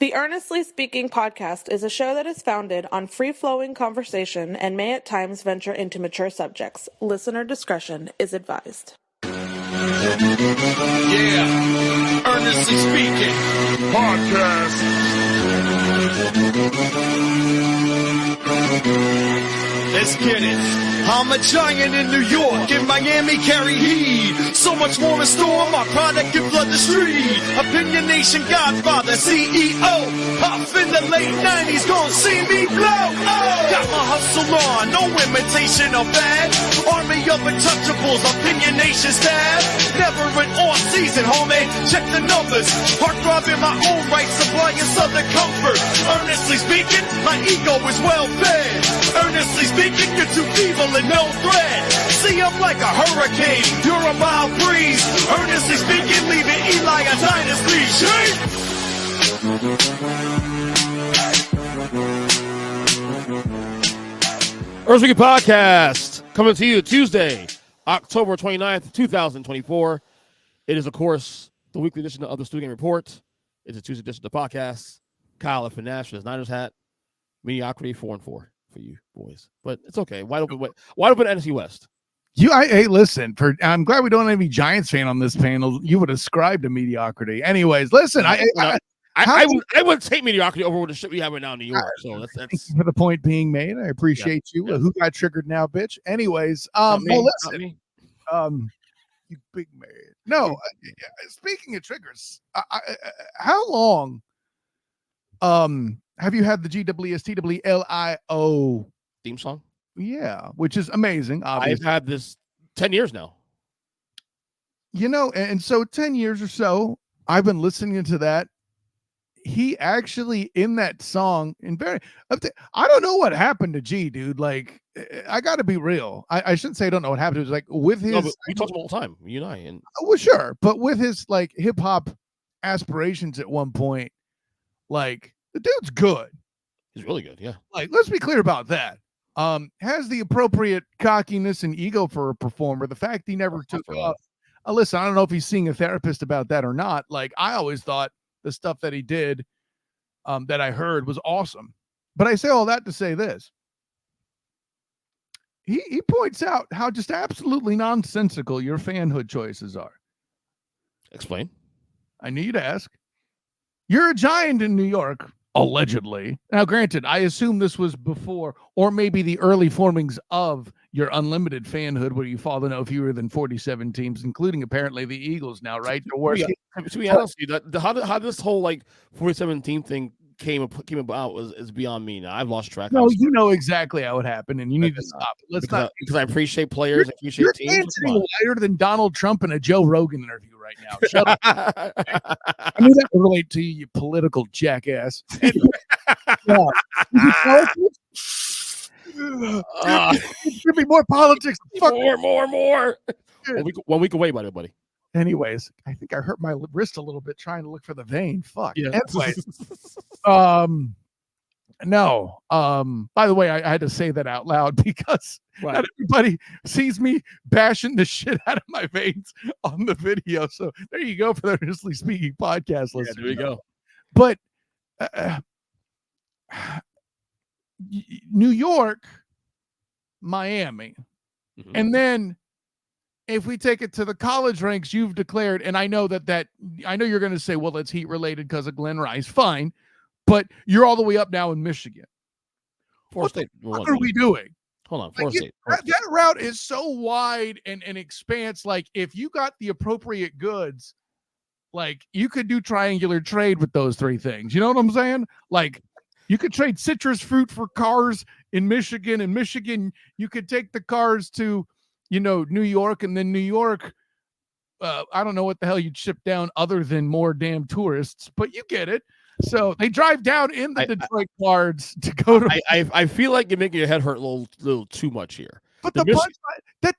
The Earnestly Speaking podcast is a show that is founded on free-flowing conversation and may at times venture into mature subjects. Listener discretion is advised. Yeah, Earnestly Speaking podcast. Let's get it. I'm a giant in New York, in Miami carry heat. So much more in store, my product can flood the street. Opinion Nation Godfather, CEO. Pop in the late 90s, gon' see me blow. Oh. Got my hustle on, no imitation of bad. Army of untouchables, Opinion Nation staff. Never an off season, homie, check the numbers. Heart throb in my own right, supplying southern comfort. Earnestly speaking, my ego is well fed. Earnestly speaking, you're too evil and no threat. See, I'm like a hurricane, you're a mild breeze. Earnestly speaking, leaving Eli a dynasty. Shake! Earnestly Podcast coming to you Tuesday, October 29th, 2024. It is, of course, the weekly edition of the Student Game Report. It's a Tuesday edition of the podcast. Kyle Nash with his Niners hat. Mediocrity 4-4 for you boys, but it's okay. Wide open NFC West. Hey, listen. I'm glad we don't have any Giants fan on this panel. You would ascribe to mediocrity. Anyways, listen. I would take mediocrity over the shit we have right now in New York. So that's for the point being made. I appreciate you. Who got triggered now, bitch? Anyways, listen. You big man. No, speaking of triggers, how long have you had the GWSTWLIO theme song? Yeah, which is amazing. Obviously. I've had this 10 years now. You know, and so 10 years or so, I've been listening to that. He actually, in that song, I don't know what happened to G, dude. Like, I got to be real. I shouldn't say I don't know what happened. It was like with his. No, but we talk all the time, you and I. And well, sure, but with his like hip hop aspirations at one point, like the dude's good. He's really good, yeah. Like, let's be clear about that. Has the appropriate cockiness and ego for a performer. The fact he never took off. Listen, I don't know if he's seeing a therapist about that or not. Like, I always thought the stuff that he did, that I heard was awesome. But I say all that to say this. He points out how just absolutely nonsensical your fanhood choices are. Explain. I knew you'd ask. You're a giant in New York, allegedly. Now, granted, I assume this was before or maybe the early formings of your unlimited fanhood where you fall to no fewer than 47 teams, including apparently the Eagles now, right? To be honest with you, how this whole like 47 team thing came about is beyond me now. I've lost track. No, you know exactly how it happened, and you need to stop it. Because I appreciate players, appreciate teams. You're dancing lighter than Donald Trump in a Joe Rogan interview right now. Shut up. I knew that would relate to you, you political jackass. It should be more politics. More. 1 week away, buddy. Anyways, I think I hurt my wrist a little bit trying to look for the vein. Fuck. Yeah. Anyways, no. By the way, I had to say that out loud because not everybody sees me bashing the shit out of my veins on the video. So there you go for the Earnestly Speaking podcast. Yeah, there you go. But New York, Miami, and then if we take it to the college ranks, you've declared, and I know that I know you're going to say, well, it's heat related because of Glenn Rice. Fine. But you're all the way up now in Michigan. What are we doing? Hold on. That route is so wide and expanse. Like, if you got the appropriate goods, like, you could do triangular trade with those three things. You know what I'm saying? Like, you could trade citrus fruit for cars in Michigan. In Michigan, you could take the cars to, New York, and then New York, I don't know what the hell you'd ship down other than more damn tourists, but you get it. So they drive down in the Detroit Cards to go to. I feel like you're making your head hurt a little too much here. But the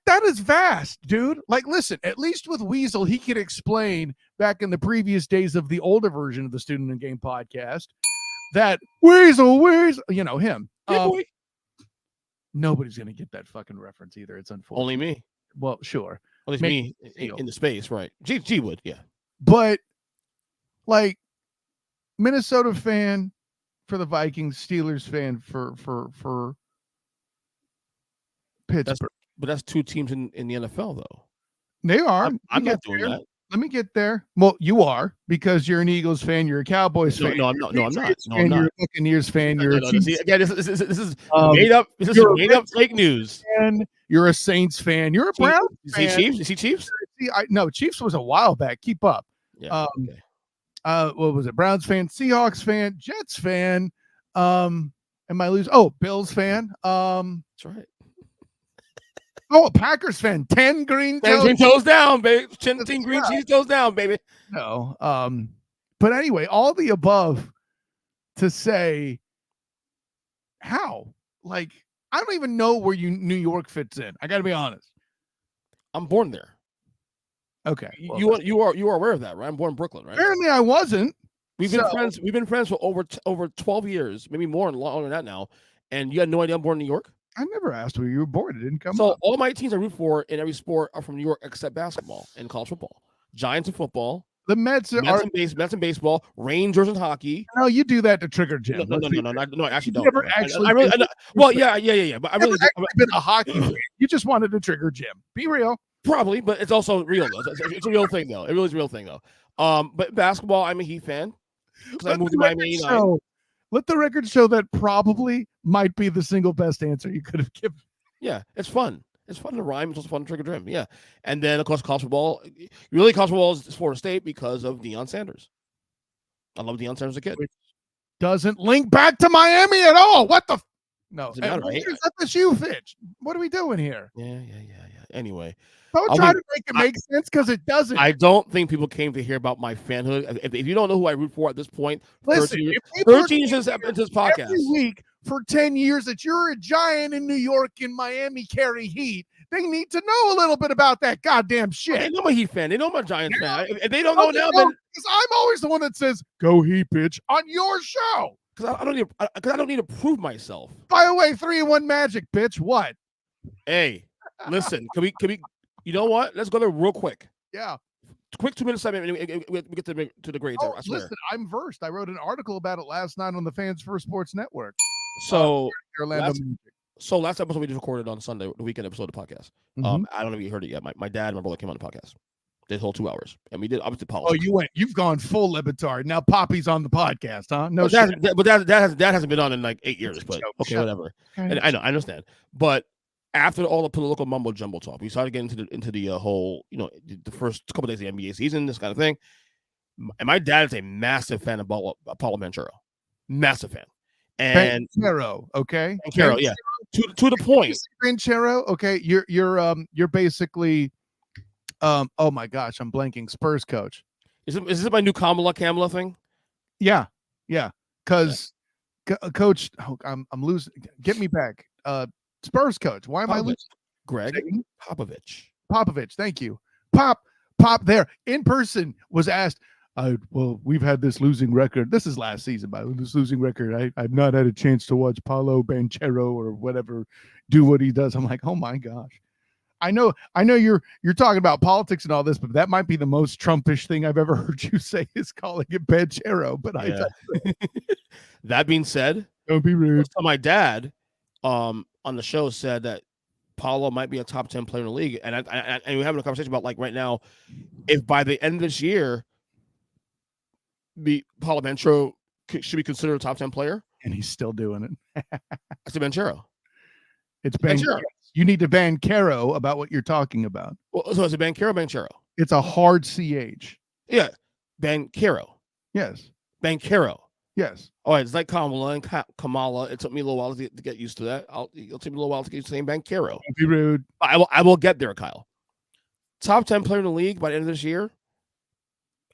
that is vast, dude. Like, listen, at least with Weasel, he could explain back in the previous days of the older version of the Student and Game podcast that Weasel, him. Yeah, boy. Nobody's going to get that fucking reference either. It's unfortunate. Only me. Well, sure. At least me in the space, right? G would, yeah. But, like, Minnesota fan for the Vikings, Steelers fan for Pittsburgh. But that's two teams in the NFL, though. They are. I'm not doing that. Let me get there. Well, you are, because you're an Eagles fan, you're a Cowboys fan. No, I'm not. No, I'm not. No, fan, I'm not. You're a Buccaneers fan. You're a Chiefs again, this is made up. This is made up fake news. fan. You're a Saints fan. You're a Browns fan. Is he Chiefs? No, Chiefs was a while back. Keep up. Yeah. Okay. What was it? Browns fan, Seahawks fan, Jets fan. Am I losing? Oh, Bills fan. That's right. Oh, a Packers fan. 10 green toes down, baby. 10 green cheese toes down, baby. No. But anyway, all the above to say how? Like, I don't even know where New York fits in. I got to be honest. I'm born there. Okay. Well, you are aware of that, right? I'm born in Brooklyn, right? Apparently I wasn't. We've been friends for over 12 years, maybe more and longer than that now. And you had no idea I'm born in New York? I never asked where you were born. It didn't come up. So all my teams I root for in every sport are from New York except basketball and college football. Giants in football. The Mets in baseball, Rangers in hockey. No, you do that to trigger Jim. No, I actually don't. Never actually. Well, yeah. But I really been a hockey fan. You just wanted to trigger Jim. Be real. Probably, but it's also real though. It's a real thing though. It really is a real thing though. But basketball, I'm a Heat fan because I moved to Miami. Let the record show that probably might be the single best answer you could have given. Yeah, it's fun. It's fun to rhyme. It's also fun to trigger Jim. Yeah, and then of course college football. Really, college football is Florida State because of Deion Sanders. I love Deion Sanders as a kid. Which doesn't link back to Miami at all. What the? No, it's FSU Fitch. What are we doing here? Yeah. Anyway, don't try to make it make sense because it doesn't. I don't think people came to hear about my fanhood. If you don't know who I root for at this point, listen, 13 years into this podcast. Every week for 10 years that you're a Giant in New York and Miami carry Heat, they need to know a little bit about that goddamn shit. They know I'm a Heat fan. They know I'm a Giants fan. If they don't know now, then because I'm always the one that says "Go Heat, bitch" on your show. Because I don't need to prove myself. By the way, 3-1 Magic, bitch. What? Hey, listen. Can we? You know what? Let's go there real quick. Yeah. Quick 2 minutes. We get to the grades. I swear. Listen, I'm versed. I wrote an article about it last night on the Fans First Sports Network. So last episode we just recorded on Sunday, the weekend episode of the podcast. Mm-hmm. I don't know if you heard it yet. My dad and my brother came on the podcast. Did whole 2 hours, and we did obviously politics. Oh, you've gone full Lebitard. Now Poppy's on the podcast, huh? No, but that hasn't been on in like 8 years. But okay, whatever. And I know, I understand. But after all the political mumbo jumbo talk, we started getting into the whole, the first couple of days of the NBA season, this kind of thing. And my dad is a massive fan of Paulo Banchero, massive fan. And Banchero, okay, Banchero, yeah, to the point. Banchero, okay, you're basically, oh my gosh, I'm blanking. Spurs coach. Is this my new Kamala thing? Yeah, because coach, I'm losing. Get me back. Spurs coach. Why am I losing? Greg Popovich. Thank you. Pop there in person was asked. Well, we've had this losing record. This is last season, by this losing record. I've not had a chance to watch Paulo Banchero or whatever do what he does. I'm like, oh my gosh. I know you're talking about politics and all this, but that might be the most Trumpish thing I've ever heard you say is calling it Banchero. But that being said, don't be rude. So my dad, on the show said that Paulo might be a top 10 player in the league, and we're having a conversation about like right now, if by the end of this year, Paulo Banchero should be considered a top 10 player, and he's still doing it. I said Banchero. It's Banchero. You need to Banchero about what you're talking about. Well, so is it Banchero? It's a hard CH. Yeah, Banchero. Yes. Banchero. Yes. All right, it's like Kamala and Kamala. It took me a little while to get used to that. It'll take me a little while to get used to saying Banchero. Don't be rude. I will get there, Kyle. Top 10 player in the league by the end of this year.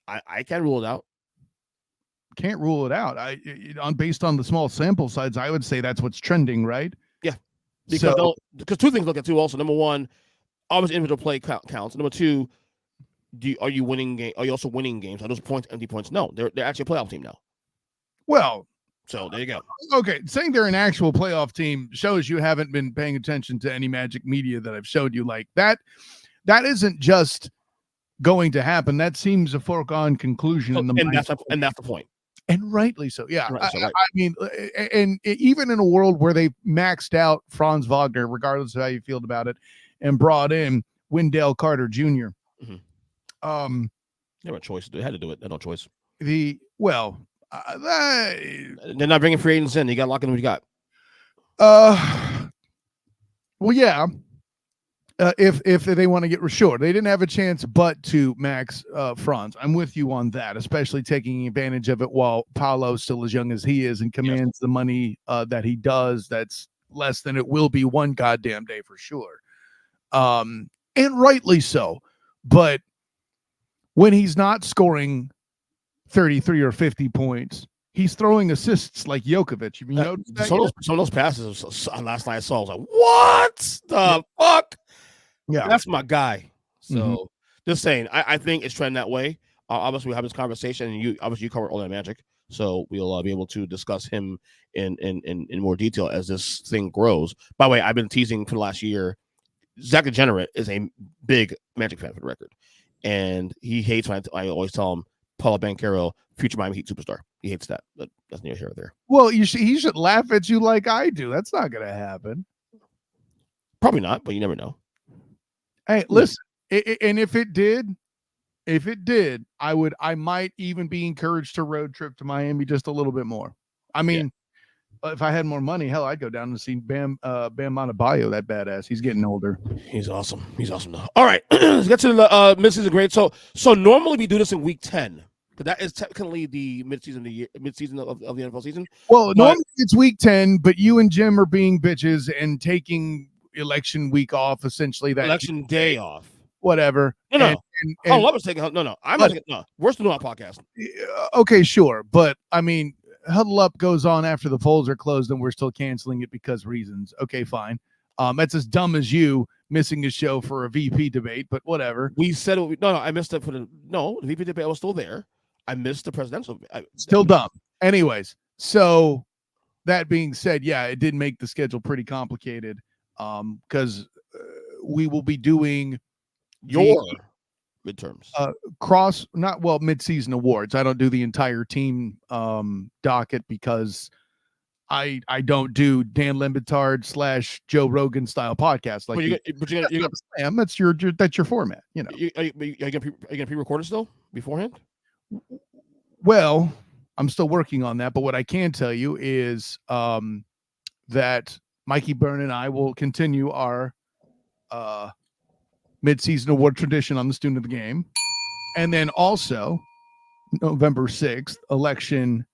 I can't rule it out. Can't rule it out. Based on the small sample size, I would say that's what's trending, right? Yeah. Because two things to look at too. Also, number one, obviously individual play counts. Number two, are you winning game? Are you also winning games? Are those points empty points? No, they're actually a playoff team now. Well, so there you go. Okay, saying they're an actual playoff team shows you haven't been paying attention to any Magic media that I've showed you. Like that isn't just going to happen. That seems a foregone conclusion. And that's the point. And rightly so. Yeah. Right, right. I mean, and even in a world where they maxed out Franz Wagner, regardless of how you feel about it, and brought in Wendell Carter Jr. They have a choice. They had to do it. They had no choice. They're not bringing free agents in. You got to lock in what you got. Well, yeah. If they want to get sure, they didn't have a chance but to max Franz. I'm with you on that, especially taking advantage of it while Paolo's still as young as he is and commands the money that he does. That's less than it will be one goddamn day for sure. And rightly so. But when he's not scoring 33 or 50 points, he's throwing assists like Jokovic. You noticed that? Some of those passes last night I saw, I was like, what the fuck? Yeah, that's my guy. So just saying, I think it's trending that way. Obviously, we have this conversation, and you cover all that Magic, so we'll be able to discuss him in more detail as this thing grows. By the way, I've been teasing for the last year. Zach Degenerate is a big Magic fan for the record, and he hates when I always tell him Paulo Banchero, future Miami Heat superstar. He hates that, but that's neither here or there. Well, he should laugh at you like I do. That's not going to happen. Probably not, but you never know. Hey, listen, and if it did, I might even be encouraged to road trip to Miami just a little bit more. I mean, if I had more money, hell, I'd go down and see Bam Adebayo, that badass. He's getting older. He's awesome. He's awesome now. All right, let's get to the midseason grade. So normally we do this in week 10. Because that is technically the midseason of the NFL season. Well, normally it's week 10, but you and Jim are being bitches and taking election week off, essentially. That election day off. Whatever. No. Huddle Up is taking no. I'm not taking no. We're still doing our podcast. Okay, sure. But I mean, Huddle Up goes on after the polls are closed and we're still canceling it because reasons. Okay, fine. That's as dumb as you missing a show for a VP debate, but whatever. We said I missed it for the VP debate. I was still there. I missed the presidential. Still dumb. Anyways, so that being said, yeah, it did make the schedule pretty complicated because we will be doing your midterms midseason awards. I don't do the entire team docket because I don't do Dan Lembitard / Joe Rogan style podcast like that's your format, you know. Are you gonna pre-record it still beforehand? Well, I'm still working on that, but what I can tell you is that Mikey Byrne and I will continue our midseason award tradition on the Student of the Game. And then also November 6th, election.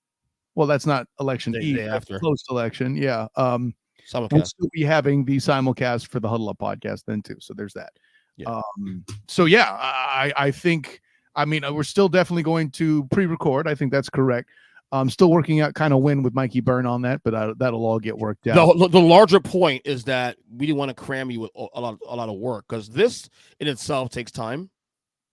Well, that's not election eve, after post-election. Yeah. We'll still be having the simulcast for the Huddle Up podcast then too. So there's that. Yeah. I think, I mean, we're still definitely going to pre-record. I think that's correct. I'm still working out kind of when with Mikey Byrne on that, but that'll all get worked out. The larger point is that we didn't want to cram you with a lot of work because this in itself takes time.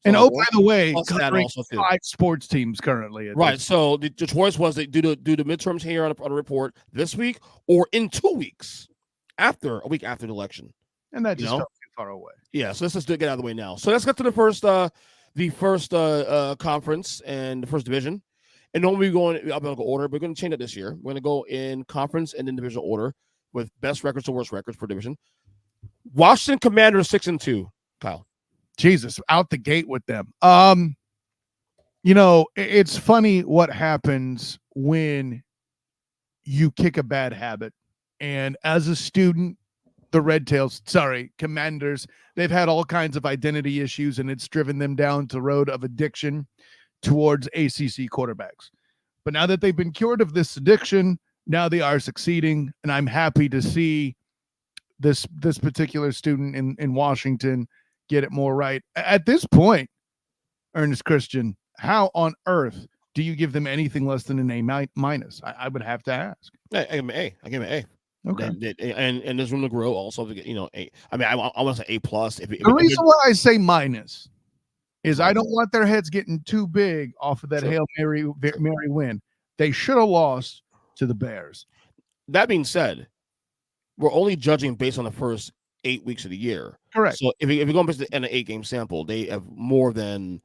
And by the way, covering 5 sports teams currently. Right. So the choice was to do the midterms here on a report this week or in 2 weeks a week after the election. And that just felt too far away. Yeah. So let's just get out of the way now. So let's get to the first conference and the first division. And normally I'm going to go order, but we're going to change it this year. We're going to go in conference and in divisional order with best records to worst records per division. Washington Commanders 6-2, Kyle. Jesus, out the gate with them. It's funny what happens when you kick a bad habit. And as a student, the Commanders, they've had all kinds of identity issues, and it's driven them down the road of addiction towards ACC quarterbacks. But now that they've been cured of this addiction, now they are succeeding, and I'm happy to see this particular student in Washington get it more right. At this point, Earnest Christian, how on earth do you give them anything less than an A minus? I would have to ask. I give him an A. I give him an A. Okay. And there's room to grow also to get, A. I mean, I want to say A plus. The reason why I say minus is I don't want their heads getting too big off of that Hail Mary win. They should have lost to the Bears. That being said, we're only judging based on the first 8 weeks of the year. Correct. So if you're going based on an 8-game sample, they have more than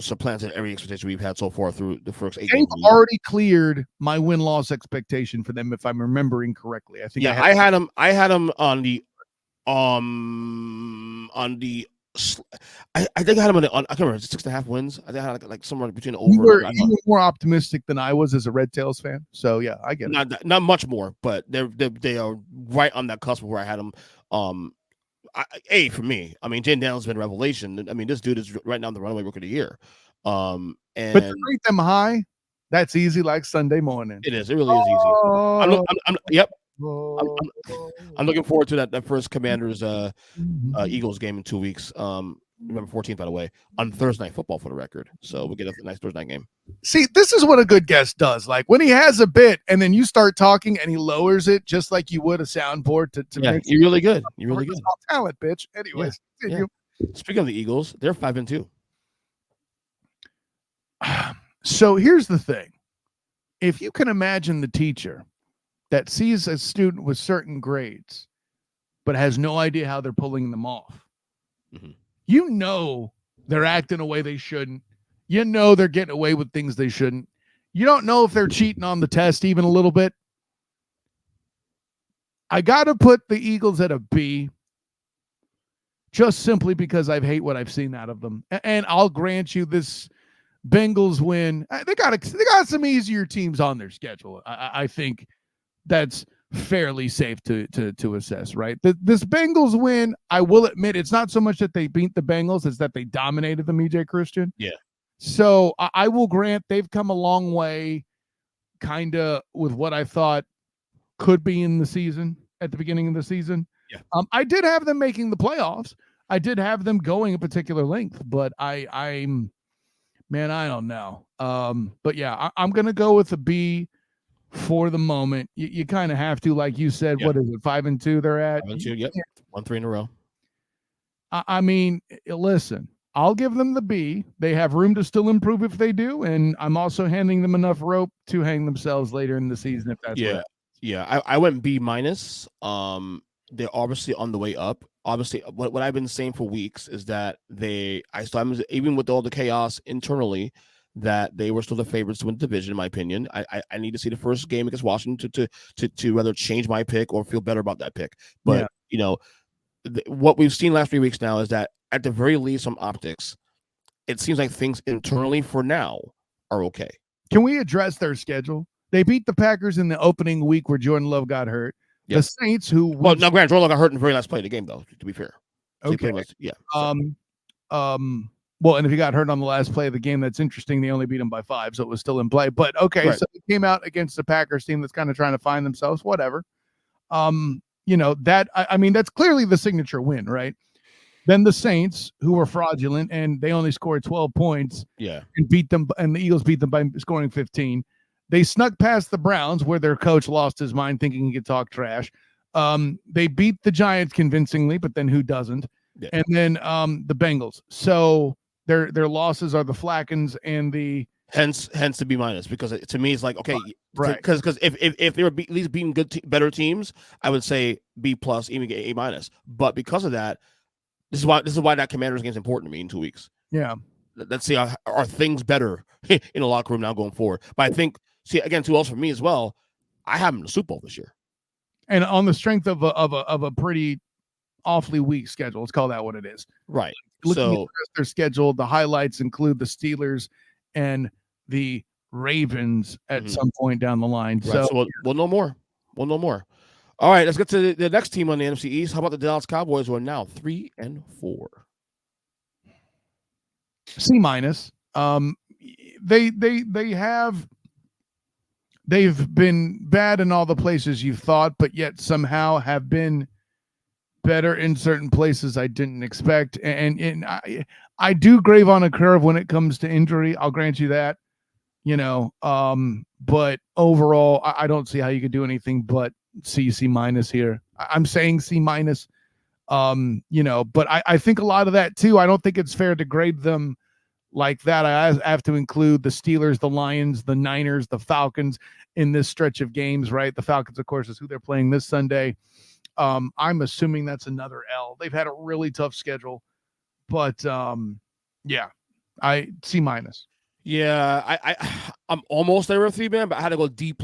supplanted every expectation we've had so far through the first 8 They've games. already cleared my win-loss expectation for them, if I'm remembering correctly. I think I had them on the I think I had them I can't remember, 6.5 wins. I think I had like somewhere between over. You were more optimistic than I was as a Red Tails fan. So yeah, I get it. Not much more, but they are right on that cusp where I had them. For me, I mean, Jane Daniels has been a revelation. I mean, this dude is right now the runaway rookie of the year. And but to rate them high, that's easy like Sunday morning. It is. It really is easy. I'm looking forward to that first Commanders Eagles game in 2 weeks. November 14th, by the way, on Thursday Night Football for the record. So we'll get a nice Thursday night game. See, this is what a good guest does. Like when he has a bit and then you start talking and he lowers it just like you would a soundboard to make you're really good. You're really good. Talent, bitch. Anyways, Speaking of the Eagles, they're 5-2. So here's the thing. If you can imagine the teacher that sees a student with certain grades but has no idea how they're pulling them off, they're acting a way they shouldn't. They're getting away with things they shouldn't. You don't know if they're cheating on the test even a little bit. I got to put the Eagles at a B just simply because I hate what I've seen out of them. And I'll grant you this Bengals win. They got some easier teams on their schedule. I think that's fairly safe to assess, right? This Bengals win, I will admit, it's not so much that they beat the Bengals, it's that they dominated them, EJ Christian. Yeah. So I will grant they've come a long way, kind of with what I thought could be in the season at the beginning of the season. Yeah. I did have them making the playoffs. I did have them going a particular length, but I'm I don't know. But yeah, I'm gonna go with a B. For the moment, you kind of have to, like you said. What is it? 5-2 they're at. 5-2. Yep. 1-3 in a row. I mean, listen, I'll give them the B. They have room to still improve if they do, and I'm also handing them enough rope to hang themselves later in the season if that's I went B-. They're obviously on the way up. Obviously, what I've been saying for weeks is that even with all the chaos internally, that they were still the favorites to win the division, in my opinion. I need to see the first game against Washington to whether change my pick or feel better about that pick. But what we've seen last 3 weeks now is that at the very least, from optics, it seems like things internally for now are okay. Can we address their schedule? They beat the Packers in the opening week where Jordan Love got hurt. Yep. The Saints, Jordan Love got hurt in the very last play of the game, though. To be fair, okay. Well, and if he got hurt on the last play of the game, that's interesting. They only beat him by 5, so it was still in play. But okay, right. So they came out against the Packers team that's kind of trying to find themselves. Whatever. That's clearly the signature win, right? Then the Saints, who were fraudulent and they only scored 12 points, and beat them, and the Eagles beat them by scoring 15. They snuck past the Browns, where their coach lost his mind thinking he could talk trash. They beat the Giants convincingly, but then who doesn't? Yeah. And then the Bengals. So their losses are the Flackens and the hence the B-, because to me it's like, okay, right? Because if they were at least beating better teams, I would say B+, even get A-. But because of that, this is why that Commanders game is important to me in 2 weeks. Yeah, let's see are things better in the locker room now going forward. But I think, again, too, also for me as well, I have them in the Super Bowl this year, and on the strength of a pretty awfully weak schedule. Let's call that what it is. Right. Looking at their schedule, the highlights include the Steelers and the Ravens at some point down the line. Right. So we'll know more. All right, let's get to the next team on the NFC East. How about the Dallas Cowboys, who are now 3-4? C-. They've been bad in all the places you thought, but yet somehow have been better in certain places I didn't expect. And I do grave on a curve when it comes to injury. I'll grant you that, but overall, I don't see how you could do anything but C- here. I'm saying C-. But I think a lot of that too, I don't think it's fair to grade them like that. I have to include the Steelers, the Lions, the Niners, the Falcons in this stretch of games, right? The Falcons, of course, is who they're playing this Sunday. I'm assuming that's another L. They've had a really tough schedule, but I C-. Yeah, I'm almost there with you, man, but I had to go D+.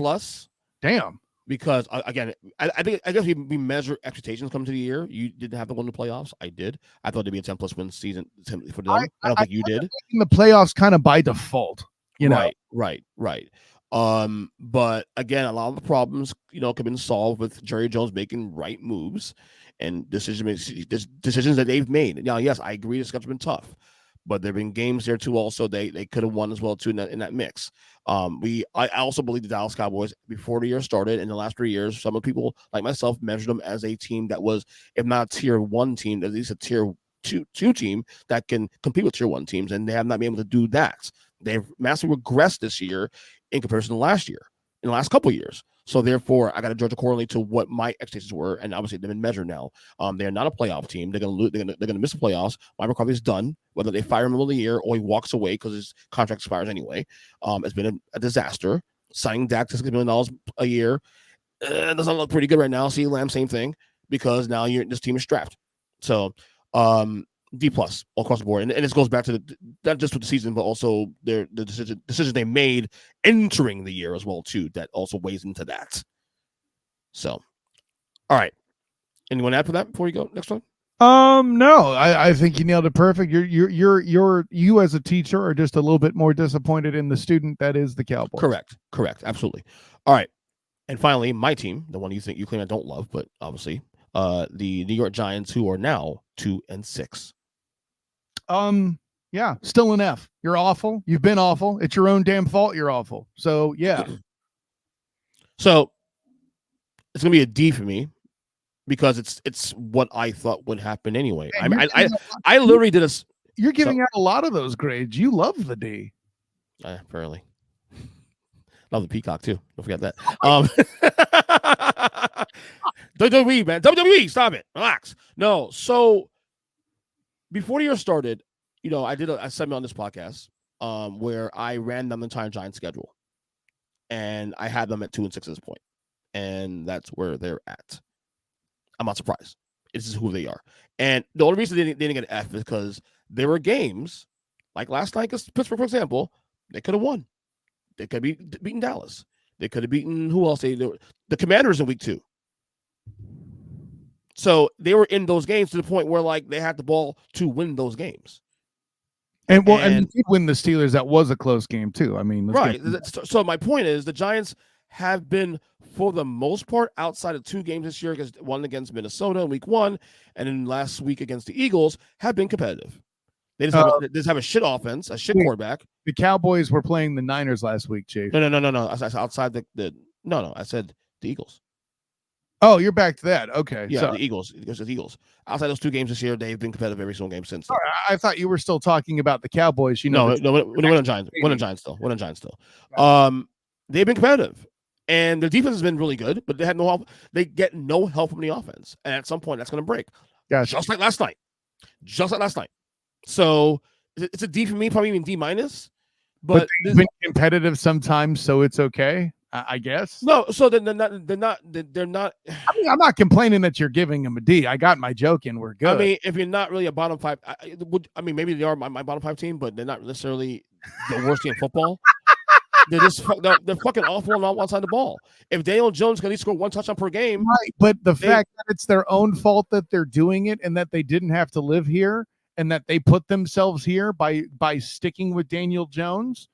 Damn. Because again, I guess we measure expectations coming to the year. You didn't have to win the playoffs. I did. I thought it'd be a 10+ win season for them. I don't think you did. In the playoffs, kind of by default. You know? Right. But again, a lot of the problems, can be solved with Jerry Jones making right moves and decisions that they've made. Now, yes, I agree the schedule's been tough, but there've been games there too. Also, they could have won as well too in that mix. I also believe the Dallas Cowboys before the year started in the last 3 years, some of people like myself measured them as a team that was, if not a tier 1 team, at least a tier two team that can compete with tier 1 teams, and they have not been able to do that. They've massively regressed this year in comparison to last year, in the last couple of years. So therefore, I got to judge accordingly to what my expectations were, and obviously they've been measured now. They're not a playoff team. They're going to lose. They're going to miss the playoffs. Mike McCarthy's done. Whether they fire him in the middle of the year or he walks away because his contract expires anyway, it's been a disaster. Signing Dak to $6 million a year doesn't look pretty good right now. CeeDee Lamb, same thing, because now this team is strapped. So D+ all across the board, and this goes back to not just with the season, but also the decisions they made entering the year as well too. That also weighs into that. So, all right. Anyone add for that before you go next one? No, I think you nailed it perfect. You as a teacher are just a little bit more disappointed in the student that is the Cowboys. Correct, absolutely. All right, and finally, my team, the one you claim I don't love, but obviously, the New York Giants, who are now 2-6. Yeah, still an F. You're awful. You've been awful. It's your own damn fault. You're awful. So yeah. So it's gonna be a D for me because it's what I thought would happen anyway. I literally did a. You're giving out a lot of those grades. You love the D. Apparently. Love the Peacock too. Don't forget that. WWE, man. WWE, stop it. Relax. No, so before the year started, I did a segment on this podcast where I ran down the entire Giants schedule, and I had them at 2-6 at this point, and that's where they're at. I'm not surprised. This is who they are, and the only reason they didn't get an F is because there were games like last night against Pittsburgh, for example. They could have won. They could have beaten Dallas. They could have beaten who else? The Commanders in week 2. So they were in those games to the point where they had the ball to win those games. And they did win the Steelers. That was a close game too. I mean, right. So my point is the Giants have been, for the most part, outside of 2 games this year, one against Minnesota in week 1, and then last week against the Eagles, have been competitive. They just have a shit offense, a shit quarterback. The Cowboys were playing the Niners last week, Chief. No. I said outside no. I said the Eagles. Oh, you're back to that. Okay. Yeah, the Eagles. Because the Eagles. Outside those 2 games this year, they've been competitive every single game since then. I thought you were still talking about the Cowboys. No, we're on Giants. We're on Giants still. They've been competitive, and their defense has been really good, but they had no help. They get no help from the offense, and at some point, that's going to break. Yeah, just like last night. So it's a D for me, probably even D-. But they've been competitive sometimes, so it's okay. I guess. No, so they're not. I mean, I'm not complaining that you're giving them a D. I got my joke in. We're good. I mean, if you're not really a bottom 5, maybe they are my bottom 5 team, but they're not necessarily the worst team in football. They're fucking awful on one side of the ball. If Daniel Jones can at least score 1 touchdown per game, right? But the fact that it's their own fault that they're doing it, and that they didn't have to live here, and that they put themselves here by sticking with Daniel Jones.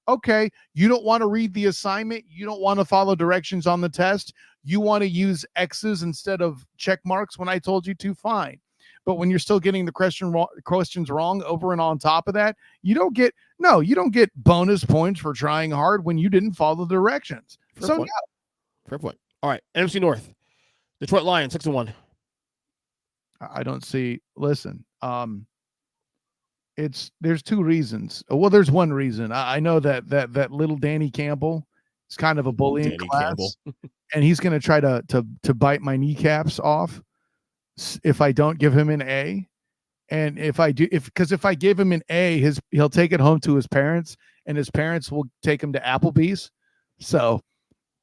Okay, you don't want to read the assignment. You don't want to follow directions on the test. You want to use X's instead of check marks when I told you to, fine. But when you're still getting the questions wrong over and on top of that, you don't get bonus points for trying hard when you didn't follow the directions. Fair point. All right, NFC North. Detroit Lions, 6-1. I don't see. Listen, there's 2 reasons. Well, there's one reason. I know that little Danny Campbell is kind of a bully in class, and he's going to try to bite my kneecaps off if I don't give him an A. And if I give him an A, he'll take it home to his parents, and his parents will take him to Applebee's. So,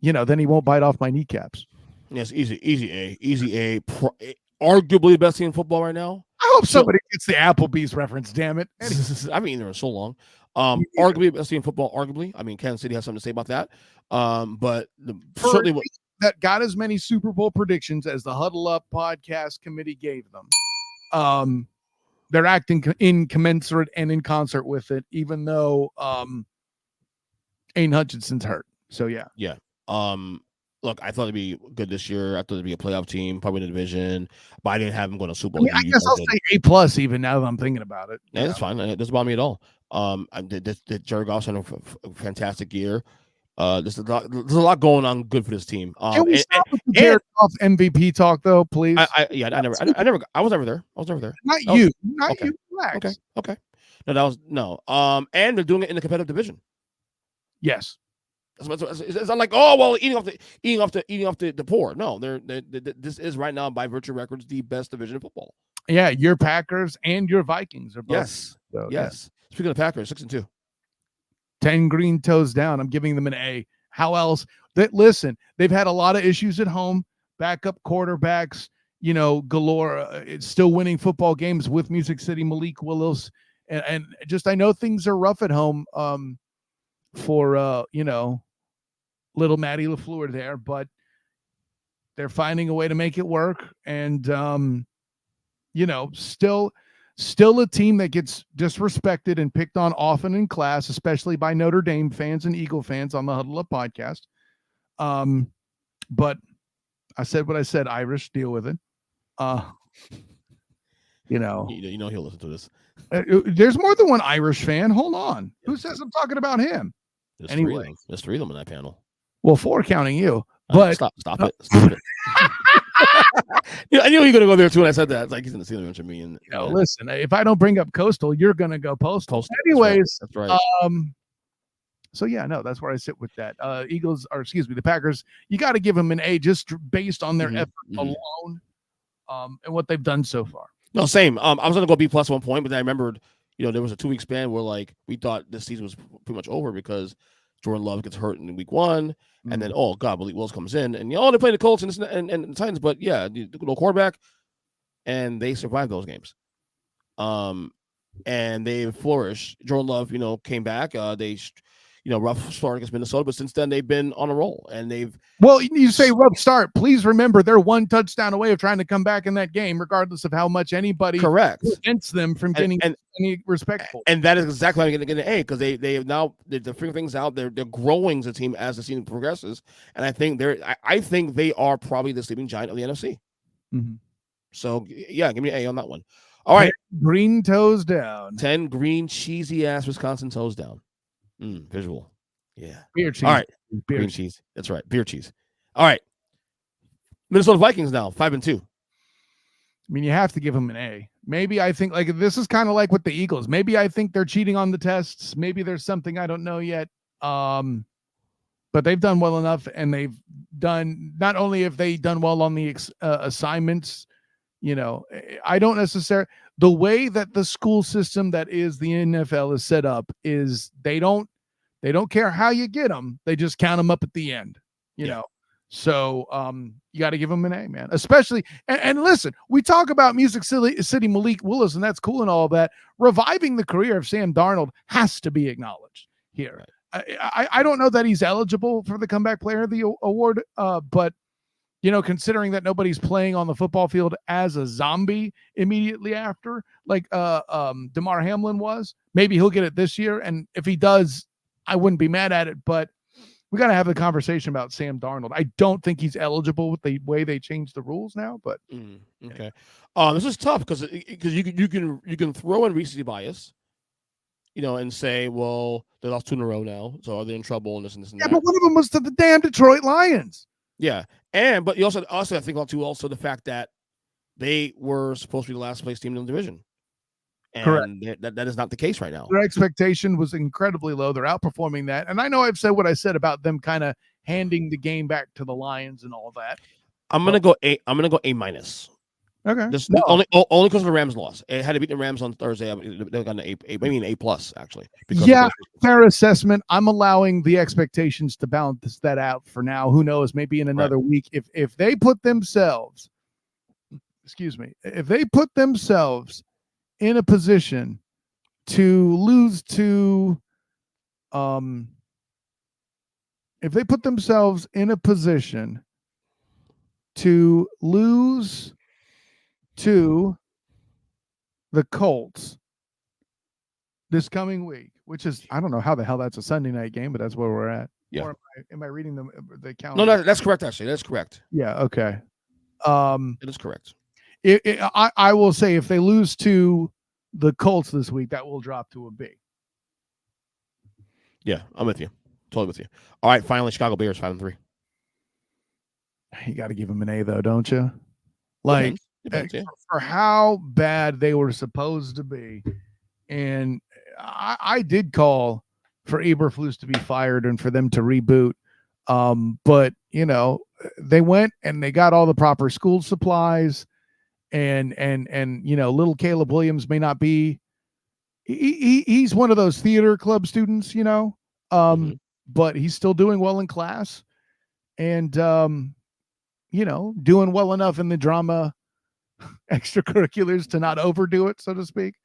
then he won't bite off my kneecaps. Yes, easy A. Arguably the best team in football right now. I hope somebody gets the Applebee's reference. Damn it! I haven't eaten there in so long. Arguably, best team in football. Arguably, I mean, Kansas City has something to say about that. But certainly, that got as many Super Bowl predictions as the Huddle Up podcast committee gave them. They're acting incommensurate and in concert with it, even though Aiden Hutchinson's hurt. So yeah. Look, I thought it'd be good this year. I thought it'd be a playoff team, probably in the division, but I didn't have them going to Super Bowl. I guess I'll say A+ even now that I'm thinking about it. Yeah, that's fine. It doesn't bother me at all. Did Jared Goff's had a fantastic year. There's a lot going on good for this team. Can we stop with the Jared Goff MVP talk though, please? I was never there. Not you. Relax. Okay. No. And they're doing it in the competitive division. Yes. It's not like, oh well, eating off the poor. No, this is right now by virtue of records the best division in football. Yeah, your Packers and your Vikings are both. Yes. So, yes. Yeah. Speaking of Packers, 6-2. 10 green toes down. I'm giving them an A. How else? Listen, they've had a lot of issues at home. Backup quarterbacks, galore. It's still winning football games with Music City, Malik Willis, and just I know things are rough at home. For little Matty LaFleur there, but they're finding a way to make it work. And, still a team that gets disrespected and picked on often in class, especially by Notre Dame fans and Eagle fans on the Huddle Up podcast. But I said what I said, Irish, deal with it. He'll listen to this. There's more than one Irish fan. Hold on. Who says I'm talking about him? There's three of them in that panel. Well, 4 counting you. But stop it. I knew you were going to go there too when I said that. It's like he's going to see the me. And listen, if I don't bring up Coastal, you're going to go Postal. Anyways, that's right. So yeah, no, that's where I sit with that. The Packers. You got to give them an A just based on their effort alone, and what they've done so far. No, same. I was going to go B+ 1 point, but then I remembered, there was a 2-week span where we thought this season was pretty much over because Jordan Love gets hurt in week 1, and then Malik Willis comes in, and they play the Colts and the Titans, but yeah, no quarterback, and they survived those games. And they flourished. Jordan Love, came back. They rough start against Minnesota, but since then they've been on a roll, and you say rough start. Please remember they're 1 touchdown away of trying to come back in that game, regardless of how much anybody against them from getting any respectful. And that is exactly why I'm going to get an A, because they have now they're figuring things out. They're growing as a team as the season progresses, and I think they are probably the sleeping giant of the NFC. Mm-hmm. So yeah, give me an A on that one. All right, green toes down. 10 green cheesy ass Wisconsin toes down. Visual. Yeah. Beer cheese. All right. Green cheese. That's right. Beer cheese. All right. Minnesota Vikings now, 5-2. I mean, you have to give them an A. Maybe I think this is kind of like with the Eagles. Maybe I think they're cheating on the tests. Maybe there's something I don't know yet. But they've done well enough, and they've done, not only have they done well on the assignments, I don't necessarily, the way that the school system that is the NFL is set up is they don't care how you get them. They just count them up at the end, you know? So you got to give them an A, man, especially. And listen, we talk about Music City Malik Willis, and that's cool and all that. Reviving the career of Sam Darnold has to be acknowledged here. Right. I don't know that he's eligible for the Comeback Player of the Award, but considering that nobody's playing on the football field as a zombie immediately after, like Damar Hamlin was, maybe he'll get it this year. And if he does, I wouldn't be mad at it. But we got to have a conversation about Sam Darnold. I don't think he's eligible with the way they changed the rules now. But okay, this is tough because you can throw in recency bias, and say, well, they lost 2 in a row now, so are they in trouble and this and this and that? Yeah, but one of them was to the damn Detroit Lions. Yeah, but you also I think about too also the fact that they were supposed to be the last place team in the division. And correct. That is not the case right now. Their expectation was incredibly low. They're outperforming that. And I know I've said what I said about them kind of handing the game back to the Lions and all that. I'm gonna go A. I'm gonna go A-. Okay. Just only because of the Rams loss. It had to beat the Rams on Thursday. They got an A, maybe an A+ actually. Yeah, fair assessment. I'm allowing the expectations to balance that out for now. Who knows? Maybe in another week, if they put themselves excuse me, if they put themselves in a position to lose to, if they put themselves in a position to lose to the Colts this coming week, which is, I don't know how the hell that's a Sunday night game, but that's where we're at. Yeah. Or am I reading the calendar? No, that's correct. Actually, that's correct. Yeah. Okay. It is correct. I will say if they lose to the Colts this week, that will drop to a B. Yeah, I'm with you. Totally with you. All right, finally, Chicago Bears 5-3. You got to give them an A though, don't you? Like Depends, yeah. for how bad they were supposed to be, and I did call for Eberflus to be fired and for them to reboot. But you know, they went and they got all the proper school supplies, and you know, little Caleb Williams may not be. He's one of those theater club students, you know, but he's still doing well in class, and you know, doing well enough in the drama extracurriculars to not overdo it, so to speak.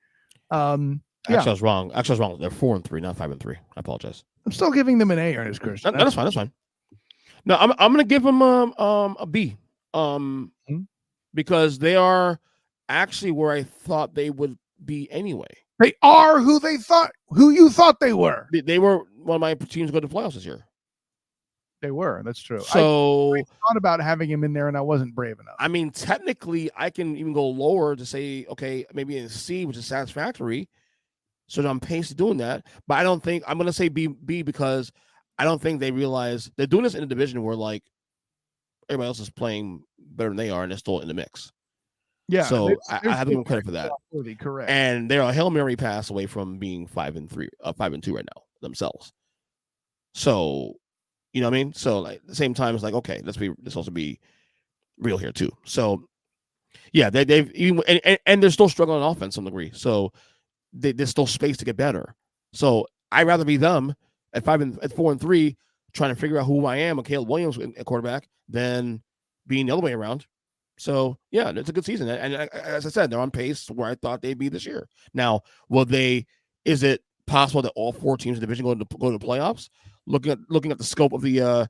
Actually, I was wrong. They're 4-3, not 5-3. I apologize. I'm still giving them an A, Earnest Christian. That's fine. That's fine. No, I'm gonna give them a B. Because they are actually where I thought they would be anyway. They are who you thought they were. They were one of my teams to go to the playoffs this year. They were. That's true. So I thought about having him in there, and I wasn't brave enough. I mean, technically, I can even go lower to say, okay, maybe in C, which is satisfactory. So I'm pace to doing that. But I don't think I'm going to say B because I don't think they realize they're doing this in a division where like everybody else is playing better than they are, and they're still in the mix. Yeah. So I have to give them credit for that. Correct. And they're a Hail Mary pass away from being 5-3, 5-2 right now themselves. So, you know what I mean? So like at the same time, it's like, okay, let's also be real here too. So yeah, they've even and they're still struggling on offense to some degree. So there's still space to get better. So I'd rather be them at 4-3, trying to figure out who I am, a Caleb Williams at quarterback, than being the other way around. So yeah, it's a good season. And as I said, they're on pace where I thought they'd be this year. Now, is it possible that all 4 teams in the division go to the playoffs? Looking at the scope of the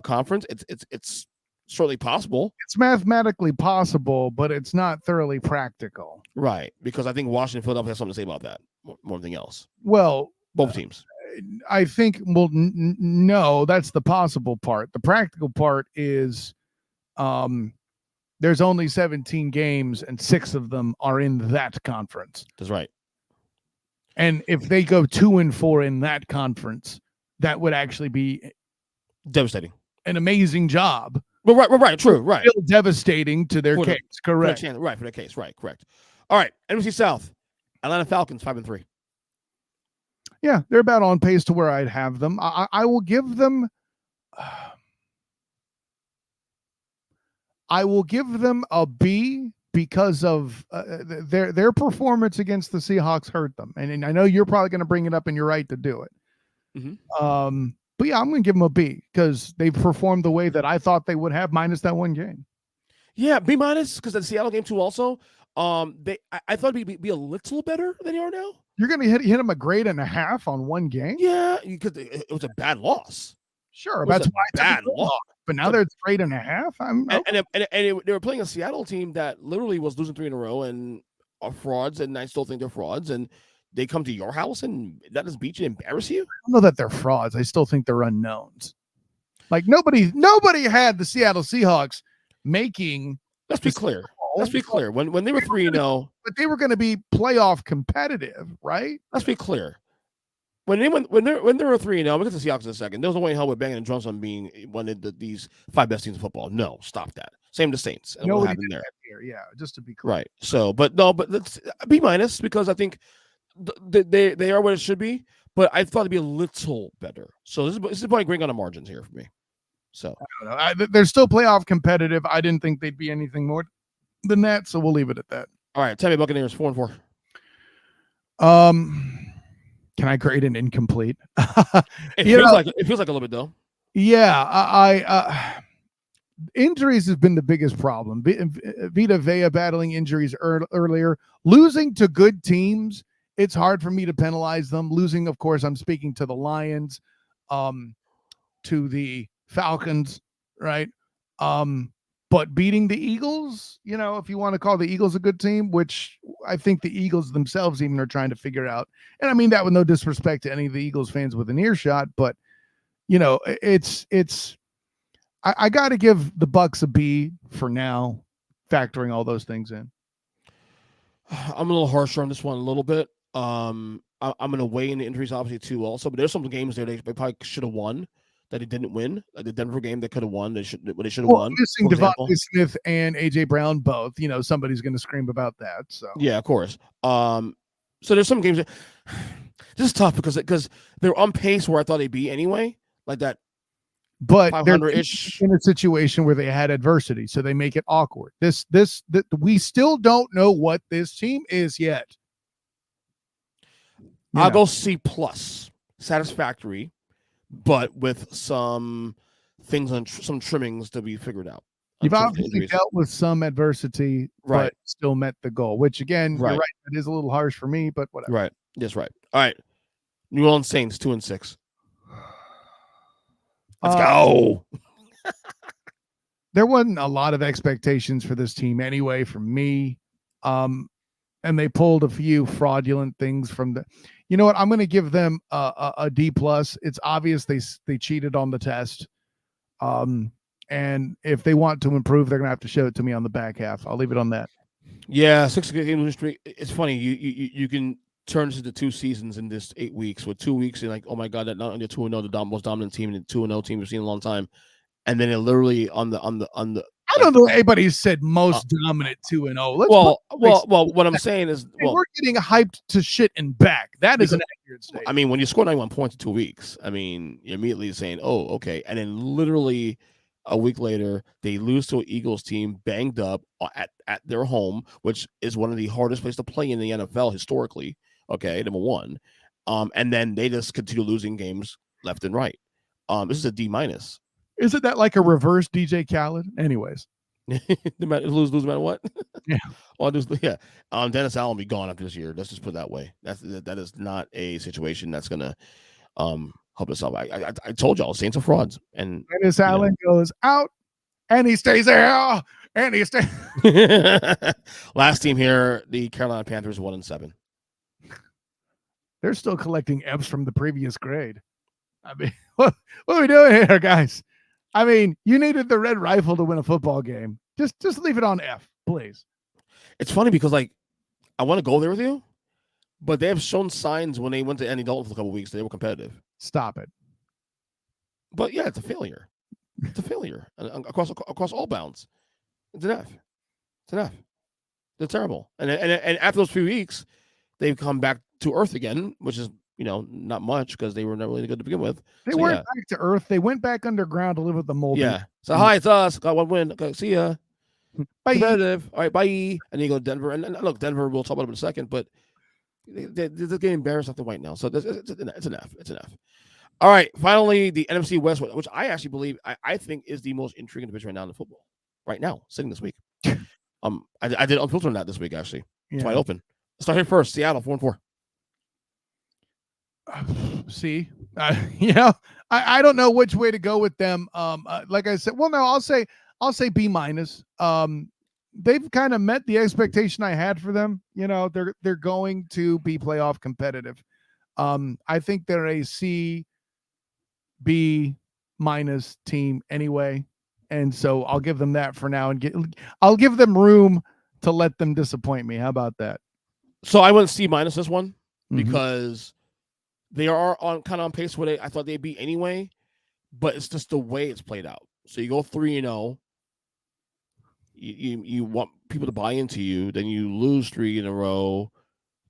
conference, it's certainly possible. It's mathematically possible, but it's not thoroughly practical. Right, because I think Washington and Philadelphia have something to say about that more than anything else. Well, both teams. I think, well, no, that's the possible part. The practical part is there's only 17 games and 6 of them are in that conference. That's right. And if they go 2-4 in that conference, that would actually be devastating. An amazing job. Well, right, true, right. Still devastating to their case, correct. For their case, right, correct. All right, NFC South, Atlanta Falcons 5-3. Yeah, they're about on pace to where I'd have them. I will give them a B because of their performance against the Seahawks hurt them. And I know you're probably going to bring it up, and you're right to do it. Mm-hmm. But yeah, I'm going to give them a B because they've performed the way that I thought they would have, minus that one game. Yeah, B- because the Seattle game too. Also, I thought it'd be a little better than they are now. You're going to hit them a grade and a half on one game. Yeah, because it was a bad loss. Sure, that's why it's bad loss. But now they're a grade and a half. They were playing a Seattle team that literally was losing 3 in a row and are frauds, and I still think they're frauds. And they come to your house and that just beat you, embarrass you. I don't know that they're frauds. I still think they're unknowns. Like nobody had the Seattle Seahawks making. Let's be clear. When they were 3-0, but they were going to be playoff competitive, right? Let's be clear. When they were 3-0, we'll get to the Seahawks in a second. There was no way in hell we're banging the drums on being one of these 5 best teams in football. No, stop that. Same to Saints. And what happened there? Yeah, just to be clear. Right. So, but let's B- because I think they are what it should be. But I thought it'd be a little better. So this is probably green on the margins here for me. So I don't know. They're still playoff competitive. I didn't think they'd be anything more than that. So we'll leave it at that. All right, Tampa Buccaneers 4-4. Can I grade an incomplete? It feels like a little bit though. Yeah, injuries has been the biggest problem. Vita Vea battling injuries earlier, losing to good teams. It's hard for me to penalize them. Losing, of course, I'm speaking to the Lions, to the Falcons, right? But beating the Eagles, if you want to call the Eagles a good team, which I think the Eagles themselves even are trying to figure out. And I mean that with no disrespect to any of the Eagles fans with an earshot, but I got to give the Bucks a B for now, factoring all those things in. I'm a little harsher on this one a little bit. I'm going to weigh in the injuries obviously too also, but there's some games there they probably should have won that they didn't win. Like the Denver game they could have won. They should have won. Missing Devontae Smith and AJ Brown both, somebody's going to scream about that. So yeah, of course. So there's some games that this is tough because they're on pace where I thought they'd be anyway, like that. But they're in a situation where they had adversity, so they make it awkward. We still don't know what this team is yet. I'll go C+, satisfactory, but with some things on some trimmings to be figured out. You've obviously dealt with some adversity, right? But still met the goal. Which again, right. You're right. It is a little harsh for me, but whatever. Right. Yes. Right. All right. New Orleans Saints 2-6. Let's go. There wasn't a lot of expectations for this team anyway from me. And they pulled a few fraudulent things from the, you know what? I'm going to give them a D+. It's obvious they cheated on the test. And if they want to improve, they're going to have to show it to me on the back half. I'll leave it on that. Yeah. 6-game streak. It's funny. You can turn this into 2 seasons in this 8 weeks with 2 weeks and like, oh my God, that not only 2-0, the most dominant team and 2-0 team we've seen in a long time. And then it literally on the I don't know anybody said most dominant 2-0. Well, what I'm saying is, we're getting hyped to shit and back. That is an accurate statement. I mean, when you score 91 points in 2 weeks, I mean, you're immediately saying, oh, okay. And then literally a week later, they lose to an Eagles team banged up at their home, which is one of the hardest places to play in the NFL historically. Okay, number one. And then they just continue losing games left and right. This is a D-. Isn't that like a reverse DJ Khaled? Anyways. lose no matter what. Yeah. Yeah. Dennis Allen will be gone after this year. Let's just put it that way. That is not a situation that's gonna help us out. I told y'all Saints are frauds. And Dennis Allen goes out and he stays there. And he stays. Last team here, the Carolina Panthers 1-7. They're still collecting F's from the previous grade. I mean, what are we doing here, guys? I mean, you needed the red rifle to win a football game. Just leave it on F, please. It's funny because, like, I want to go there with you, but they have shown signs when they went to Andy Dalton for a couple of weeks they were competitive. Stop it. But yeah, it's a failure. It's a failure across all bounds. It's an F. It's an F. They're terrible. And after those few weeks, they've come back to earth again, which is, not much because they were not really good to begin with. They weren't back to earth. They went back underground to live with the mold. Yeah. So hi, it's us. Got one win. Okay, see ya. Bye. Competitive. All right, bye. And then you go to Denver. And look, Denver, we'll talk about it in a second, but they're getting embarrassed after white now. So it's an F. It's an F. All right. Finally, the NFC West, which I actually believe I think is the most intriguing division right now in the football. Right now, sitting this week. I did unfilter on that this week, actually. It's wide open. Let's start here first. Seattle 4-4. See, I don't know which way to go with them. Like I said, well, no, I'll say B-. They've kind of met the expectation I had for them. They're going to be playoff competitive. I think they're a C, B- team anyway, and so I'll give them that for now, and I'll give them room to let them disappoint me. How about that? So I went C- this one because they are kind of on pace where I thought they'd be anyway, but it's just the way it's played out. So you go 3-0, you want people to buy into you, then you lose 3 in a row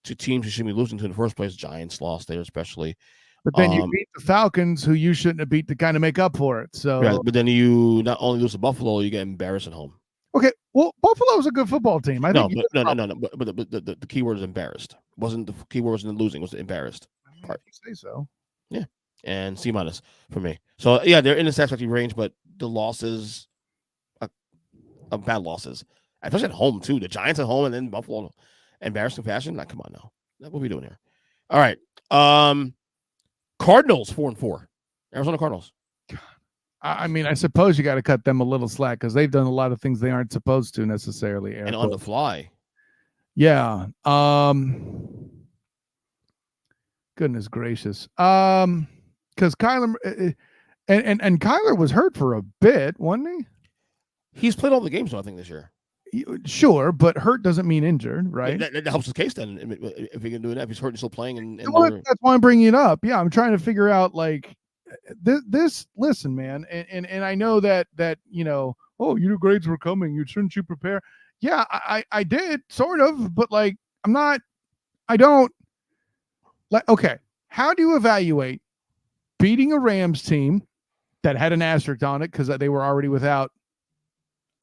to teams you shouldn't be losing to in the first place. Giants lost there, especially. But then you beat the Falcons, who you shouldn't have beat to kind of make up for it. So, yeah, but then you not only lose to Buffalo, you get embarrassed at home. Okay, well, Buffalo's a good football team. But the key word is embarrassed. The key word wasn't losing; it was embarrassed. Part. You say so. Yeah, and C- for me. So yeah, they're in the satisfactory range, but the losses bad losses, especially at home too. The Giants at home and then Buffalo, embarrassing fashion. Come on now, what are we doing here? All right, Cardinals 4-4. Arizona Cardinals. I mean, I suppose you got to cut them a little slack because they've done a lot of things they aren't supposed to necessarily. And on the fly. Yeah. Goodness gracious. Because Kyler and Kyler was hurt for a bit, wasn't he? He's played all the games, I think, this year. Sure, but hurt doesn't mean injured, right? That helps his case then. If he can do that, if he's hurt and still playing, and that's why I'm bringing it up. Yeah, I'm trying to figure out like this. Listen, man, and I know that oh, your grades were coming. Shouldn't you prepare? Yeah, I did sort of, but like I don't like. Okay, how do you evaluate beating a Rams team that had an asterisk on it because they were already without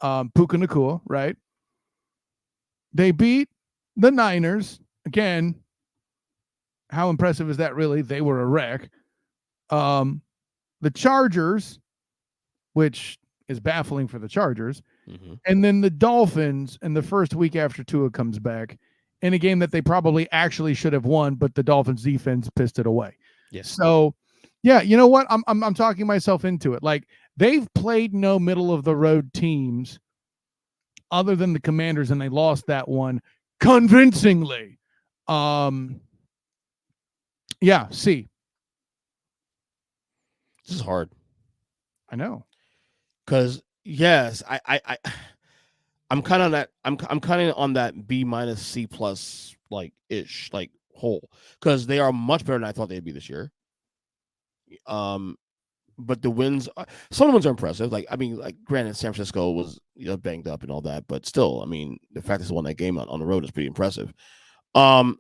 Puka Nacua, right? They beat the Niners. Again, how impressive is that really? They were a wreck. The Chargers, which is baffling for the Chargers, and then the Dolphins in the first week after Tua comes back in a game that they probably actually should have won, but the Dolphins defense pissed it away. Yes. So, yeah, you know what? I'm talking myself into it. Like, they've played no middle of the road teams other than the Commanders, and they lost that one convincingly. Yeah, see. This is hard. I know. Because yes, I'm kind of on that. I'm kind of on that B- C+ like ish like hole, because they are much better than I thought they'd be this year. But the wins, some of the wins are impressive. Like, I mean, like, granted, San Francisco was banged up and all that, but still, I mean, the fact that they won that game on the road is pretty impressive. I'm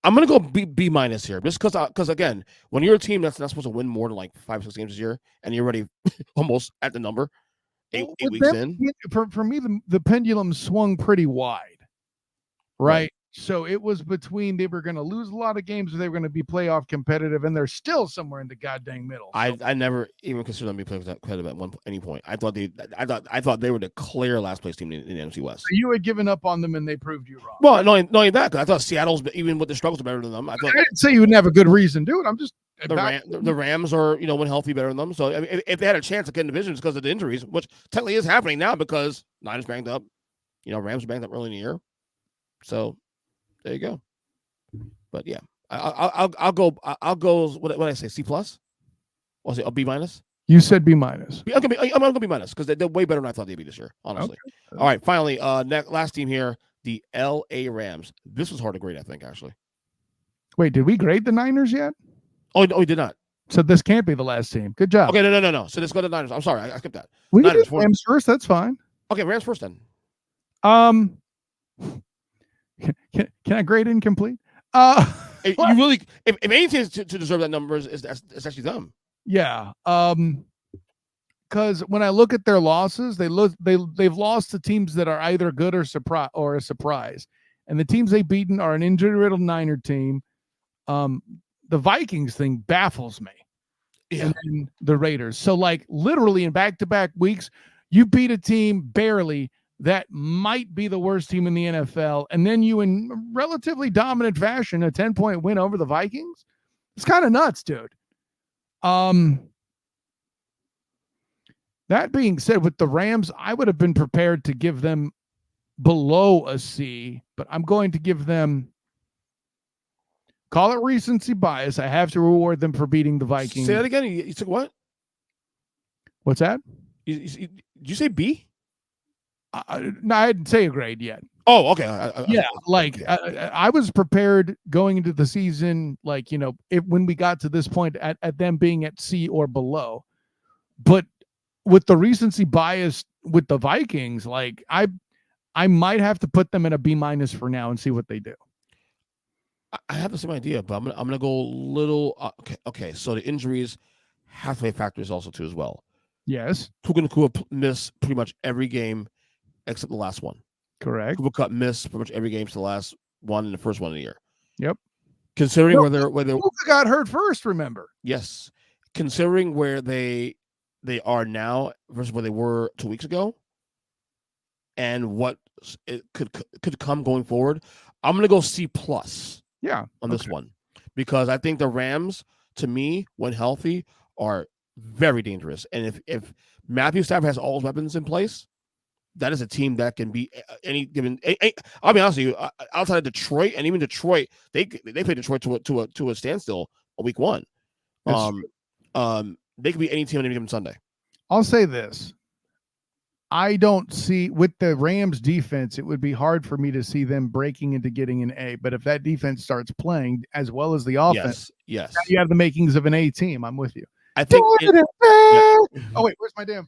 gonna go B- here, just because again, when you're a team that's not supposed to win more than like 5 or 6 games this year, and you're already almost at the number, eight weeks in. For me, the pendulum swung pretty wide, right? So it was between they were going to lose a lot of games or they were going to be playoff competitive, and they're still somewhere in the goddamn middle. So. I never even considered them to be playoff competitive at any point. I thought they were the clear last place team in the NFC West. So you had given up on them, and they proved you wrong. Well, not only that, because I thought Seattle's, even with the struggles, better than them. I didn't say you wouldn't have a good reason, dude. I'm just the Rams are when healthy better than them. So I mean, if they had a chance to get in divisions because of the injuries, which technically is happening now because Niners banged up, Rams are banged up early in the year. So there you go. But yeah, I'll go. What did I say? C+? Was it a B-? You said B-. I'm gonna go B- because they're way better than I thought they'd be this year. Honestly. Okay. All right. Finally, last team here, the LA Rams. This was hard to grade, I think, actually. Wait, did we grade the Niners yet? Oh, we did not. So this can't be the last team. Good job. Okay, no. So let's go to the Niners. I'm sorry, I skipped that. We can do Rams first. That's fine. Okay, Rams first then. Can I grade incomplete? You really, if anything is to deserve that number, it's actually them. Yeah. Because when I look at their losses, they've lost to teams that are either good or a surprise, and the teams they've beaten are an injury-riddled Niner team. The Vikings thing baffles me. Yeah. And then the Raiders. So, like, literally in back-to-back weeks, you beat a team barely that might be the worst team in the NFL, and then you, in relatively dominant fashion, a 10-point win over the Vikings. It's kind of nuts, dude. That being said, with the Rams, I would have been prepared to give them below a C, but I'm going to give them, call it recency bias. I have to reward them for beating the Vikings. Say that again. You took what? What's that? Did you say B? No, I didn't say a grade yet. Oh, okay. I was prepared going into the season, like, when we got to this point at them being at C or below. But with the recency bias with the Vikings, like, I might have to put them in a B- for now and see what they do. I have the same idea, but I'm gonna go a little. Okay. So the injuries have to play factors also too as well. Yes. Puka Nacua missed pretty much every game except the last one. Correct. Cooper Kupp missed pretty much every game to the last one and the first one of the year. Yep. Considering whether Cooper got hurt first, remember? Yes. Considering where they are now versus where they were 2 weeks ago, and what it could come going forward, I'm gonna go C+. Yeah, on this one, because I think the Rams, to me, when healthy, are very dangerous. And if Matthew Stafford has all his weapons in place, that is a team that can be any given. I'll be honest with you, outside of Detroit, and even Detroit, they played Detroit to a standstill on week 1. They could be any team on any given Sunday. I'll say this. I don't see, with the Rams defense, it would be hard for me to see them breaking into getting an A. But if that defense starts playing as well as the offense, yes, now you have the makings of an A team. I'm with you. I think. Oh wait, where's my damn?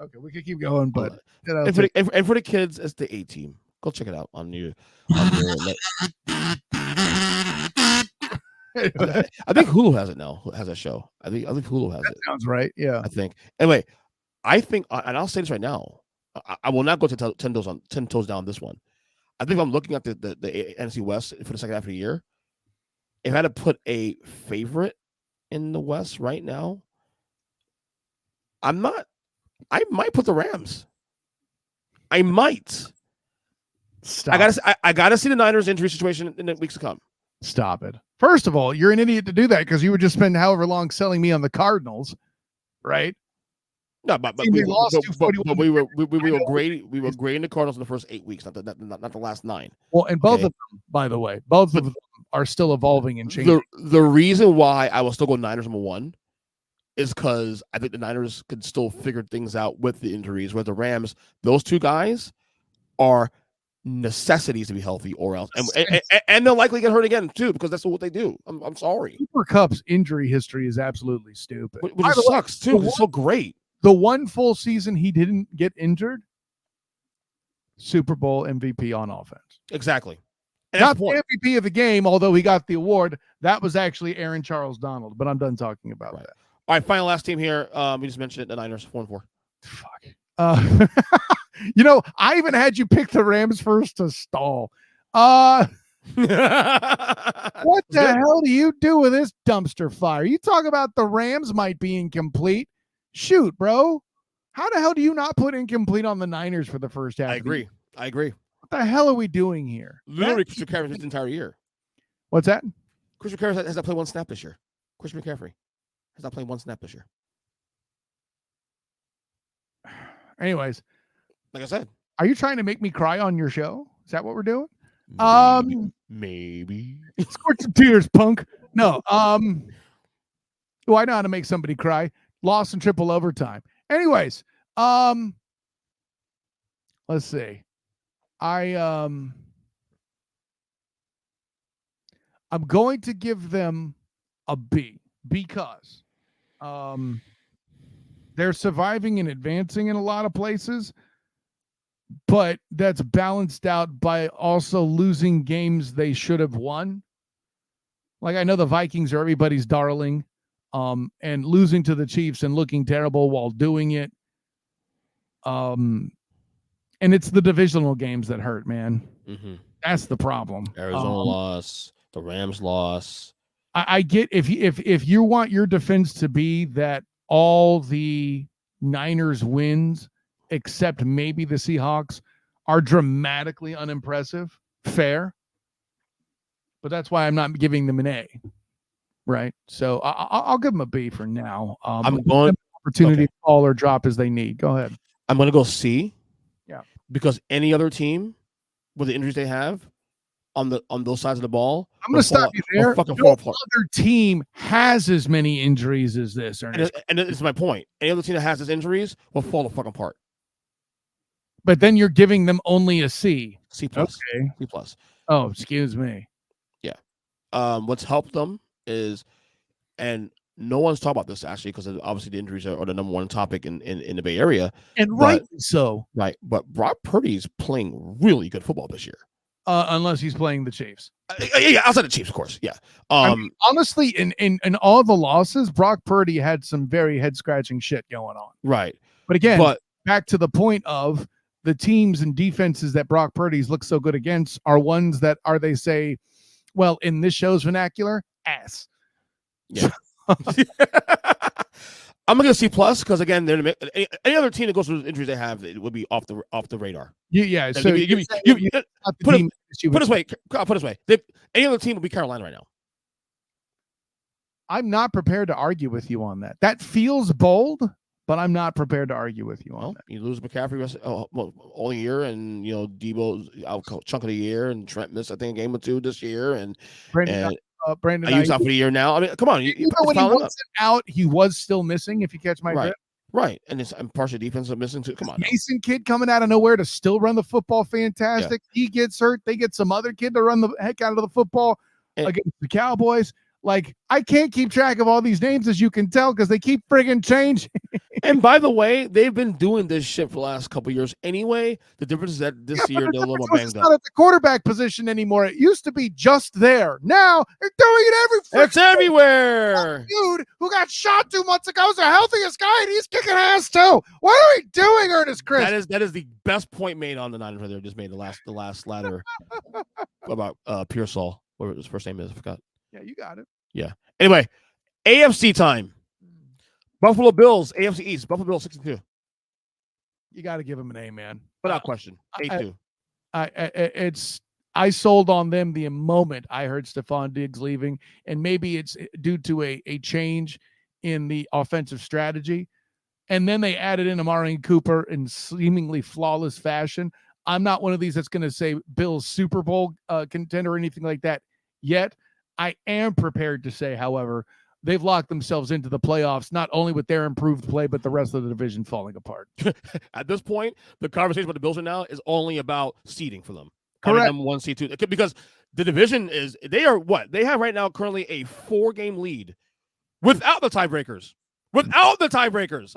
Okay, we could keep going, but and for the kids, it's the A team. Go check it out on your I think Hulu has it now. Has that show? I think Hulu has it. Sounds right. Yeah. I think. Anyway, I think, and I'll say this right now, I will not go to 10 toes down this one. I think if I'm looking at the NFC West for the second half of the year, if I had to put a favorite in the West right now, I might put the Rams. I might. Stop. I gotta see the Niners injury situation in the weeks to come. Stop it. First of all, you're an idiot to do that because you would just spend however long selling me on the Cardinals, right? No, but we were great. We were great in the Cardinals in the first 8 weeks, not the last 9. Well, and both of them, by the way, both of them are still evolving and changing. The reason why I will still go Niners number 1 is because I think the Niners could still figure things out with the injuries. Where the Rams, those two guys are necessities to be healthy, or else, and they'll likely get hurt again too, because that's what they do. I'm sorry. Cooper Kupp's injury history is absolutely stupid. Which sucks too. It's so great. The one full season he didn't get injured, Super Bowl MVP on offense. Exactly. And not the MVP of the game, although he got the award. That was actually Aaron Charles Donald. But I'm done talking about that. All right, final last team here. We just mentioned it. The Niners 4-4. Fuck. You know, I even had you pick the Rams first to stall. What the hell do you do with this dumpster fire? You talk about the Rams might be incomplete. Shoot, bro. How the hell do you not put incomplete on the Niners for the first half? I agree. What the hell are we doing here? Literally, Christian McCaffrey this entire year. What's that? Christian McCaffrey has not played one snap this year. Christian McCaffrey has not played one snap this year. Anyways, like I said, are you trying to make me cry on your show? Is that what we're doing? Maybe. Squirt some tears, punk. No. Oh, I know how to make somebody cry. Lost in triple overtime. Anyways, let's see. I'm going to give them a B because they're surviving and advancing in a lot of places, but that's balanced out by also losing games they should have won. Like, I know the Vikings are everybody's darling, and losing to the Chiefs and looking terrible while doing it. And it's the divisional games that hurt, man. Mm-hmm. That's the problem. Arizona loss, the Rams loss. I get if you want your defense to be that all the Niners wins, except maybe the Seahawks, are dramatically unimpressive. Fair. But that's why I'm not giving them an A. Right. So I'll give them a B for now. I'm going opportunity to fall or drop as they need. Go ahead. I'm going to go C. Yeah. Because any other team with the injuries they have on those sides of the ball, I'm going to stop you there. No other team has as many injuries as this, Ernest. And it's my point. Any other team that has these injuries will fall the fucking apart. But then you're giving them only a C. C plus. Okay. C plus. Oh, excuse me. Yeah. What's helped them is, and no one's talking about this actually, because obviously the injuries are the number one topic in the Bay Area. And rightly so. Right. But Brock Purdy's playing really good football this year. Unless he's playing the Chiefs. Yeah, outside the Chiefs, of course. Yeah. I mean, honestly, in all the losses, Brock Purdy had some very head-scratching shit going on. Right. But again, back to the point of the teams and defenses that Brock Purdy's look so good against are ones that are, they say, well, in this show's vernacular, ass. Yeah. I'm gonna C+ because again, they're any other team that goes through the injuries they have, it would be off the radar. Yeah. So put it this way. Any other team would be Carolina right now. I'm not prepared to argue with you on that. That feels bold, but I'm not prepared to argue with you on that. You lose McCaffrey all year, and Debo's out chunk of the year, and Trent missed I think a game or two this year, and Brandon Ayuk's out for the year now. I mean, come on, when he wasn't out, he was still missing. If you catch my drift, right, and partial defense are missing too. Come on, Mason kid coming out of nowhere to still run the football, fantastic. Yeah. He gets hurt, they get some other kid to run the heck out of the football against the Cowboys. Like, I can't keep track of all these names, as you can tell, because they keep friggin' changing. And by the way, they've been doing this shit for the last couple of years anyway. The difference is that this year they're a little more banged up. It's not at the quarterback position anymore. It used to be just there. Now they're doing it It's everywhere. Dude who got shot 2 months ago is the healthiest guy, and he's kicking ass too. What are we doing, Ernest Chris? That is the best point made on the Niners right there. Just made the last ladder about Pearsall. What his first name is? I forgot. Yeah, you got it. Yeah. Anyway, AFC time. Buffalo Bills, AFC East. Buffalo Bills 6-2. You got to give them an A, man. Without question. 8-2. I sold on them the moment I heard Stephon Diggs leaving, and maybe it's due to a change in the offensive strategy. And then they added in Amari Cooper in seemingly flawless fashion. I'm not one of these that's going to say Bills Super Bowl contender or anything like that yet. I am prepared to say, however, they've locked themselves into the playoffs, not only with their improved play, but the rest of the division falling apart. At this point, the conversation about the Bills right now is only about seeding for them. Correct. Number 1 seed, 2, because the division is, they are what? They have right now currently a 4-game lead without the tiebreakers.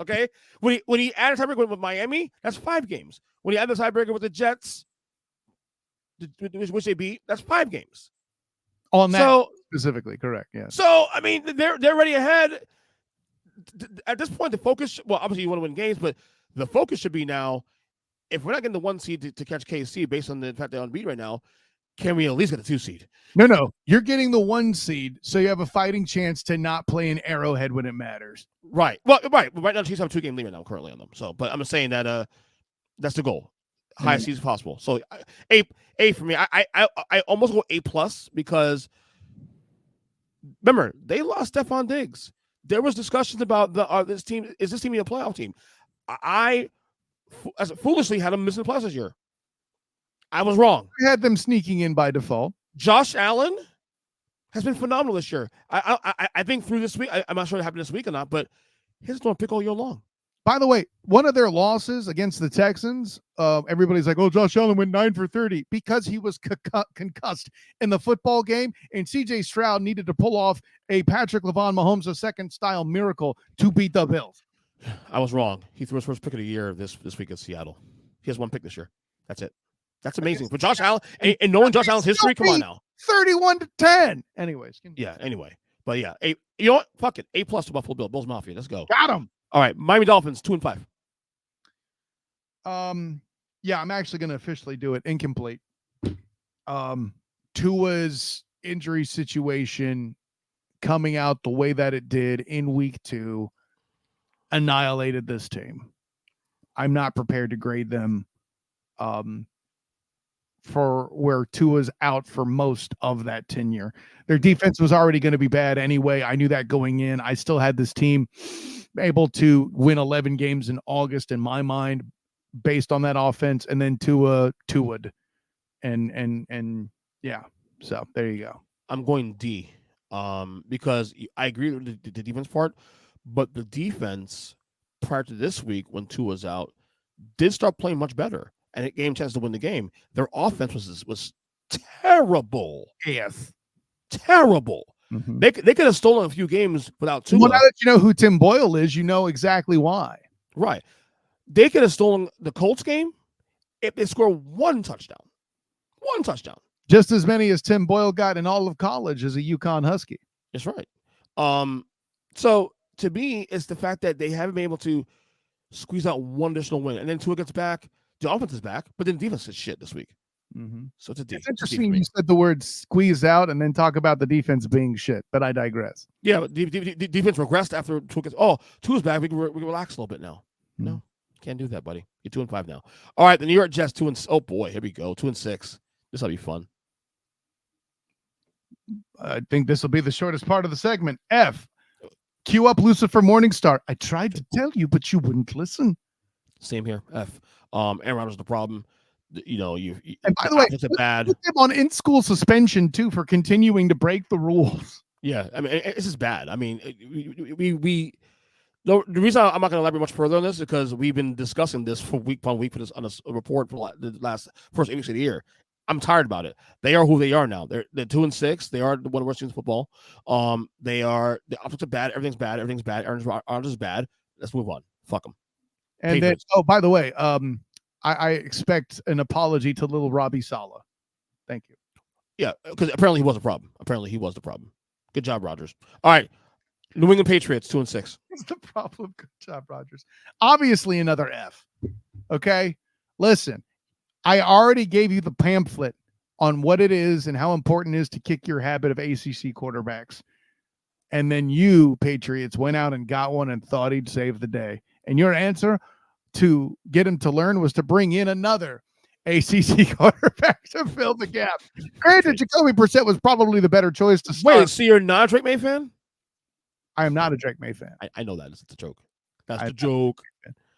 Okay? When he added a tiebreaker with Miami, that's 5 games. When he added the tiebreaker with the Jets, which they beat, that's 5 games. On that specifically, correct, yeah. So, I mean, they're already ahead. At this point, the focus, well, obviously you want to win games, but the focus should be now, if we're not getting the 1 seed to catch KC based on the fact they're on beat right now, can we at least get the 2 seed? No. You're getting the 1 seed, so you have a fighting chance to not play an Arrowhead when it matters. Right. Well, right. Right now, Chiefs have a 2-game lead right now currently on them. So, but I'm just saying that that's the goal. Highest seed as possible. So, A for me. I almost go A+ because remember, they lost Stephon Diggs. There was discussions about this team. Is this team a playoff team? I foolishly had them missing the playoffs this year. I was wrong. We had them sneaking in by default. Josh Allen has been phenomenal this year. I think through this week, I'm not sure what happened this week or not, but he's going to pick all year long. By the way, one of their losses against the Texans, everybody's like, oh, Josh Allen went 9 for 30 because he was concussed in the football game, and C.J. Stroud needed to pull off a Patrick Mahomes II style miracle to beat the Bills. I was wrong. He threw his first pick of the year this week at Seattle. He has 1 pick this year. That's it. That's amazing. For Josh Allen, and knowing Josh Allen's history, come on now. 31-10. Anyways. Yeah, anyway. But yeah, you know what? Fuck it. A+ to Buffalo Bills Mafia. Let's go. Got him. All right, Miami Dolphins 2-5. Yeah, I'm actually going to officially do it. Incomplete. Tua's injury situation coming out the way that it did in week 2 annihilated this team. I'm not prepared to grade them for where Tua's out for most of that tenure. Their defense was already going to be bad anyway. I knew that going in. I still had this team able to win 11 games in August in my mind based on that offense, and then Tua'd. And yeah, so there you go. I'm going D because I agree with the defense part, but the defense prior to this week when Tua's out did start playing much better, and it gave them a chance to win the game. Their offense was terrible. Yes. Terrible. Mm-hmm. They could have stolen a few games without Tua. Well, now that you know who Tim Boyle is, you know exactly why. Right. They could have stolen the Colts game if they score 1 touchdown. 1 touchdown. Just as many as Tim Boyle got in all of college as a UConn Husky. That's right. So to me, it's the fact that they haven't been able to squeeze out 1 additional win. And then Tua gets back. The offense is back, but then defense is shit this week. Mm-hmm. So it's a D. It's interesting you said the word squeeze out and then talk about the defense being shit, but I digress. Yeah, but defense regressed after Tua's back. We can relax a little bit now. No, can't do that, buddy. You're 2-5 now. All right, the New York Jets 2-6. Oh boy, here we go. 2-6. This will be fun. I think this will be the shortest part of the segment. F. Cue up Lucifer Morningstar. I tried to tell you, but you wouldn't listen. Same here. F. Aaron Rodgers is the problem. You and by the way, it's bad. Put them on in-school suspension too for continuing to break the rules. Yeah, I mean, this is bad. I mean, we the reason I'm not going to elaborate much further on this is because we've been discussing this for week upon week for this on a report for the first 8 weeks of the year. I'm tired about it. They are who they are now. They're 2-6. They are one of the worst teams in football. They are the offensive bad. Everything's bad. Aaron Rodgers is bad. Let's move on. Fuck them. And Patriots. Then, by the way, I expect an apology to little Robbie Saleh. Thank you. Yeah, because apparently he was a problem. Good job, Rodgers. All right. New England Patriots, 2-6. What's the problem? Good job, Rodgers. Obviously, another F. Okay? Listen, I already gave you the pamphlet on what it is and how important it is to kick your habit of ACC quarterbacks. And then you, Patriots, went out and got one and thought he'd save the day. And your answer to get him to learn was to bring in another ACC quarterback to fill the gap. Granted, Jacoby Brissett was probably the better choice to start. Wait, so you're not a Drake May fan? I am not a Drake May fan. I know that. It's a joke. That's the joke.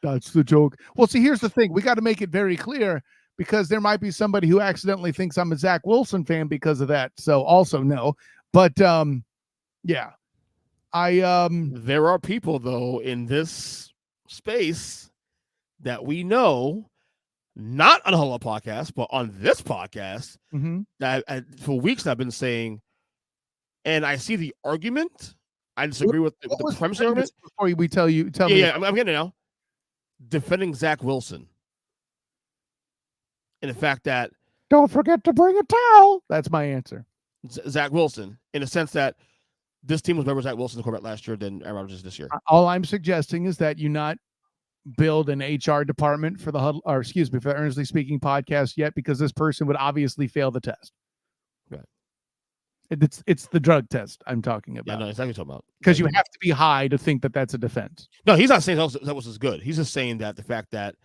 That's the joke. Well, see, here's the thing. We got to make it very clear because there might be somebody who accidentally thinks I'm a Zach Wilson fan because of that. So also no. But yeah. There are people, though, in this space that we know, not on a Huddle Up podcast, but on this podcast, that for weeks I've been saying, and I see the argument. I disagree with the premise of the argument. Before we tell me. Yeah, I'm getting it now. Defending Zach Wilson. And the fact that... Don't forget to bring a towel. That's my answer. Zach Wilson, in the sense that this team was better with Zach Wilson, the quarterback last year, than Aaron Rodgers this year. All I'm suggesting is that you not build an HR department for the Earnestly Speaking podcast yet, because this person would obviously fail the test. Right. It's the drug test I'm talking about. Yeah, no, exactly what you're talking about. Because you have to be high to think that that's a defense. No, he's not saying that was good. He's just saying that the fact that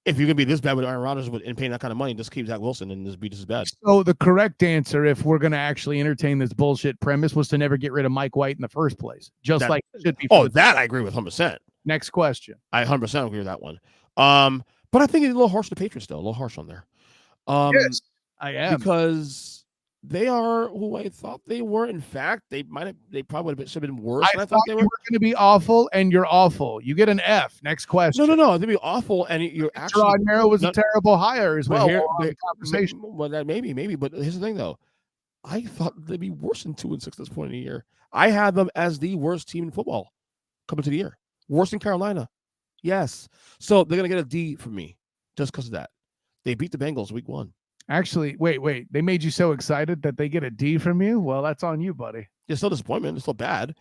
if you're going to be this bad with Aaron Rodgers and paying that kind of money, just keep Zach Wilson and just be just as bad. So the correct answer, if we're going to actually entertain this bullshit premise, was to never get rid of Mike White in the first place. Like it should be. Oh, that I agree with 100%. Next question. I 100% agree with that one. But I think it's a little harsh to the Patriots, though. A little harsh on there. Yes, I am. Because they are who I thought they were. In fact, they probably should have been worse than I thought they were. Going to be awful, and you're awful. You get an F. Next question. No. They'd be awful, and you're actually. Gerard Merrill was a terrible hire as well. The conversation. Well, that maybe. But here's the thing, though. I thought they'd be worse than 2-6 at this point in the year. I had them as the worst team in football coming to the year. Worse than Carolina. Yes. So they're going to get a D from me just because of that. They beat the Bengals week 1. Actually, wait. They made you so excited that they get a D from you? Well, that's on you, buddy. It's still disappointment. It's still bad.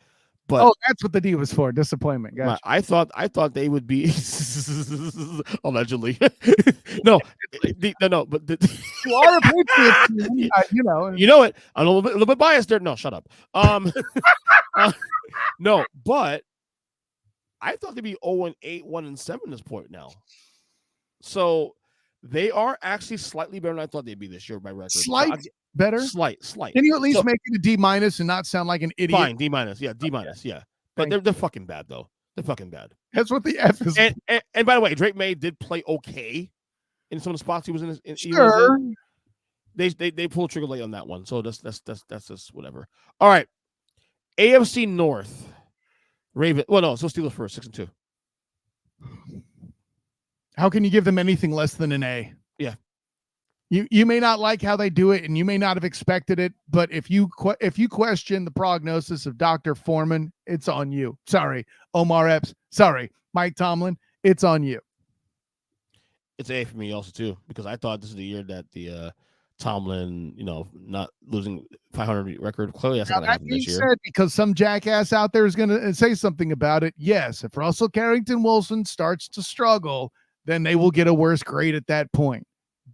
But that's what the D was for. Disappointment. Gotcha. I thought they would be allegedly. No. But you are a Patriots team, you know it. I'm a little bit biased there. No, shut up. No, but I thought they'd be 0-8, 1-7 at this point now. So they are actually slightly better than I thought they'd be this year by record. Better? Slight. Can you at least make it a D- and not sound like an idiot? Fine, D-. Yeah, D-. Yeah. But they're fucking bad, though. They're fucking bad. That's what the F is. And by the way, Drake May did play okay in some of the spots he was in. Sure. They pulled trigger late on that one. So that's just whatever. All right. AFC North. Raven. Well, no, so Steelers first, 6-2. How can you give them anything less than an A? Yeah. You may not like how they do it, and you may not have expected it, but if you question the prognosis of Dr. Foreman, it's on you. Sorry, Omar Epps. Sorry, Mike Tomlin. It's on you. It's A for me also too, because I thought this is the year that the Tomlin, not losing 500 record. Clearly, that's not going to happen this year. Because some jackass out there is going to say something about it. Yes, if Russell Carrington Wilson starts to struggle, then they will get a worse grade at that point.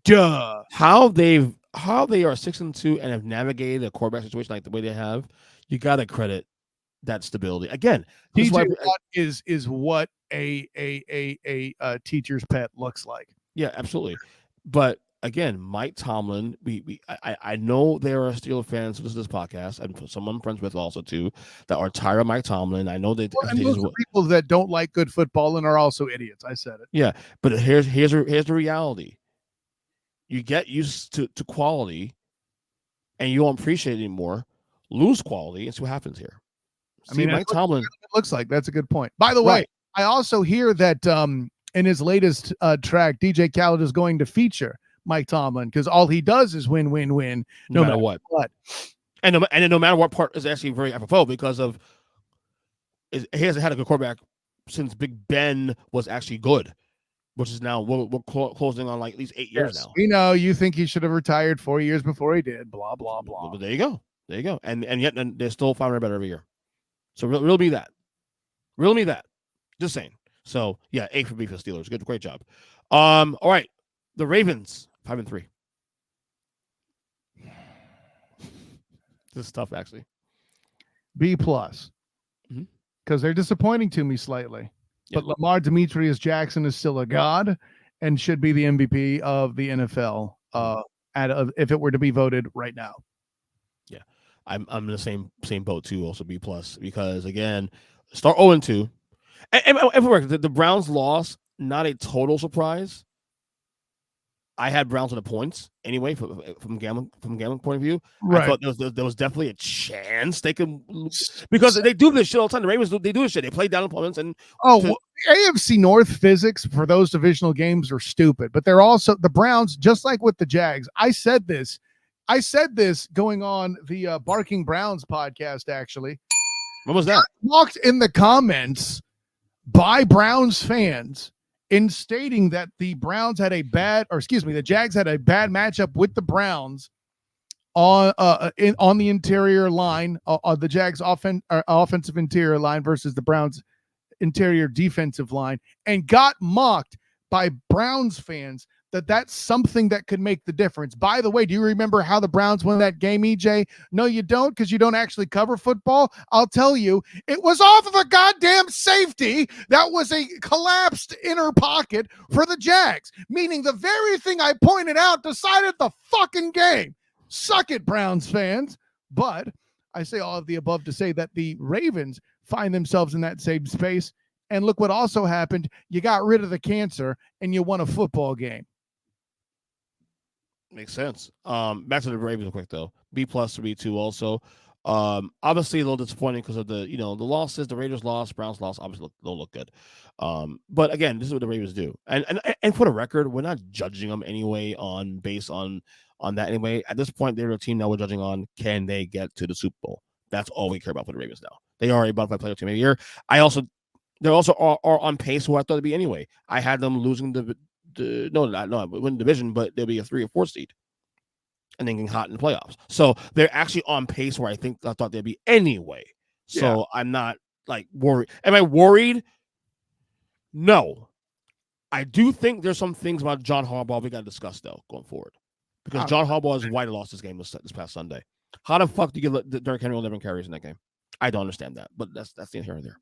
Duh. How they are 6-2 and have navigated a quarterback situation like the way they have, you got to credit that stability. Again, this TJ Watt is what a teacher's pet looks like. Yeah, absolutely. But again, Mike Tomlin, I know there are Steelers fans who listen to this podcast, and some I'm friends with also too, that are tired of Mike Tomlin. I know that and those are people that don't like good football and are also idiots. I said it. Yeah, but here's the reality. You get used to quality, and you don't appreciate it anymore. Lose quality, and see what happens here. Mike Tomlin. It looks like that's a good point. By the way, I also hear that in his latest track, DJ Khaled is going to feature Mike Tomlin because all he does is win, no matter what. And no matter what part is actually very apropos because of he hasn't had a good quarterback since Big Ben was actually good, which is now we're closing on like at least 8 years now. We know you think he should have retired 4 years before he did. Blah blah blah. But there you go. And yet they're still 500 better every year. So real be that. Just saying. So yeah, A for B for the Steelers. Great job. All right, the Ravens 5-3. This is tough actually. B plus, because they're disappointing to me slightly. Yep. But Lamar Demetrius Jackson is still a god and should be the MVP of the NFL. If it were to be voted right now. Yeah, I'm in the same boat too. Also B plus because again, start 0-2. And the Browns loss, not a total surprise. I had Browns on the points anyway from gambling point of view. Right. I thought there was definitely a chance they could because they do this shit all the time. The Ravens they do this shit. They play down opponents and AFC North physics for those divisional games are stupid, but they're also the Browns just like with the Jags. I said this going on the Barking Browns podcast. Actually, what was that? Walked in the comments by Browns fans in stating that the Jags had a bad matchup with the Browns on the interior line, the Jags offensive interior line versus the Browns interior defensive line, and got mocked by Browns fans that's something that could make the difference. By the way, do you remember how the Browns won that game, EJ? No, you don't, because you don't actually cover football. I'll tell you, it was off of a goddamn safety that was a collapsed inner pocket for the Jags, meaning the very thing I pointed out decided the fucking game. Suck it, Browns fans. But I say all of the above to say that the Ravens find themselves in that same space. And look what also happened. You got rid of the cancer and you won a football game. Makes sense. Back to the Ravens real quick though. B plus for B2 also. Obviously a little disappointing because of the losses. The Raiders lost, Browns lost. Obviously don't look good. But again, this is what the Ravens do. And for the record, we're not judging them anyway based on that anyway. At this point, they're a team that we're judging on can they get to the Super Bowl. That's all we care about for the Ravens now. They are a bona fide playoff team every year. They also are on pace who I thought they'd be anyway. I had them losing win the division, but they'll be a 3 or 4 seed, and then getting hot in the playoffs. So they're actually on pace where I thought they'd be anyway. So I'm not like worried. Am I worried? No. I do think there's some things about John Harbaugh we got to discuss though going forward, because John Harbaugh is why they lost this game this past Sunday. How the fuck do you get Derrick Henry 11 carries in that game? I don't understand that, but that's the here and there.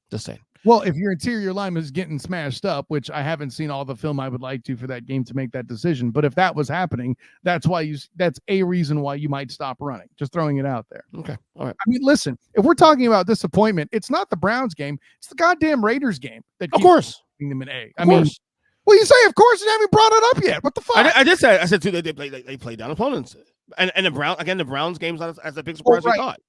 Just saying. Well, if your interior line is getting smashed up, which I haven't seen all the film I would like to for that game to make that decision, but if that was happening, that's a reason why you might stop running. Just throwing it out there. Okay. All right. I mean, listen, if we're talking about disappointment, it's not the Browns game, it's the goddamn Raiders game. Of course. Them in A. I mean, well, you say of course you haven't brought it up yet. What the fuck? I did say. I said too. They play down opponents, and the Browns game's not as a big surprise as I thought.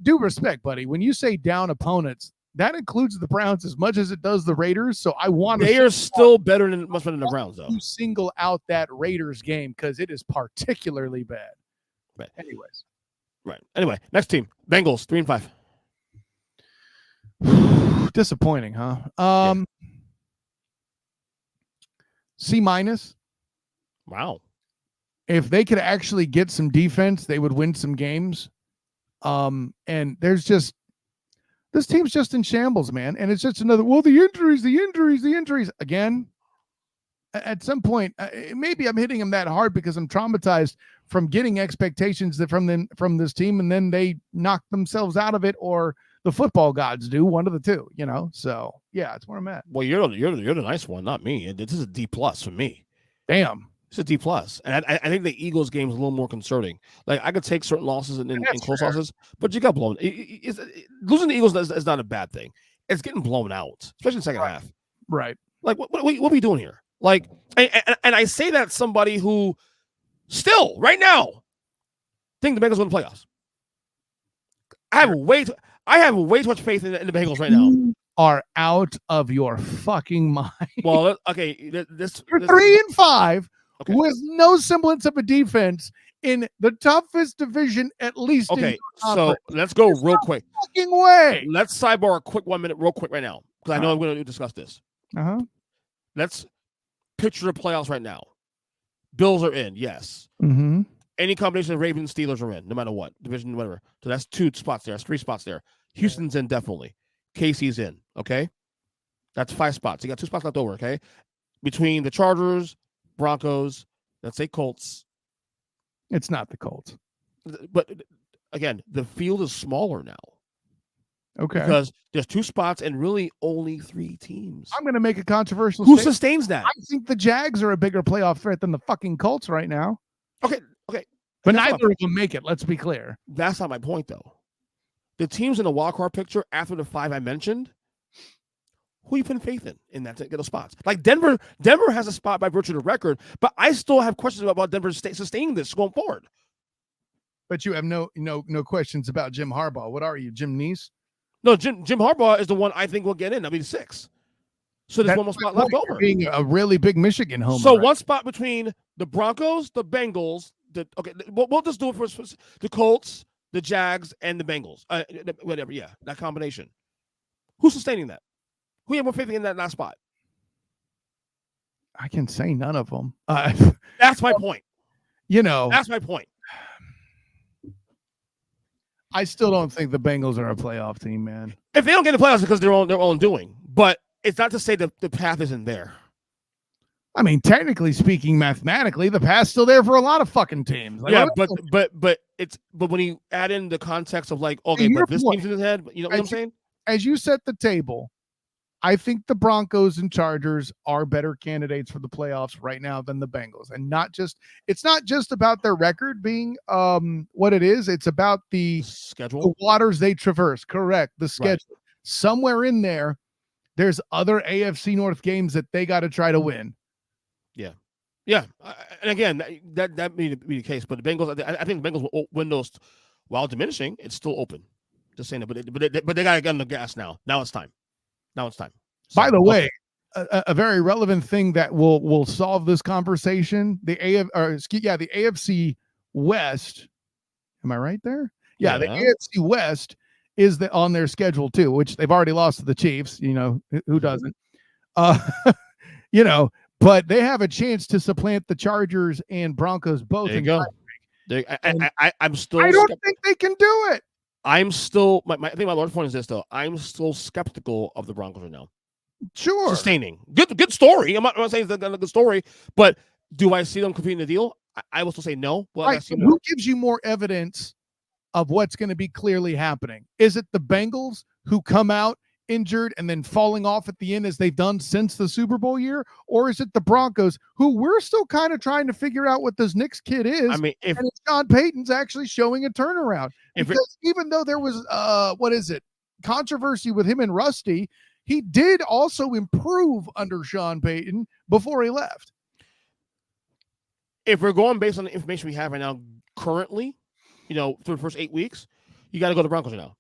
Due respect, buddy. When you say down opponents, that includes the Browns as much as it does the Raiders. So I want they are still better than the Browns, though. You single out that Raiders game because it is particularly bad. Right. Anyways. Right. Anyway, next team. Bengals 3-5. Disappointing, huh? C-. Wow. If they could actually get some defense, they would win some games. And there's just this team's just in shambles, man. And it's just another, the injuries. Again, at some point, maybe I'm hitting them that hard because I'm traumatized from getting expectations that from this team, and then they knock themselves out of it, or the football gods do, one of the two, you know. So yeah, that's where I'm at. Well, you're the nice one, not me. This is a D+ for me. Damn. It's a D+, and I think the Eagles game is a little more concerning. Like, I could take certain losses and close losses, but you got blown. Losing the Eagles is not a bad thing. It's getting blown out, especially in the second half. Right. Like, what are we doing here? Like, and I say that somebody who still right now think the Bengals win the playoffs. I have way too much faith in the Bengals right now. You are out of your fucking mind. Well, okay, this You're 3-5 with no semblance of a defense in the toughest division, at least. Okay, so let's go real quick. Fucking way. Let's sidebar a quick 1 minute, real quick right now, because I know I'm going to discuss this. Let's picture the playoffs right now. Bills are in, yes. Mm-hmm. Any combination of Ravens, Steelers are in, no matter what division, whatever. So that's 2 spots there. That's 3 spots there. Houston's in definitely. KC's in. Okay, that's 5 spots. You got 2 spots left over. Okay, between the Chargers, Broncos, let's say Colts. It's not the Colts, but again, the field is smaller now. Okay, because there's 2 spots and really only 3 teams. I'm going to make a controversial Who statement. sustains that? I think the Jags are a bigger playoff threat than the fucking Colts right now. Okay. But neither of them make it, let's be clear. That's not my point, though. The teams in the wild card picture after the 5 I mentioned, who you putting faith in that to get those spots? Like Denver has a spot by virtue of the record, but I still have questions about Denver sustaining this going forward. But you have no questions about Jim Harbaugh. What are you, Jim Neese? No, Jim Harbaugh is the one I think will get in. I mean, 6. So there's one more spot left over. Being a really big Michigan homer. So one spot between the Broncos, the Bengals, we'll just do it for the Colts, the Jags, and the Bengals. Whatever, yeah, that combination. Who's sustaining that? Who you have more faith in that last spot? I can say none of them. That's my point. That's my point. I still don't think the Bengals are a playoff team, man. If they don't get the playoffs, because they're own doing. But it's not to say that the path isn't there. I mean, technically speaking, mathematically, the path's still there for a lot of fucking teams. Like, yeah, but when you add in the context of like, okay, but this team's in his head, you know what I'm saying? As you set the table, I think the Broncos and Chargers are better candidates for the playoffs right now than the Bengals. And it's not just about their record being what it is. It's about the schedule, the waters they traverse. Correct. The schedule. Right. Somewhere in there's other AFC North games that they got to try to win. Yeah. And again, that may be the case, but the Bengals, I think the Bengals will win those while diminishing. It's still open. Just saying that, but they got to get on the gas now. Now it's time. So, by the way, a very relevant thing that will solve this conversation, the AFC West. Am I right there? Yeah. The AFC West is on their schedule too, which they've already lost to the Chiefs. Who doesn't? But they have a chance to supplant the Chargers and Broncos both. There you go. I'm still. I don't think they can do it. I'm still. I think my large point is this though. I'm still skeptical of the Broncos right now. Sure. Sustaining. Good story. I'm not saying it's a good story, but do I see them competing in the deal? I will still say no. Right. So who gives you more evidence of what's going to be clearly happening? Is it the Bengals who come out injured and then falling off at the end as they've done since the Super Bowl year? Or is it the Broncos who we're still kind of trying to figure out what this Knicks kid is? I mean, if Sean Payton's actually showing a turnaround, because even though there was controversy with him and Rusty, he did also improve under Sean Payton before he left. If we're going based on the information we have right now, currently, through the first 8 weeks, you got to go to the Broncos now.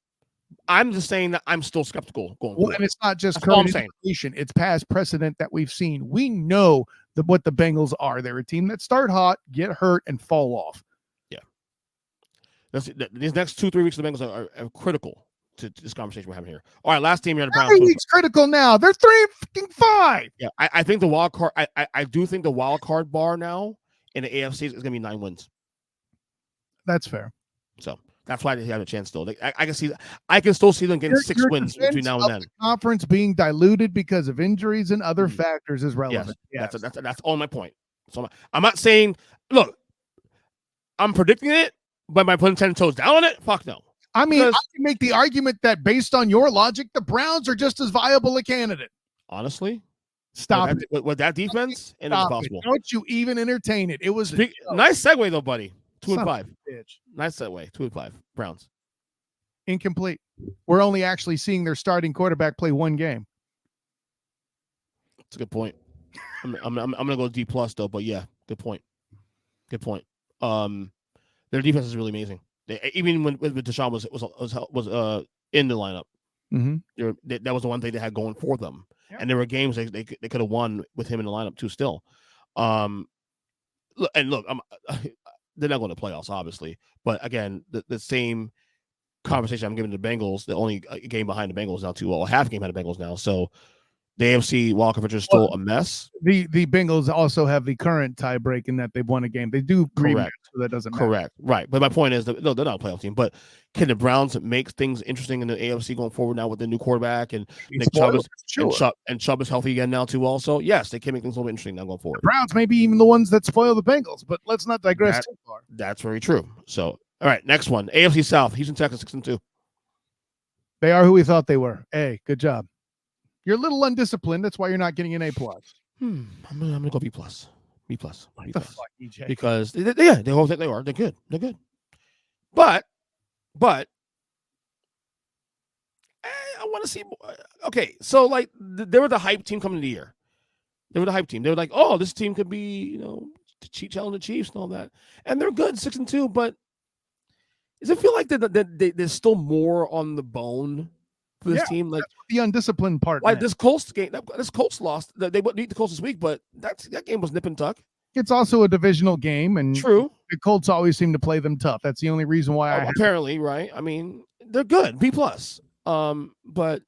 I'm just saying that I'm still skeptical going forward. And it's not just current information. It's past precedent that we've seen. We know what the Bengals are. They're a team that start hot, get hurt, and fall off. Yeah. These next 2-3 weeks of the Bengals are critical to this conversation we're having here. All right, last team here, the Browns. Every week's critical now. They're 3-5. Yeah, I think the wild card. I do think the wild card bar now in the AFC is going to be 9 wins. That's fair. So That's why they have a chance still. I can see. I can still see them getting 6 wins between now and then. The conference being diluted because of injuries and other factors is relevant. Yes. That's all my point. So I'm not saying. Look, I'm predicting it, but am I putting 10 toes down on it? Fuck no. I mean, I can make the argument that based on your logic, the Browns are just as viable a candidate. Honestly, stop it with that defense, and it's possible. Don't you even entertain it? It was nice segue though, buddy. 2-5. Bitch. Nice segue. 2-5. Browns. Incomplete. We're only actually seeing their starting quarterback play one game. That's a good point. I'm gonna go D+ though, but yeah, good point. Good point. Their defense is really amazing. Even when Deshaun was in the lineup, that was the one thing they had going for them. Yep. And there were games they could have won with him in the lineup too. Still, look, they're not going to playoffs, obviously. But again, the same conversation I'm giving the Bengals. The only game behind the Bengals now, too. Well, half game behind the Bengals now. So the AFC wild card is still a mess. The Bengals also have the current tie break in that they've won a game. They do correct. So that doesn't matter. Correct. Right. But my point is that no, they're not a playoff team. But can the Browns make things interesting in the AFC going forward now with the new quarterback and Nick Chubb and Chubb is healthy again now too? Also, yes, they can make things a little bit interesting now going forward. The Browns may be even the ones that spoil the Bengals, but let's not digress too far. That's very true. So, all right, next one, AFC South, Houston Texans 6-2. They are who we thought they were. Hey, good job. You're a little undisciplined. That's why you're not getting an A+. I'm gonna go B+. B+. What the fuck, EJ? Because they all think they are. They're good. They're good. But I want to see more. Okay, so like they were the hype team coming into the year. They were the hype team. They were like, oh, this team could be, challenge the Chiefs and all that. And they're good, 6-2. But does it feel like that there's still more on the bone for this team? Like the undisciplined part. Like this Colts game, this Colts lost. They wouldn't beat the Colts this week, but that game was nip and tuck. It's also a divisional game, and true. The Colts always seem to play them tough. That's the only reason why. Apparently, right? I mean, they're good, B+. But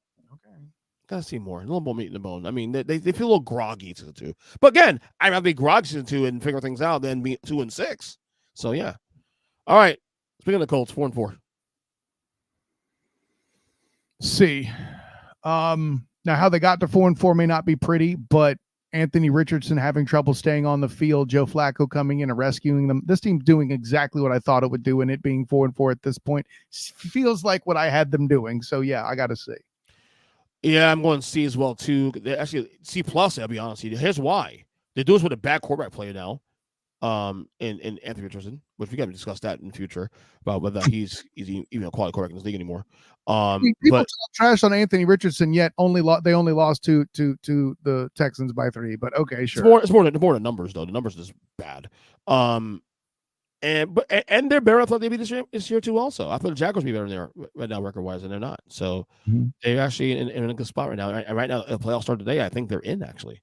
gotta see more, a little more meat in the bone. I mean, they feel a little groggy to the 2. But again, I'd rather be groggy to the 2 and figure things out than be 2-6. So yeah. All right. Speaking of the Colts, 4-4. See, now how they got to 4-4 may not be pretty, but Anthony Richardson having trouble staying on the field, Joe Flacco coming in and rescuing them. This team's doing exactly what I thought it would do, and it being 4-4 at this point feels like what I had them doing. So yeah, I got to see. Yeah, I'm going C as well too. Actually, C+. I'll be honest with you. Here's why: they do this with a bad quarterback play now. In Anthony Richardson, which we got to discuss that in the future about whether he's even a quality quarterback in this league anymore. People talk trash on Anthony Richardson, yet they only lost to the Texans by 3. But okay, sure. It's more than numbers though. The numbers is bad. And they're better. I thought they'd be this year too. Also, I thought the Jaguars would be better than they are right now record wise, and they're not. So they're actually in a good spot right now. And right now, the playoffs start today. I think they're in actually.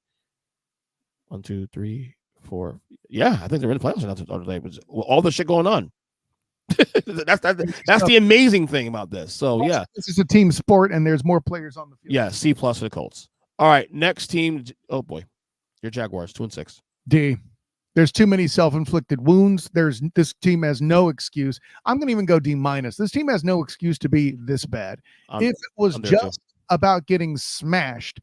1, 2, 3, 4. Yeah, I think they're in the playoffs now today. All the shit going on. that's the amazing thing about this. So yeah, this is a team sport, and there's more players on the field. Yeah, C+ for the Colts. All right, next team. Oh boy, your Jaguars 2-6. D. There's too many self-inflicted wounds. This team has no excuse. I'm going to even go D-. This team has no excuse to be this bad. If it was just about getting smashed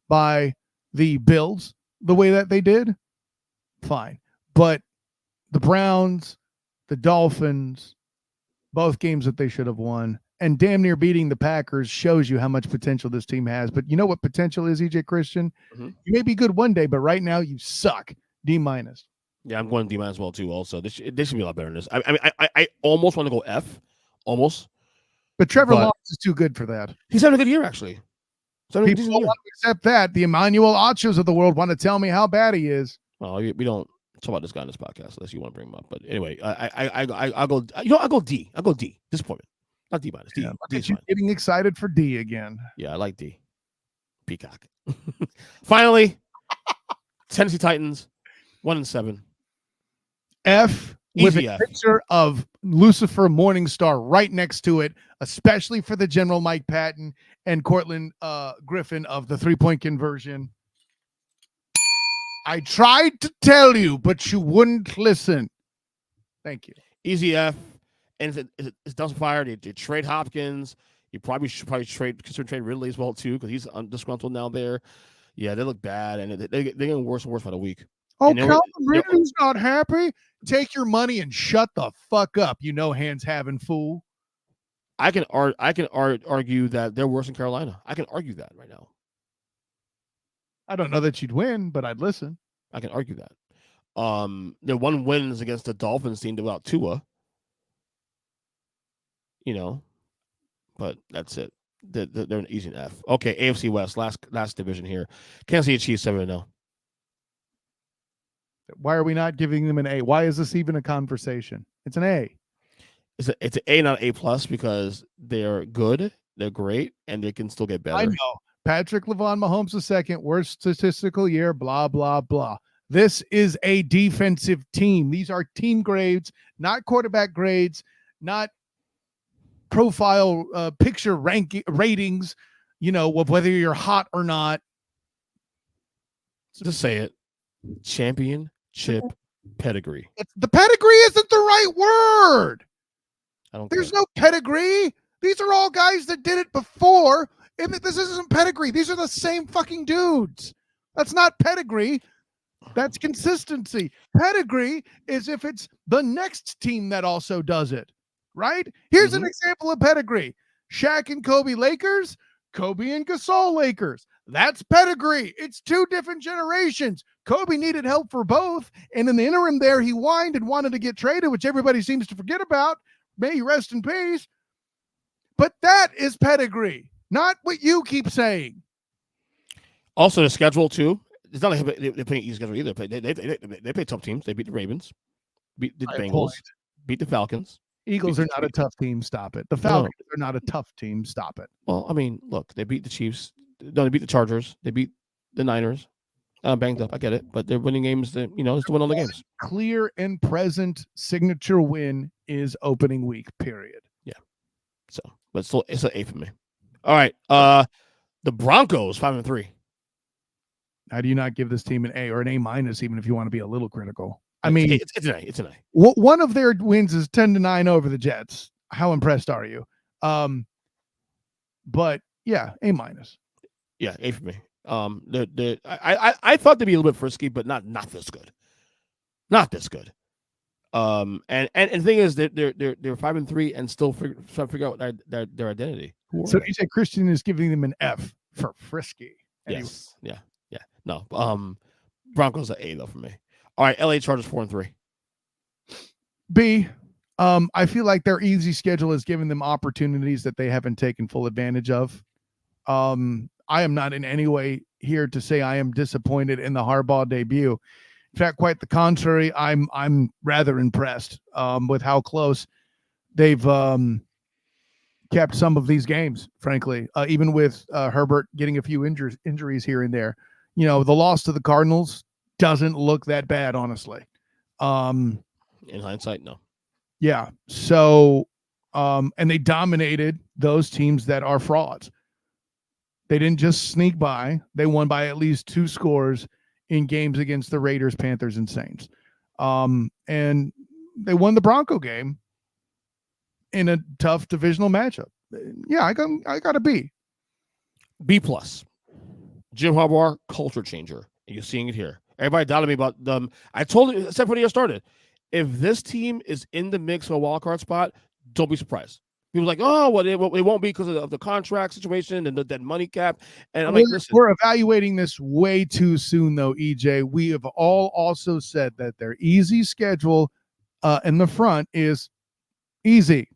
by the Bills the way that they did, fine. But the Browns, the Dolphins, both games that they should have won, and damn near beating the Packers shows you how much potential this team has. But you know what potential is, EJ Christian? You may be good one day, but right now you suck. D-. Yeah, I'm going D- as well too. Also, this should be a lot better than this. I almost want to go F, almost. But Trevor Lawrence is too good for that. He's having a good year, actually. People don't want to accept that. The Emmanuel Ochos of the world want to tell me how bad he is. Well, we don't talk about this guy on this podcast unless you want to bring him up. But anyway, I'll go. I'll go D. I'll go D. Disappointment, not D-. D. Yeah, look at you getting excited for D again. Yeah, I like D. Peacock. Finally, Tennessee Titans 1-7. F with a picture of Lucifer Morningstar right next to it, especially for the General Mike Patton and Cortland Griffin of the 3-point conversion. I tried to tell you, but you wouldn't listen. Thank you. Easy F. and it's Dust Fire. They trade Hopkins. You probably should consider trade Ridley as well too, because he's disgruntled now there. Yeah, they look bad, and they're getting worse and worse by the week. Oh, Calvin Ridley's not happy? Take your money and shut the fuck up, you no hands having fool. I can argue that they're worse than Carolina. I can argue that right now. I don't know that you'd win, but I'd listen. I can argue that. Their one wins against the Dolphins team without Tua. You know, but that's it. They're an easy F. Okay, AFC West, last division here. Kansas City Chiefs 7-0. Why are we not giving them an A? Why is this even a conversation? It's an A. It's an A, not A plus, because they're good, they're great, and they can still get better. I know. Patrick LeVon Mahomes II, worst statistical year, blah, blah, blah. This is a defensive team. These are team grades, not quarterback grades, not profile picture ratings, of whether you're hot or not. Just say it. Championship pedigree. The pedigree isn't the right word. There's no pedigree. These are all guys that did it before. And this isn't pedigree. These are the same fucking dudes. That's not pedigree. That's consistency. Pedigree is if it's the next team that also does it, right? Here's an example of pedigree. Shaq and Kobe Lakers, Kobe and Gasol Lakers. That's pedigree. It's two different generations. Kobe needed help for both. And in the interim there, he whined and wanted to get traded, which everybody seems to forget about. May he rest in peace. But that is pedigree, not what you keep saying. Also, the schedule, too. It's not like they're playing easy schedule either. They play tough teams. They beat the Ravens, beat the Bengals, beat the Falcons. Eagles are not a tough team. Stop it. The Falcons are not a tough team. Stop it. Well, I mean, look, they beat the Chiefs. No, they beat the Chargers. They beat the Niners. Banged up. I get it. But they're winning games. Just to win all the games. Clear and present signature win is opening week, period. Yeah. So, but still, it's an A for me. All right. The Broncos, 5-3. How do you not give this team an A or an A minus, even if you want to be a little critical? I mean, it's an A. It's an A. One of their wins is 10-9 over the Jets. How impressed are you? But yeah, A minus. Yeah, A for me. I thought they'd be a little bit frisky, but not this good. Not this good. And the thing is, they're 5-3 and still trying to figure out their identity. So EJ Christian is giving them an F for frisky. Anyway. Yes. Yeah. No. Broncos are A though for me. All right, LA Chargers 4-3. B. I feel like their easy schedule has given them opportunities that they haven't taken full advantage of. I am not in any way here to say I am disappointed in the Harbaugh debut. In fact, quite the contrary. I'm rather impressed with how close they've kept some of these games, frankly, even with Herbert getting a few injuries here and there. The loss to the Cardinals doesn't look that bad, honestly. In hindsight, no. Yeah. So, and they dominated those teams that are frauds. They didn't just sneak by. They won by at least 2 scores in games against the Raiders, Panthers, and Saints. And they won the Bronco game in a tough divisional matchup. Yeah, I got a B. B+. Jim Harbaugh, culture changer. And you're seeing it here. Everybody doubted me about them. I told you, except when the year started, if this team is in the mix for a wild card spot, don't be surprised. People were like, oh, well, it won't be because of the contract situation and the dead money cap. And I'm like, listen. We're evaluating this way too soon, though, EJ. We have all also said that their easy schedule in the front is easy.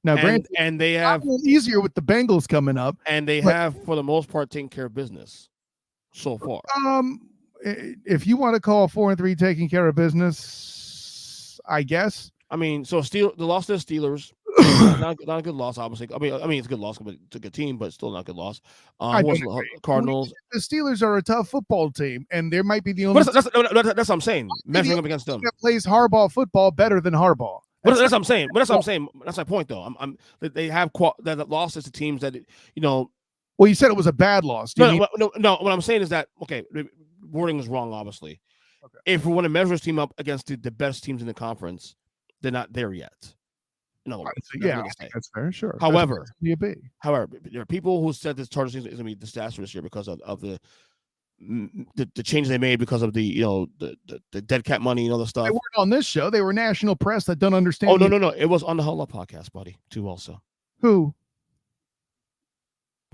Now, granted, and they have a little easier with the Bengals coming up. And they have, for the most part, taken care of business so far. If you want to call 4-3 taking care of business, I guess. I mean, so the loss to the Steelers, not a good loss, obviously. I mean, it's a good loss, but it's a good team, but still not a good loss. Cardinals. The Steelers are a tough football team, and there might be the only. That's what I'm saying. Measuring up against them, that plays Harbaugh football better than Harbaugh. That's what I'm saying. But that's what I'm saying. That's my point, though. They have that losses to teams that Well, you said it was a bad loss. No. What I'm saying is that wording is wrong. Obviously, if we want to measure this team up against the best teams in the conference, they're not there yet. In other words, yeah, I think that's fair. Sure. However, there are people who said this Chargers season is going to be disastrous this year because of the changes they made because of the dead cat money and all the stuff. They weren't on this show. They were national press that don't understand. Oh no! It was on the Huddle Up podcast, buddy. Too also. Who?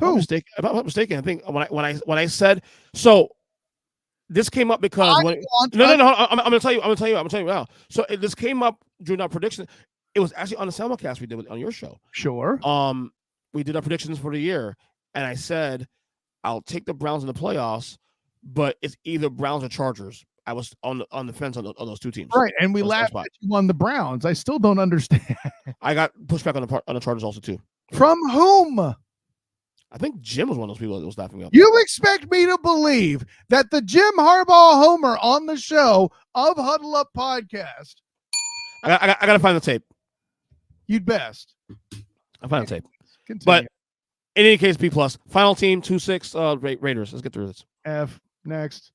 If I'm not mistaken, I think when I said so. This came up because I'm going to tell you now. So this came up during our prediction. It was actually on the simulcast we did on your show. Sure. We did our predictions for the year, and I said I'll take the Browns in the playoffs, but it's either Browns or Chargers. I was on the fence on those two teams. Right, and we laughed at you on the Browns. I still don't understand. I got pushed back on the Chargers also too. From whom? I think Jim was one of those people that was laughing me up. You expect me to believe that the Jim Harbaugh homer on the show of Huddle Up podcast? I got to find the tape. You'd best. I'll find the tape. Continue. But in any case, B+. Final team, 2-6 Raiders. Let's get through this. F. Next.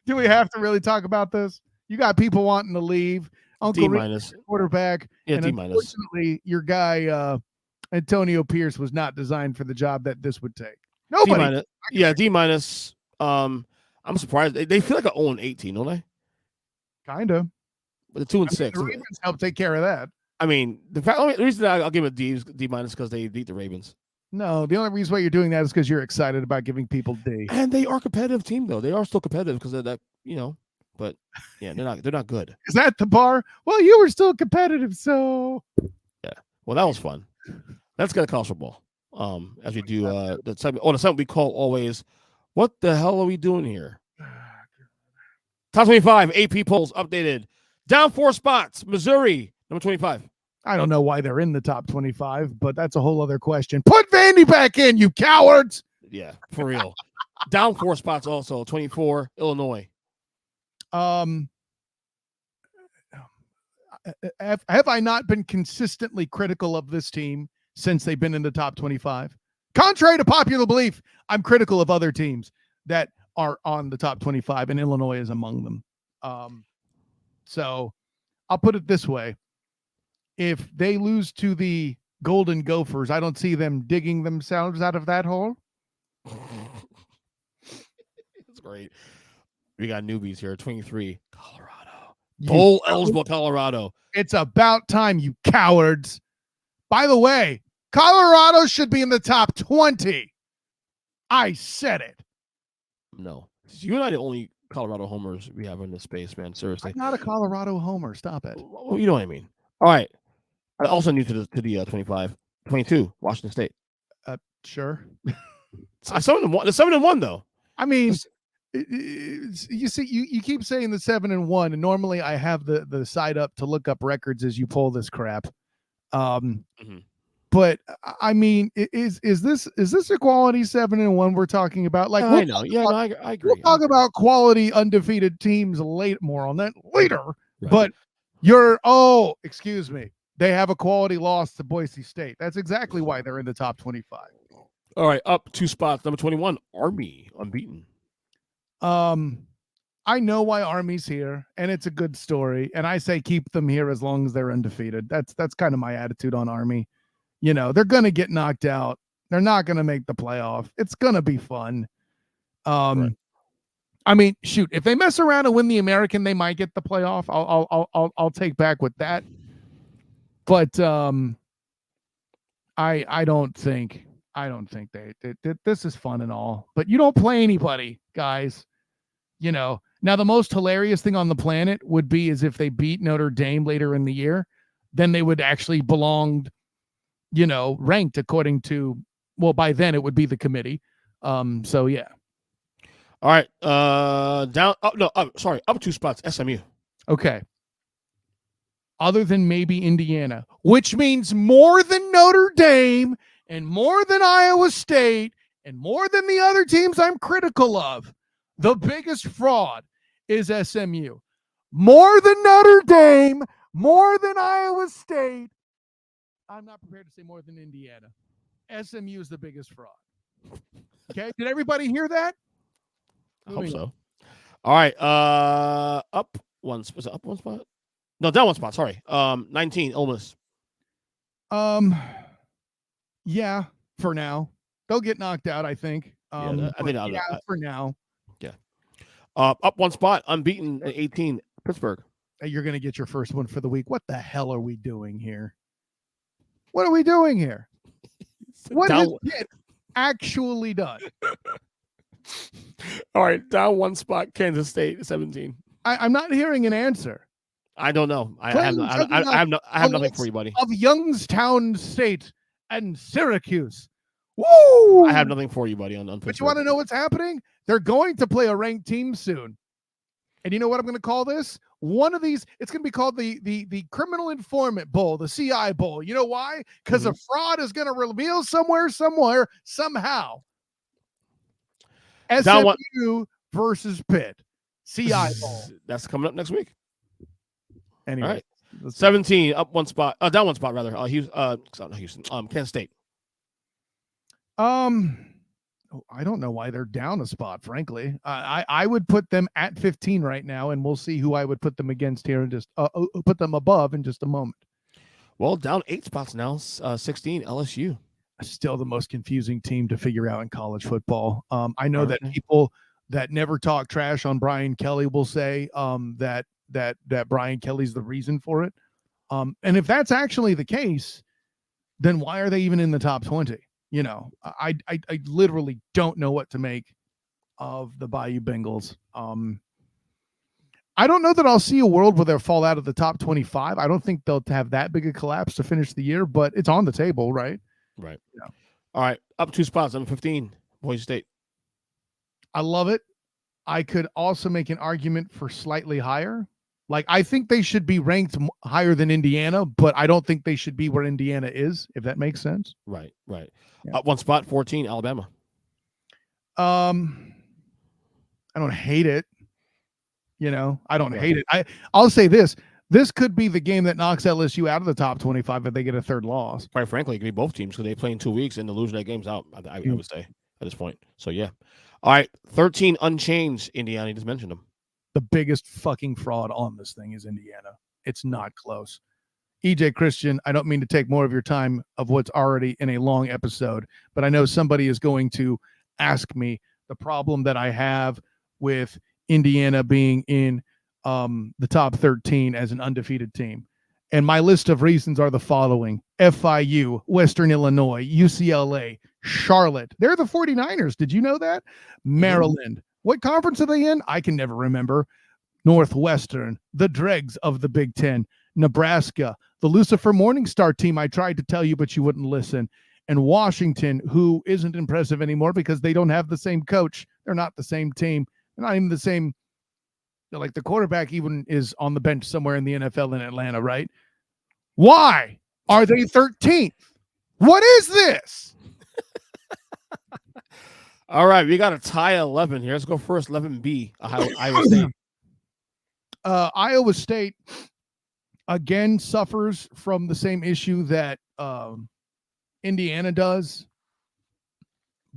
Do we have to really talk about this? You got people wanting to leave. Uncle D-, quarterback. Yeah, and D-. Unfortunately, your guy, Antonio Pierce, was not designed for the job that this would take. Nobody. D-. Yeah, D-. I'm surprised. They feel like an 0-18, don't they? Kind of. But the 2-6. The Ravens help take care of that. I mean, the reason I'll give it D- because they beat the Ravens. No, the only reason why you're doing that is because you're excited about giving people D. And they are a competitive team, though. They are still competitive because of that, But yeah, they're not good. Is that the bar? Well, you were still competitive, so yeah. Well, that was fun. Let's get a college football. As we do the segment we call always, what the hell are we doing here? Top 25 AP polls updated. Down 4 spots. Missouri, number 25. I don't know why they're in the top 25, but that's a whole other question. Put Vandy back in, you cowards. Yeah, for real. Down 4 spots also. 24, Illinois. Have I not been consistently critical of this team since they've been in the top 25? Contrary to popular belief, I'm critical of other teams that are on the top 25, and Illinois is among them. So I'll put it this way. If they lose to the Golden Gophers, I don't see them digging themselves out of that hole. That's great. We got newbies here. 23, Colorado. Bowl eligible Colorado. It's about time, you cowards. By the way, Colorado should be in the top 20. I said it. No. You and I are the only Colorado homers we have in this space, man. Seriously. I'm not a Colorado homer. Stop it. Well, you know what I mean. All right. I also new to the 25. 22, Washington State. Sure. It's 7-1. It's 7-1 though. I mean, you see, you keep saying the 7-1, and normally I have the site up to look up records as you pull this crap. But I mean, is this a quality 7-1 we're talking about? Like, I know. Yeah, I agree. We'll talk about quality undefeated teams more on that later. Right. But excuse me. They have a quality loss to Boise State. That's exactly why they're in the top 25. All right, up 2 spots. Number 21, Army, unbeaten. I know why Army's here, and it's a good story. And I say keep them here as long as they're undefeated. That's kind of my attitude on Army. They're going to get knocked out. They're not going to make the playoff. It's going to be fun. Right. I mean, shoot, if they mess around and win the American, they might get the playoff. I'll take back with that. But I don't think they this is fun and all, but you don't play anybody, guys. Now the most hilarious thing on the planet would be is if they beat Notre Dame later in the year, then they would actually belong, ranked according to, well, by then it would be the committee. So yeah. All right. Up 2 spots, SMU. Okay. Other than maybe Indiana, which means more than Notre Dame and more than Iowa State and more than the other teams I'm critical of. The biggest fraud is SMU. More than Notre Dame, more than Iowa State. I'm not prepared to say more than Indiana. SMU is the biggest fraud. Okay, did everybody hear that? I hope so. All right, up 1 spot. No, down 1 spot. Sorry. 19, Ole Miss. Yeah, for now. They'll get knocked out, I think. I think for now. Yeah. Up one spot, unbeaten at 18, Pittsburgh. You're going to get your first one for the week. What the hell are we doing here? What are we doing here? What has Pitt actually done? All right, down one spot, Kansas State, 17. I'm not hearing an answer. I don't know. I have nothing for you, buddy. Of Youngstown State and Syracuse. Woo! I have nothing for you, buddy. On Pittsburgh. But you want to know what's happening? They're going to play a ranked team soon. And you know what I'm going to call this? One of these, it's going to be called the Criminal Informant Bowl, the CI Bowl. You know why? Because a fraud is going to reveal somewhere, somehow. SMU versus Pitt. CI Bowl. That's coming up next week. Anyway. All right. 17, up one spot. Down one spot, rather. Houston. Kansas State. I don't know why they're down a spot, frankly. I would put them at 15 right now, and we'll see who I would put them against here and just put them above in just a moment. Well, down 8 spots now, 16, LSU. Still the most confusing team to figure out in college football. I know that people that never talk trash on Brian Kelly will say that Brian Kelly's the reason for it. And if that's actually the case, then why are they even in the top 20? You know, I literally don't know what to make of the Bayou Bengals. I don't know that I'll see a world where they'll fall out of the top 25. I don't think they'll have that big a collapse to finish the year, but it's on the table, right? Right. Yeah. All right. Up 2 spots. I'm 15. Boise State. I love it. I could also make an argument for slightly higher. Like, I think they should be ranked higher than Indiana, but I don't think they should be where Indiana is, if that makes sense. Right. Yeah. Up one spot, 14, Alabama. I don't hate it. You know, I don't hate it. I'll say this. This could be the game that knocks LSU out of the top 25 if they get a third loss. Quite frankly, it could be both teams because they play in 2 weeks and the loser that game's out, I would say, at this point. So, yeah. All right. 13, unchanged, Indiana. You just mentioned them. The biggest fucking fraud on this thing is Indiana. It's not close. EJ Christian, I don't mean to take more of your time of what's already in a long episode, but I know somebody is going to ask me the problem that I have with Indiana being in the top 13 as an undefeated team. And my list of reasons are the following: FIU, Western Illinois, UCLA, Charlotte. They're the 49ers. Did you know that? Maryland. What conference are they in? I can never remember. Northwestern, the dregs of the Big Ten, Nebraska, the Lucifer Morningstar team I tried to tell you, but you wouldn't listen, and Washington, who isn't impressive anymore because they don't have the same coach. They're not the same team. They're not even the same. Like, the quarterback even is on the bench somewhere in the NFL in Atlanta, right? Why are they 13th? What is this? All right, we got a tie 11 here. Let's go first. 11B, Iowa State. Iowa State again suffers from the same issue that Indiana does,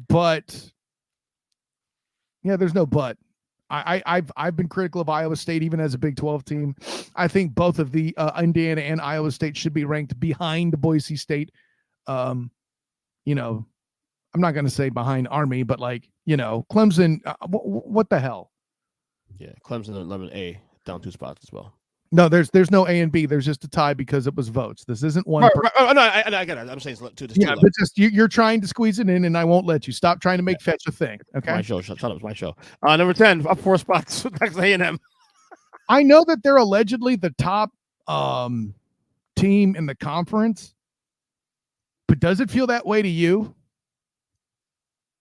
but yeah, there's no but. I've been critical of Iowa State even as a Big 12 team. I think both of the Indiana and Iowa State should be ranked behind Boise State. You know, I'm not going to say behind Army, but like, you know, Clemson, what the hell? Yeah, Clemson 11A, down 2 spots as well. No, there's no A and B. There's just a tie because it was votes. This isn't one. Right. No, I get it. I'm saying it's 2. Yeah, but just you're trying to squeeze it in, and I won't let you. Stop trying to make fetch a thing. Okay. My show. Shut up. It's my show. Number 10, up 4 spots. Texas A&M. I know that they're allegedly the top team in the conference, but does it feel that way to you?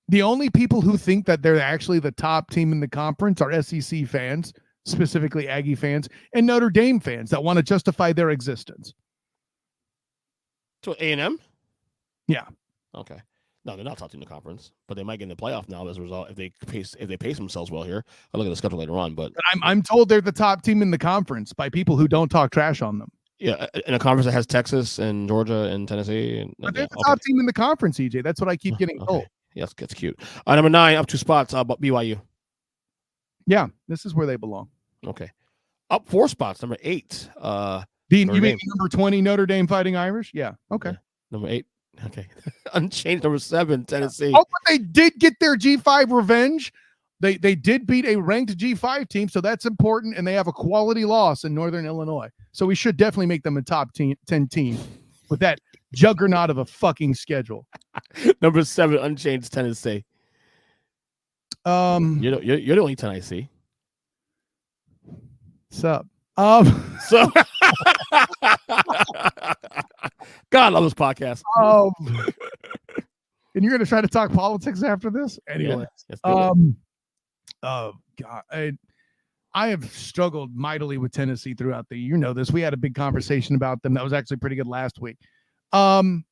The only people who think that they're actually the top team in the conference are SEC fans, specifically Aggie fans, and Notre Dame fans that want to justify their existence. So A&M? Yeah. Okay. No, they're not top team in the conference, but they might get in the playoff now as a result if they pace themselves well here. I'll look at the schedule later on, but I'm told they're the top team in the conference by people who don't talk trash on them. Yeah, in a conference that has Texas and Georgia and Tennessee. But they're the top team in the conference, EJ. That's what I keep getting told. Yes, that's cute. Number 9, up 2 spots, BYU. Yeah, this is where they belong. Okay. Up 4 spots, number 8. Dean, you mean number 20 Notre Dame Fighting Irish? Yeah. Okay. Yeah. Number 8. Okay. Unchanged. Number 7 Tennessee. Oh, but they did get their G5 revenge. They did beat a ranked G5 team, so that's important, and they have a quality loss in Northern Illinois. So we should definitely make them a top 10 team with that juggernaut of a fucking schedule. Number 7 Unchanged Tennessee. You're the only 10 I see. What's up? So God, I love this podcast. And you're going to try to talk politics after this? Anyway. Yeah, oh God. I have struggled mightily with Tennessee throughout the year. You know this. We had a big conversation about them. That was actually pretty good last week. I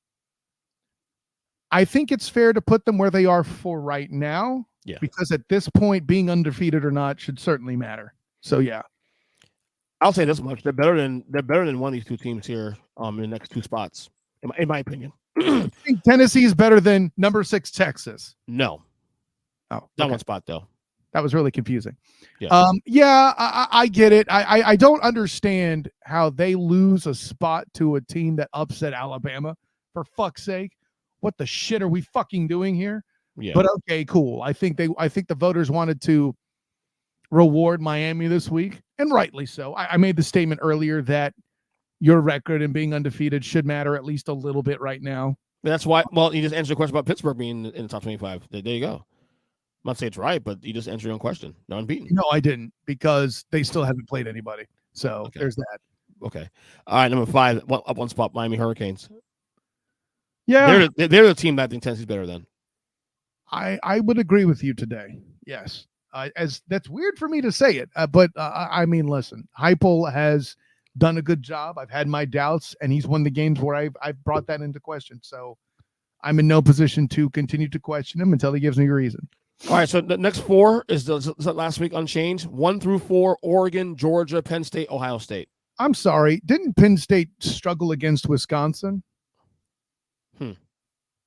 think it's fair to put them where they are for right now. Yeah. Because at this point, being undefeated or not should certainly matter. So yeah. I'll say this much: they're better than one of these two teams here in the next 2 spots, in my opinion. I think Tennessee is better than number 6 Texas. No. Oh, not okay. one spot though. That was really confusing. Yeah. I get it. I don't understand how they lose a spot to a team that upset Alabama. For fuck's sake, what the shit are we fucking doing here? Yeah. But okay, cool. I think the voters wanted to reward Miami this week, and rightly so. I made the statement earlier that your record and being undefeated should matter at least a little bit right now. That's why. Well, you just answered the question about Pittsburgh being in the top 25. There you go. I'm not saying it's right, but you just answered your own question. They're unbeaten. No, I didn't, because they still haven't played anybody. So Okay. There's that. Okay. All right. Number 5, up one spot, Miami Hurricanes. Yeah, they're the team that I think Tennessee's better than. I would agree with you today. Yes. As that's weird for me to say it, but I mean, listen, Heupel has done a good job. I've had my doubts, and he's won the games where I've brought that into question. So I'm in no position to continue to question him until he gives me a reason. All right, so the next 4 is last week unchanged. 1 through 4: Oregon, Georgia, Penn State, Ohio State. I'm sorry, didn't Penn State struggle against Wisconsin?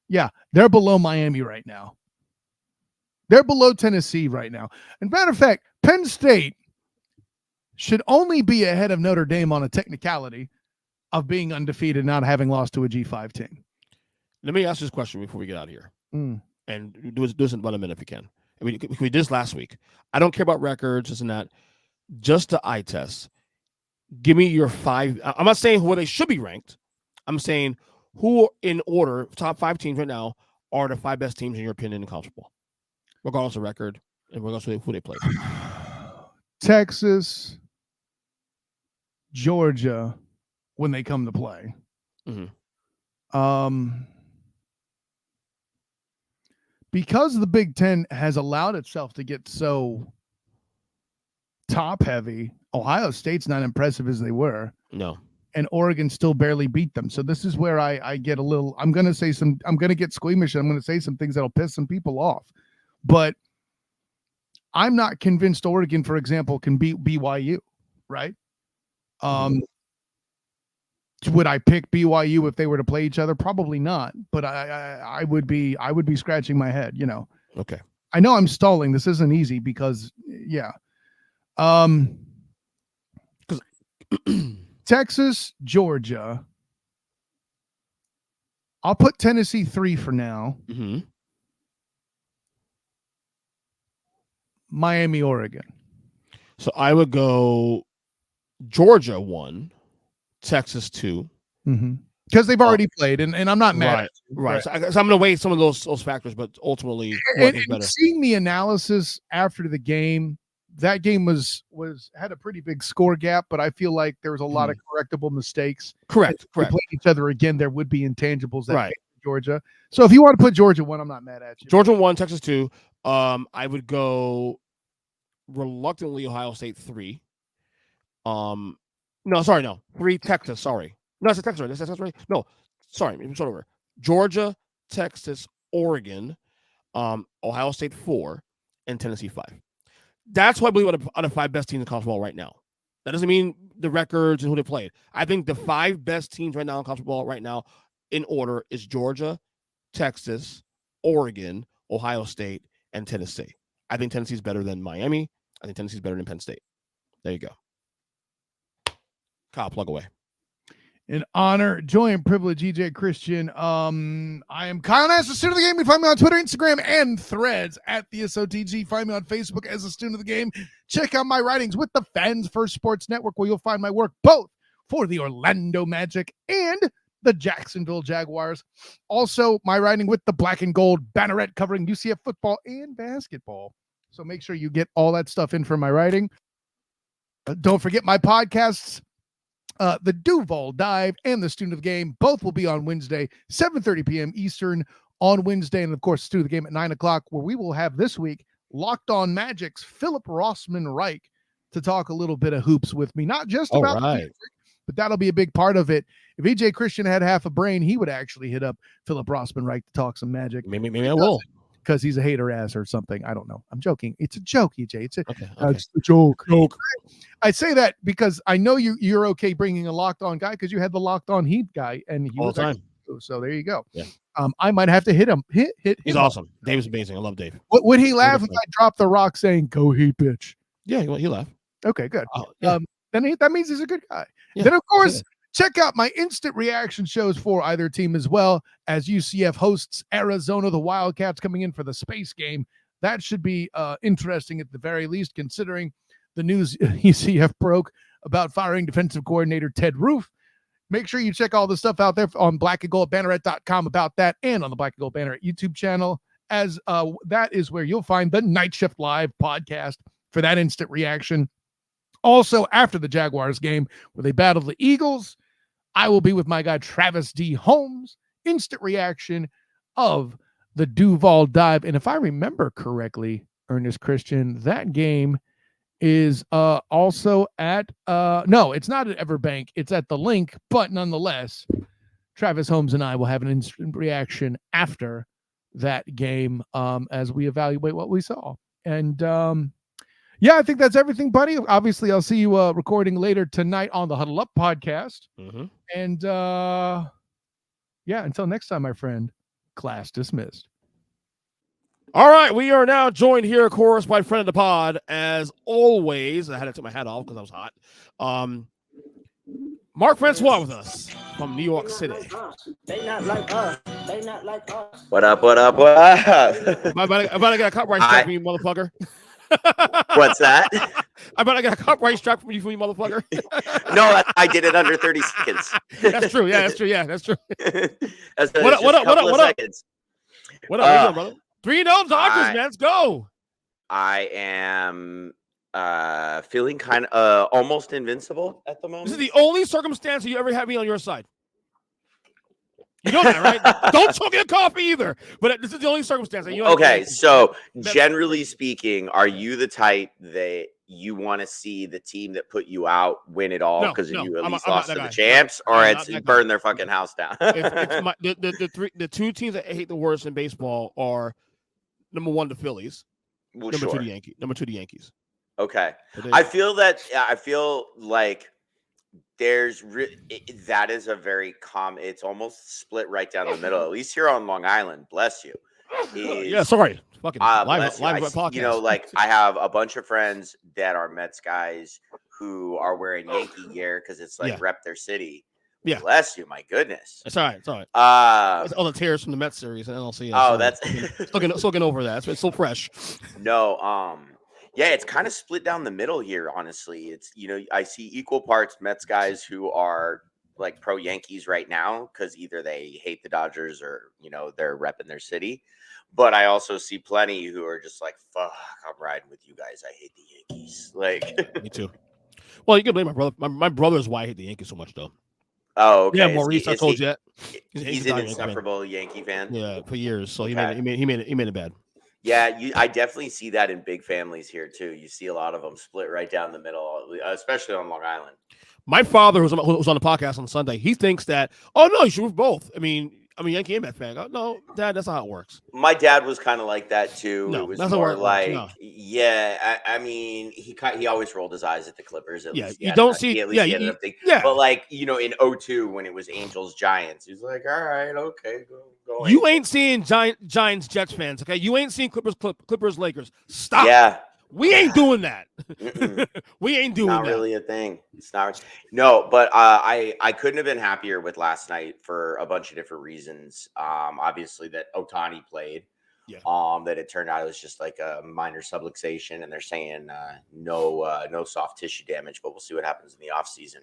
Yeah, they're below Miami right now. They're below Tennessee right now. And matter of fact, Penn State should only be ahead of Notre Dame on a technicality of being undefeated and not having lost to a G5 team. Let me ask this question before we get out of here. And do this in about a minute if you can. I mean, we did this last week. I don't care about records, this and that. Just the eye test. Give me your 5. I'm not saying where they should be ranked. I'm saying who, in order, top 5 teams right now are the 5 best teams in your opinion in college football, regardless of record and regardless of who they play. Texas, Georgia, when they come to play. Because the Big Ten has allowed itself to get so top heavy, Ohio State's not impressive as they were. No. And Oregon still barely beat them. So this is where I get a little, I'm going to get squeamish. I'm going to say some things that'll piss some people off. But I'm not convinced Oregon, for example, can beat BYU, right? Would I pick BYU if they were to play each other? Probably not. But I would be scratching my head, you know. Okay. I know I'm stalling. This isn't easy because, yeah. Texas, Georgia. I'll put Tennessee 3 for now. Miami, Oregon. So I would go Georgia 1, Texas 2. Because they've already played, and I'm not mad. Right. So I'm going to weigh some of those factors, but ultimately, and seeing the analysis after the game, that game had a pretty big score gap, but I feel like there was a lot of correctable mistakes. Correct. If they played each other again, there would be intangibles that Georgia. So if you want to put Georgia 1, I'm not mad at you. Georgia 1, Texas 2. I would go reluctantly Ohio State 3. 3 Texas. Sorry. No, that's Texas, right? That's Texas, right? No, sorry. Let me start over. Georgia, Texas, Oregon, Ohio State 4, and Tennessee 5. That's what I believe are the 5 best teams in college football right now. That doesn't mean the records and who they played. I think the 5 best teams right now in college football right now in order is Georgia, Texas, Oregon, Ohio State, and Tennessee. I think Tennessee's better than Miami. I think Tennessee's better than Penn State. There you go. Kyle, plug away. In honor, joy, and privilege, EJ Christian. I am Kyle Nash, the student of the game. You find me on Twitter, Instagram, and Threads at the SOTG. Find me on Facebook as a student of the game. Check out my writings with the Fans First Sports Network, where you'll find my work both for the Orlando Magic and the Jacksonville Jaguars. Also, my writing with the Black and Gold Banneret covering UCF football and basketball. So make sure you get all that stuff in for my writing. Don't forget my podcasts. The Duval Dive and the Student of the Game both will be on Wednesday, 7:30 p.m. Eastern on Wednesday. And of course, Student of the Game at 9 o'clock, where we will have this week Locked On Magic's Philip Rossman Reich to talk a little bit of hoops with me. Not just about music, but that'll be a big part of it. If EJ Christian had half a brain, he would actually hit up Philip Rossman Reich to talk some Magic. Maybe I will. Because he's a hater ass or something. I don't know. I'm joking. It's a joke, EJ. It's a joke. I say that because I know you're okay bringing a locked on guy because you had the locked on Heat guy and he all was the time. So there you go. Yeah. I might have to hit him. Hit He's him awesome. Dave's amazing. I love Dave. Would he laugh if I dropped the rock saying "Go Heat, bitch"? Yeah, he laughed. Okay, good. Yeah. Then that means he's a good guy. Yeah. Then of course. Check out my instant reaction shows for either team as well as UCF hosts Arizona, the Wildcats coming in for the space game. That should be interesting at the very least, considering the news UCF broke about firing defensive coordinator Ted Roof. Make sure you check all the stuff out there on blackandgoldbanneret.com about that and on the Black and Gold Banneret YouTube channel, as that is where you'll find the Night Shift Live podcast for that instant reaction. Also, after the Jaguars game where they battled the Eagles, I will be with my guy Travis D. Holmes, instant reaction of the Duval Dive. And if I remember correctly, Earnest Christian, that game is also at, no, it's not at Everbank. It's at the Link, but nonetheless, Travis Holmes and I will have an instant reaction after that game as we evaluate what we saw. And yeah, I think that's everything, buddy. Obviously, I'll see you recording later tonight on the Huddle Up podcast. Mm-hmm. And yeah, until next time, my friend, class dismissed. All right, we are now joined here, of course, by friend of the pod, as always. I had to take my hat off because I was hot. Marc Francois with us from New York City. They not like us. They not like us. What up? What up? What up? I'm about to get a copyright strike from you, motherfucker. What's that? I bet I got a copyright strike from you, motherfucker. No, I did it under 30 seconds. That's true. Yeah, that's true. Yeah, that's true. What up? What up? What up? What up, brother? 3-0 Dodgers, man. Let's go. I am feeling kind of almost invincible at the moment. This is the only circumstance that you ever had me on your side. You know that, right? Don't choke your coffee either. But this is the only circumstance. That you okay, so generally speaking, are you the type that you want to see the team that put you out win it all because you at least lost to the champs, or it's burn their fucking house down? The two teams that I hate the worst in baseball are number one, the Phillies. Well, number two, the Yankees. Okay, I feel like that is a very common. It's almost split right down the middle. At least here on Long Island, bless you. Yeah, sorry. Fucking live podcast. You know, like I have a bunch of friends that are Mets guys who are wearing Yankee gear because it's like rep their city. Yeah, bless you. My goodness, it's all right. It's all right. It's all the tears from the Mets series and NLCS. Oh, that's still getting over that. It's so fresh. No, yeah, it's kind of split down the middle here. Honestly, it's I see equal parts Mets guys who are like pro Yankees right now because either they hate the Dodgers or they're repping their city. But I also see plenty who are just like, fuck, I'm riding with you guys. I hate the Yankees. Like, me too. Well, you can blame my brother. My brother's why I hate the Yankees so much, though. Oh, okay. Yeah, Maurice, I told you that. He's an insufferable Yankee fan. Yeah, for years. So he made it bad. Yeah, I definitely see that in big families here too. You see a lot of them split right down the middle, especially on Long Island. My father, who was on the podcast on Sunday, he thinks that, oh no, you should root both. I mean, Yankee and Met fan. No, Dad, that's not how it works. My dad was kind of like that too. No, it was that's more like, yeah. I mean, he always rolled his eyes at the Clippers. At least, you don't see. But like in 2002 when it was Angels Giants, he's like, all right, okay, go. You ain't seeing Giants Jets fans, okay? You ain't seeing Clippers Lakers. Stop. Yeah. We ain't doing that. Mm-mm. We ain't doing Not that. really a thing. It's not. No, but I couldn't have been happier with last night for a bunch of different reasons. Obviously that Otani played. Yeah. That it turned out it was just like a minor subluxation, and they're saying no soft tissue damage, but we'll see what happens in the offseason.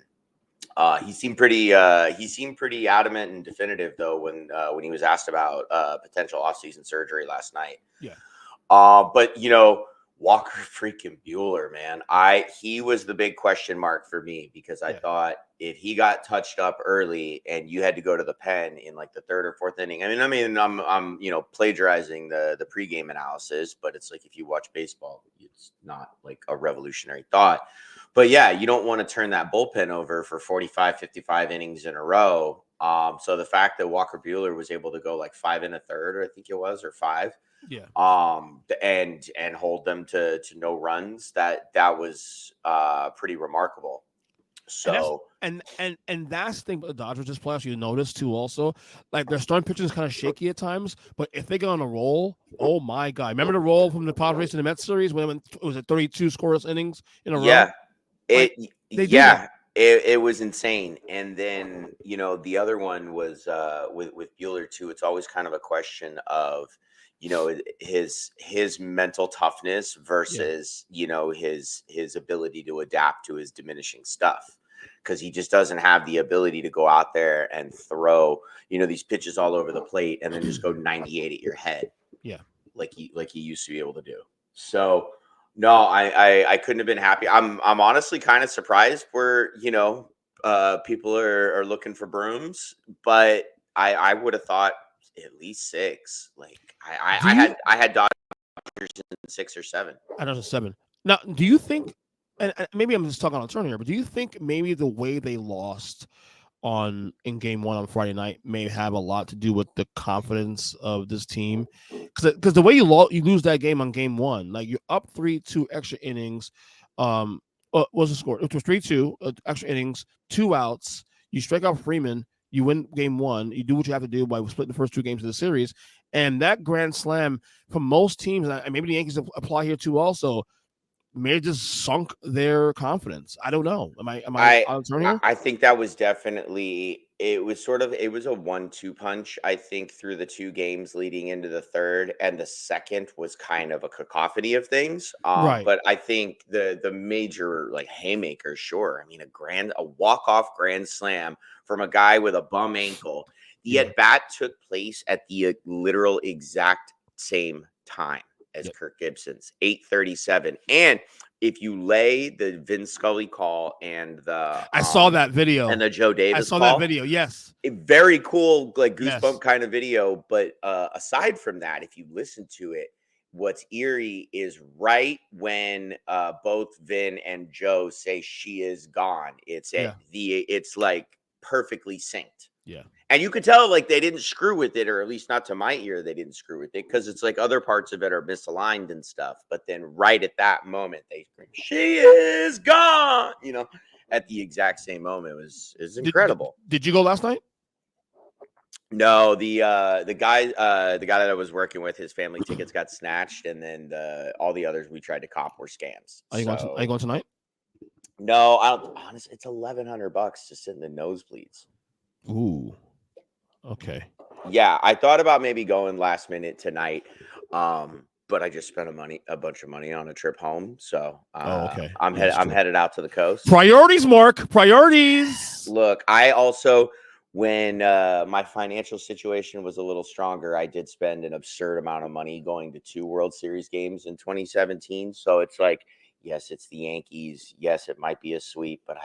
He seemed pretty adamant and definitive though when he was asked about potential offseason surgery last night. Yeah. But Walker freaking Buehler, man. He was the big question mark for me because I thought if he got touched up early and you had to go to the pen in like the third or fourth inning. I'm plagiarizing the pregame analysis, but it's like if you watch baseball, it's not like a revolutionary thought. But yeah, you don't want to turn that bullpen over for 45, 55 innings in a row. So the fact that Walker Buehler was able to go like 5 1/3, I think it was, or 5. Yeah. And hold them to no runs. That was pretty remarkable. So and that's the thing about the Dodgers this playoffs. You notice too, also, like their starting pitching is kind of shaky at times, but if they get on a roll, oh my god! Remember the roll from the Padres in the Mets series when it was 32 scoreless innings in a row? It was insane. And then the other one was with Buehler too. It's always kind of a question of his mental toughness versus his ability to adapt to his diminishing stuff, because he just doesn't have the ability to go out there and throw these pitches all over the plate and then just go 98 at your head like he used to be able to do. So no, I couldn't have been happy. I'm honestly kind of surprised where people are looking for brooms, but I would have thought at least 6. Like I had Dodgers in 6 or 7. I know it's 7. Now, do you think? And maybe I'm just talking on a turn here, but do you think maybe the way they lost in game 1 on Friday night may have a lot to do with the confidence of this team? Because the way you lose that game on game 1, like you're up 3-2 extra innings. What was the score? It was 3-2 extra innings, 2 outs. You strike out Freeman. You win game 1. You do what you have to do by splitting the first 2 games of the series. And that grand slam for most teams, and maybe the Yankees apply here too also, may have just sunk their confidence. I don't know. Am I on turn here? I think that was definitely it was a 1-2 punch, I think, through the 2 games leading into the third, and the second was kind of a cacophony of things. Right. But I think the major like haymaker, sure. I mean, a walk-off grand slam from a guy with a bum ankle. The at-bat took place at the literal exact same time as Kirk Gibson's, 8:37. And if you lay the Vin Scully call and the I saw that video and the Joe Davis I saw call, that video. Yes, a very cool, like goosebump kind of video. But aside from that, if you listen to it, what's eerie is right when both Vin and Joe say she is gone. It's it's like perfectly synced. Yeah. And you could tell like they didn't screw with it, or at least not to my ear, they didn't screw with it, because it's like other parts of it are misaligned and stuff. But then right at that moment, they scream, "She is gone!" At the exact same moment. It was incredible. Did you go last night? No, the guy that I was working with, his family tickets got snatched, and then all the others we tried to cop were scams. Are you going tonight? No, I don't. Honestly, it's $1,100 to sit in the nosebleeds. Ooh. Okay. Yeah, I thought about maybe going last minute tonight, but I just spent a bunch of money on a trip home. So okay. I'm headed out to the coast. Priorities, Mark. Priorities. Look, I also, when my financial situation was a little stronger, I did spend an absurd amount of money going to 2 World Series games in 2017. So it's like, yes, it's the Yankees. Yes, it might be a sweep, but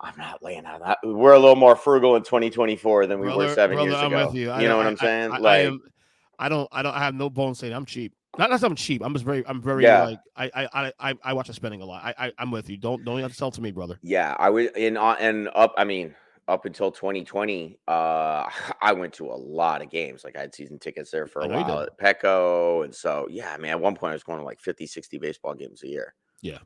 I'm not laying out that. We're a little more frugal in 2024 than we were 7 years ago. I'm with you. You know what I'm saying? I have no bones saying I'm cheap. Not that I'm cheap. I'm very like I watch the spending a lot. I'm with you. Don't have to sell to me, brother. Yeah, I was up until 2020, I went to a lot of games. Like I had season tickets there for a while at Petco, and so yeah, man. At one point, I was going to like 50, 60 baseball games a year. Yeah.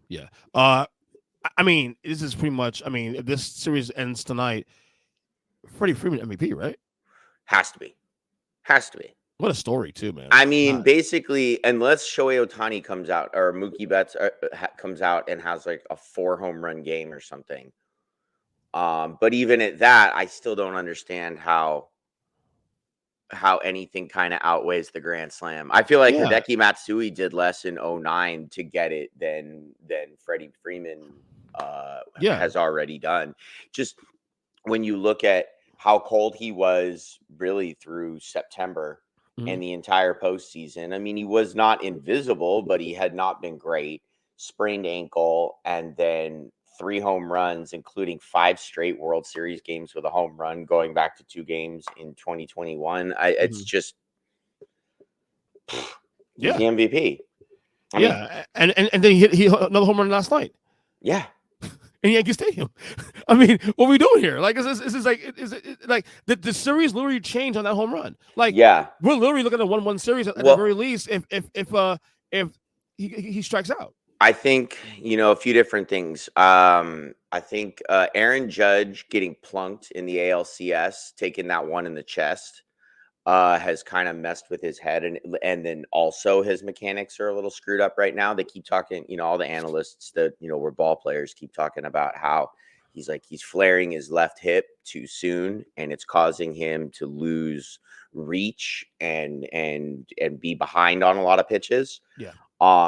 I mean, this is pretty much. I mean, if this series ends tonight, Freddie Freeman MVP, right? Has to be. What a story, too, man. I mean, God. basically, unless Shohei Ohtani comes out or Mookie Betts comes out and has like a 4 home run game or something. But even at that, I still don't understand how anything kind of outweighs the Grand Slam. I feel like Yeah. Hideki Matsui did less in 09 to get it than Freddie Freeman has already done. Just when you look at how cold he was really through September and the entire postseason. I mean, he was not invisible, but he had not been great. Sprained ankle, and then 3 home runs, including 5 straight World Series games with a home run, going back to 2 games in 2021. It's just he's the MVP. I mean, and then he hit another home run last night. Yeah. In Yankee Stadium. I mean, what are we doing here? Like, is this like the series literally changed on that home run? Like, yeah, we're literally looking at a 1-1 series at the very least. If he strikes out, I think a few different things. I think Aaron Judge getting plunked in the ALCS, taking that one in the chest, has kind of messed with his head, and then also his mechanics are a little screwed up right now. They keep talking, all the analysts that were ball players keep talking about how he's flaring his left hip too soon, and it's causing him to lose reach and be behind on a lot of pitches. Yeah.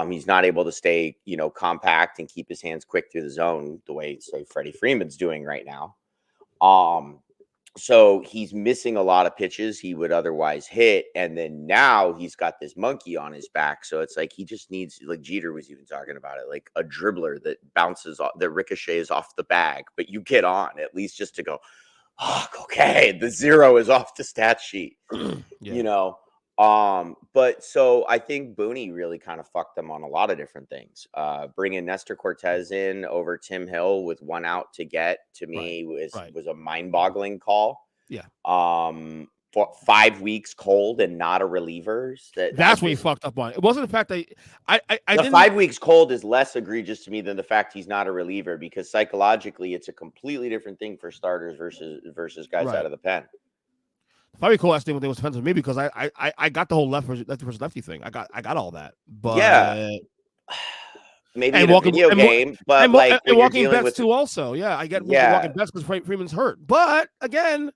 He's not able to stay, compact and keep his hands quick through the zone the way, say, Freddie Freeman's doing right now. So he's missing a lot of pitches he would otherwise hit. And then now he's got this monkey on his back. So it's like he just needs, like Jeter was even talking about it, like a dribbler that bounces off, that ricochets off the bag, but you get on at least just to go, oh, okay, the 0 is off the stat sheet, But so I think Booney really kind of fucked them on a lot of different things. Bringing Nestor Cortez in over Tim Hill with 1 out to get, to me was a mind-boggling call. Yeah. For 5 weeks cold and not a reliever. That's what he fucked up on. It wasn't the fact that I the 5 weeks cold is less egregious to me than the fact he's not a reliever, because psychologically it's a completely different thing for starters versus guys out of the pen. 5 week cold, I think was offensive to me because I got the whole lefty versus lefty thing. I got all that. But yeah. Maybe in a video game, but like and walking bets too also. Yeah, I get walking bets because Freeman's hurt. But again,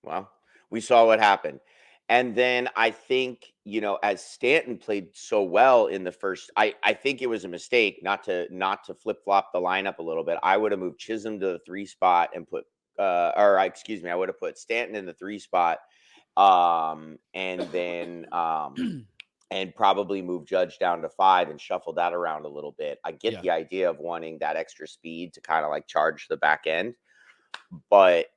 well, we saw what happened. And then I think, as Stanton played so well in the first, I think it was a mistake not to flip-flop the lineup a little bit. I would have moved Chisholm to the 3 spot and put I would have put Stanton in the 3 spot, and then and probably move Judge down to 5 and shuffle that around a little bit. I get the idea of wanting that extra speed to kind of like charge the back end, but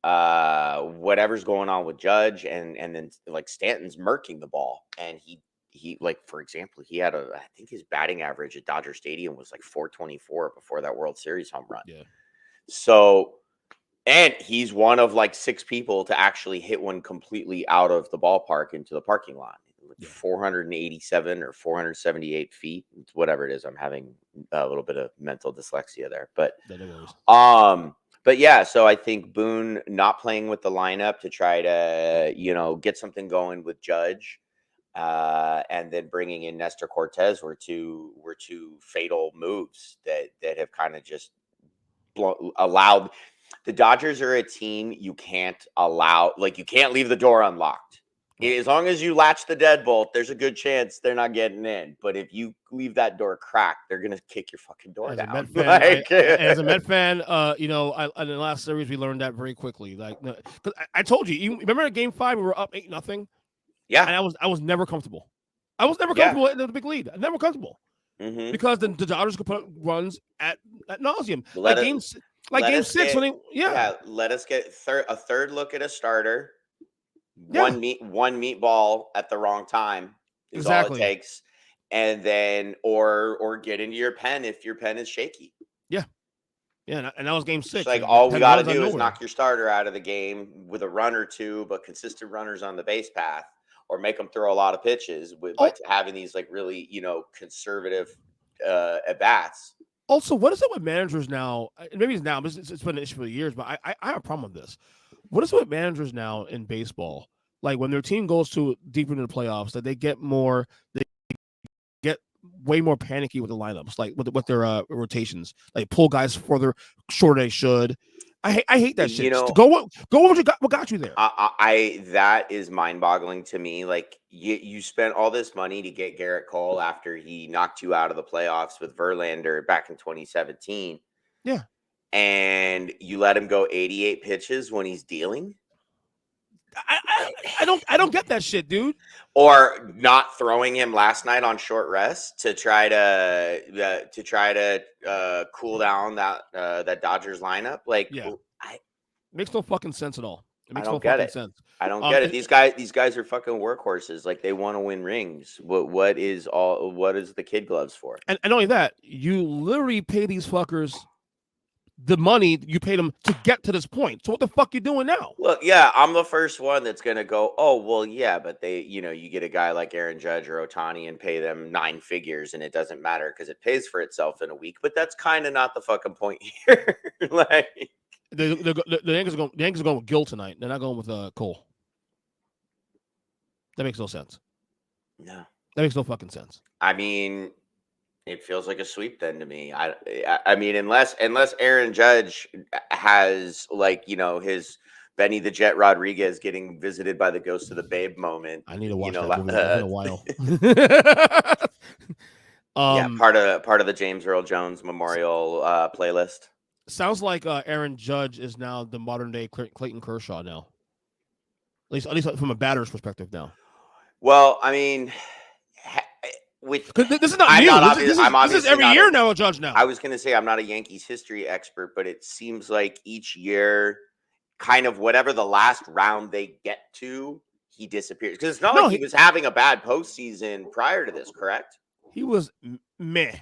whatever's going on with Judge and then like Stanton's murking the ball, and he like, for example, he had I think his batting average at Dodger Stadium was like 424 before that World Series home run. Yeah. So, and he's one of like 6 people to actually hit one completely out of the ballpark into the parking lot. 487 or 478 feet, whatever it is. I'm having a little bit of mental dyslexia there, but yeah, so I think Boone not playing with the lineup to try to, get something going with Judge, and then bringing in Nestor Cortez were two fatal moves that have kind of just allowed. The Dodgers are a team you can't allow, like you can't leave the door unlocked. As long as you latch the deadbolt, there's a good chance they're not getting in. But if you leave that door cracked, they're gonna kick your fucking door down. As a Met fan, in the last series we learned that very quickly. Like, because I told you, remember at Game 5 we were up 8-0. Yeah, and I was never comfortable. I was never comfortable in the big lead. Never comfortable because the Dodgers could put up runs at nauseum. Game 6. Let us get a third look at a starter. One meatball at the wrong time is all it takes, and then or get into your pen if your pen is shaky. And that was Game 6. It's like all we got to do is knock your starter out of the game with a run or two, but consistent runners on the base path, or make them throw a lot of pitches by having these like really conservative at bats. Also, what is it with managers now? Maybe it's now, but it's been an issue for years. But I have a problem with this. What is it with managers now in baseball? Like when their team goes to deeper into the playoffs, that they get way more panicky with the lineups, like with their rotations, like pull guys further short they should. I hate that shit. Just go what you got. What got you there? I that is mind-boggling to me. Like you spent all this money to get Garrett Cole after he knocked you out of the playoffs with Verlander back in 2017. Yeah, and you let him go 88 pitches when he's dealing. I don't get that shit, dude. Or not throwing him last night on short rest to try to cool down that Dodgers lineup. Like, yeah, makes no fucking sense at all. It makes no fucking sense. I don't get it. These guys are fucking workhorses. Like they want to win rings. What is the kid gloves for? And not only that, you literally pay these fuckers the money you paid them to get to this point. So what the fuck you doing now? Look, yeah, I'm the first one that's gonna go, oh well, yeah, but you get a guy like Aaron Judge or Ohtani and pay them 9 figures, and it doesn't matter because it pays for itself in a week. But that's kind of not the fucking point here. Like the Yankees are going with Gill tonight. They're not going with Cole. That makes no sense. No, that makes no fucking sense. I mean, it feels like a sweep then to me. I mean, unless Aaron Judge has his Benny the Jet Rodriguez getting visited by the ghost of the Babe moment. I need to watch that movie in a while. Yeah, part of the James Earl Jones Memorial playlist. Sounds like Aaron Judge is now the modern day Clayton Kershaw now. At least from a batter's perspective now. Well, I mean, this is not new. This is every year now a Judge now. I was going to say I'm not a Yankees history expert, but it seems like each year, kind of whatever the last round they get to, he disappears. Because it's not like he was having a bad postseason prior to this, correct? He was meh.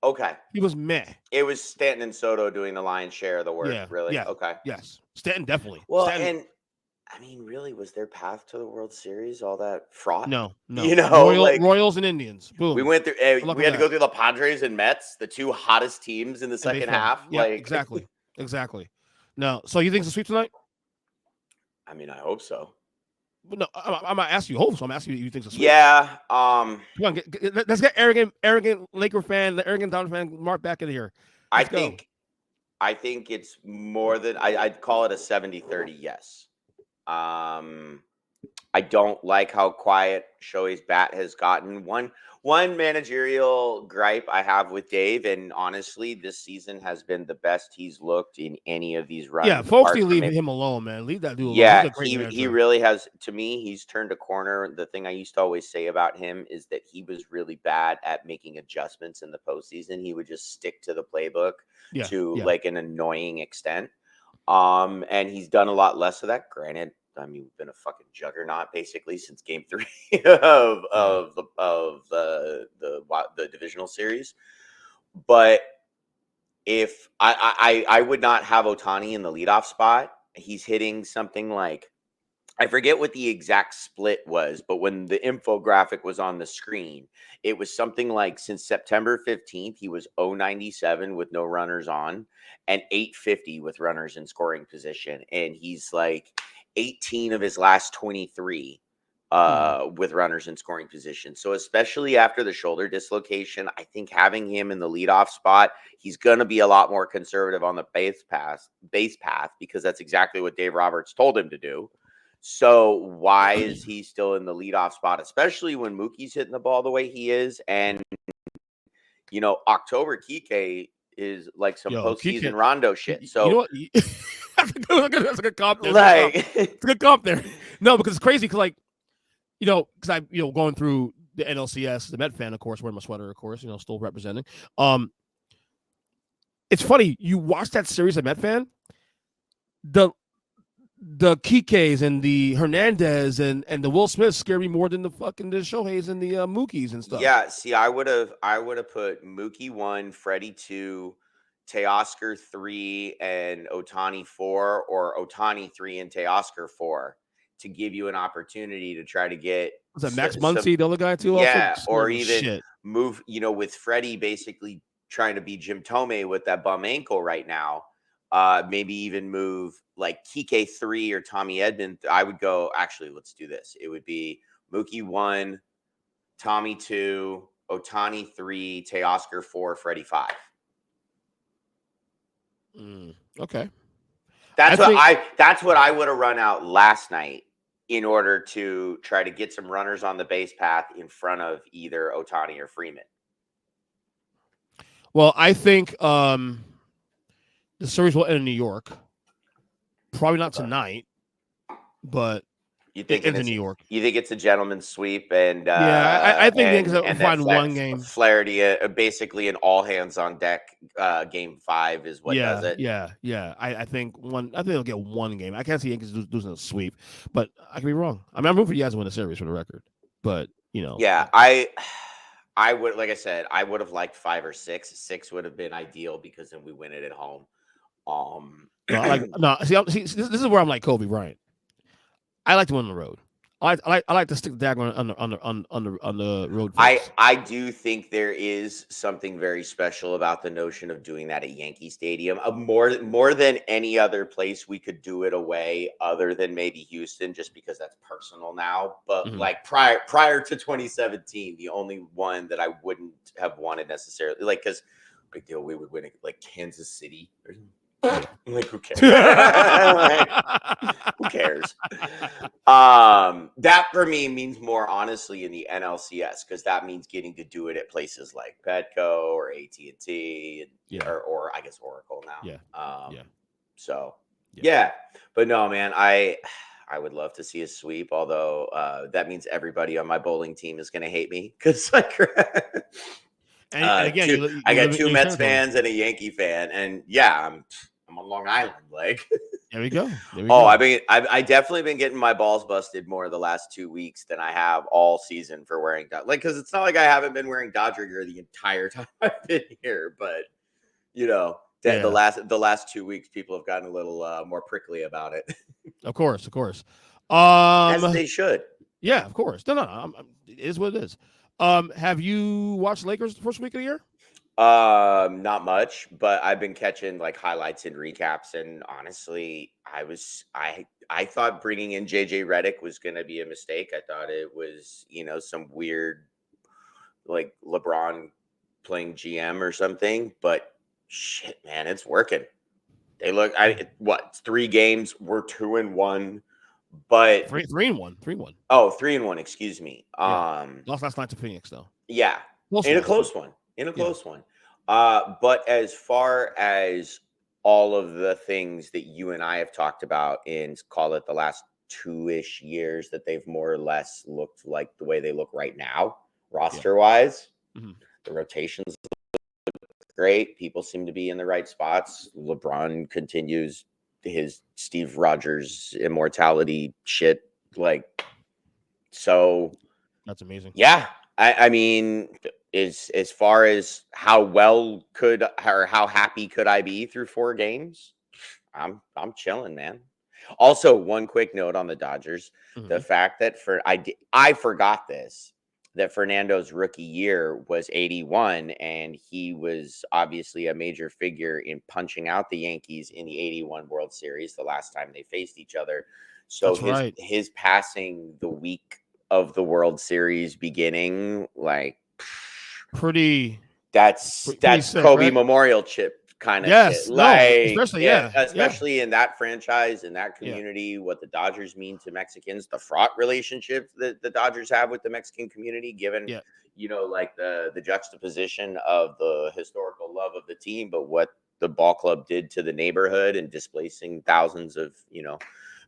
Okay. He was meh. It was Stanton and Soto doing the lion's share of the work, really? Yeah. Okay. Yes. Stanton definitely. Well, and I mean, really, was their path to the World Series all that fraught? No. Royals and Indians. Boom. We went through. We had to go through the Padres and Mets, the two hottest teams in the second half. Yeah, exactly. No. So you think it's a sweep tonight? I mean, I hope so. But no, I'm not asking you hope. So I'm asking you think it's a sweep. Yeah. Come on, let's get arrogant Laker fan, the arrogant Dodger fan, Mark back in here. I think it's more than I'd call it a 70-30 yes. I don't like how quiet Shohei's bat has gotten. One managerial gripe I have with Dave, and honestly, this season has been the best he's looked in any of these runs. Yeah, folks need to leave him alone, man. Leave that dude alone. Yeah, he really has. To me, he's turned a corner. The thing I used to always say about him is that he was really bad at making adjustments in the postseason. He would just stick to the playbook to like an annoying extent. And he's done a lot less of that. Granted, I mean, we've been a fucking juggernaut basically since Game 3 of the divisional series. But if I would not have Ohtani in the leadoff spot, he's hitting something like, I forget what the exact split was, but when the infographic was on the screen, it was something like since September 15th, he was 0.97 with no runners on and 850 with runners in scoring position. And he's like 18 of his last 23 with runners in scoring position. So especially after the shoulder dislocation, I think having him in the leadoff spot, he's going to be a lot more conservative on the base path because that's exactly what Dave Roberts told him to do. So why is he still in the leadoff spot, especially when Mookie's hitting the ball the way he is? And, October Kike is like some postseason Rondo shit. So, you know what? That's a good comp there. It's a good comp there. No, because it's crazy because, because I, going through the NLCS, the Met fan, of course, wearing my sweater, of course, still representing. It's funny. You watch that series, a Met fan, the Kikes and the Hernandez and the Will Smiths scare me more than the Shoheis and the Mookies and stuff. Yeah, see, I would have put Mookie 1, Freddie 2, Teoscar 3, and Ohtani 4, or Ohtani 3 and Teoscar 4 to give you an opportunity to try to get. Was that Max Muncy, the other guy too? Yeah, or even move, with Freddie basically trying to be Jim Tomei with that bum ankle right now. maybe even move like Kike 3 or Tommy Edman. I would go, actually, let's do this. It would be Mookie 1, Tommy 2, Ohtani 3, Teoscar 4, Freddie 5. Okay. That's what I would have run out last night in order to try to get some runners on the base path in front of either Ohtani or Freeman. Well, I think the series will end in New York. Probably not tonight, but You think into New York. You think it's a gentleman's sweep, and I think the Yankees will find one game. Flaherty, basically an all hands on deck game 5 is what does it. Yeah. I think they'll get one game. I can't see Yankees losing a sweep, but I could be wrong. I mean, I'm rooting for you guys to win the series for the record, but yeah, I would, like I said, I would have liked 5 or 6. 6 would have been ideal because then we win it at home. See, this is where I'm like Kobe Bryant. I like to win on the road. I like to stick the dagger on the road. I do think there is something very special about the notion of doing that at Yankee Stadium. More than any other place we could do it away, other than maybe Houston, just because that's personal now. But like prior to 2017, the only one that I wouldn't have wanted necessarily, like, because big deal, we would win it like Kansas City or something. Like, who cares? Like, who cares? That for me means more honestly in the NLCS, because that means getting to do it at places like Petco or AT&T or I guess Oracle now. So yeah, but no, man, I would love to see a sweep, although that means everybody on my bowling team is going to hate me because like. And again, I got 2 Mets fans and a Yankee fan, and yeah, I'm on Long Island. Like, there we go. I definitely been getting my balls busted more the last 2 weeks than I have all season for wearing because it's not like I haven't been wearing Dodger gear the entire time I've been here, but the last 2 weeks people have gotten a little more prickly about it. Of course. As they should. Yeah, of course. No, it is what it is. Have you watched Lakers the first week of the year? Not much, but I've been catching like highlights and recaps, and honestly, I thought bringing in JJ Redick was going to be a mistake. I thought it was, some weird like LeBron playing GM or something, but shit, man, it's working. They look, 3 games, we're 2-1. But 3-1. Oh, 3-1. Excuse me. Lost last night to Phoenix, though. Yeah, in a close one. But as far as all of the things that you and I have talked about in, call it the last 2-ish years, that they've more or less looked like the way they look right now, roster wise, the rotations look great. People seem to be in the right spots. LeBron continues his Steve Rogers immortality shit, like, so that's amazing. Yeah, I mean, as far as how happy could I be through 4 games, I'm chilling, man. Also, one quick note on the Dodgers: the fact that I forgot this, that Fernando's rookie year was 81, and he was obviously a major figure in punching out the Yankees in the 81 World Series, the last time they faced each other. So his passing the week of the World Series beginning, like, that's sick, Kobe, right? Memorial chip kind of shit. Like, especially in that franchise, in that community, what the Dodgers mean to Mexicans, the fraught relationship that the Dodgers have with the Mexican community, given like the juxtaposition of the historical love of the team, but what the ball club did to the neighborhood and displacing thousands of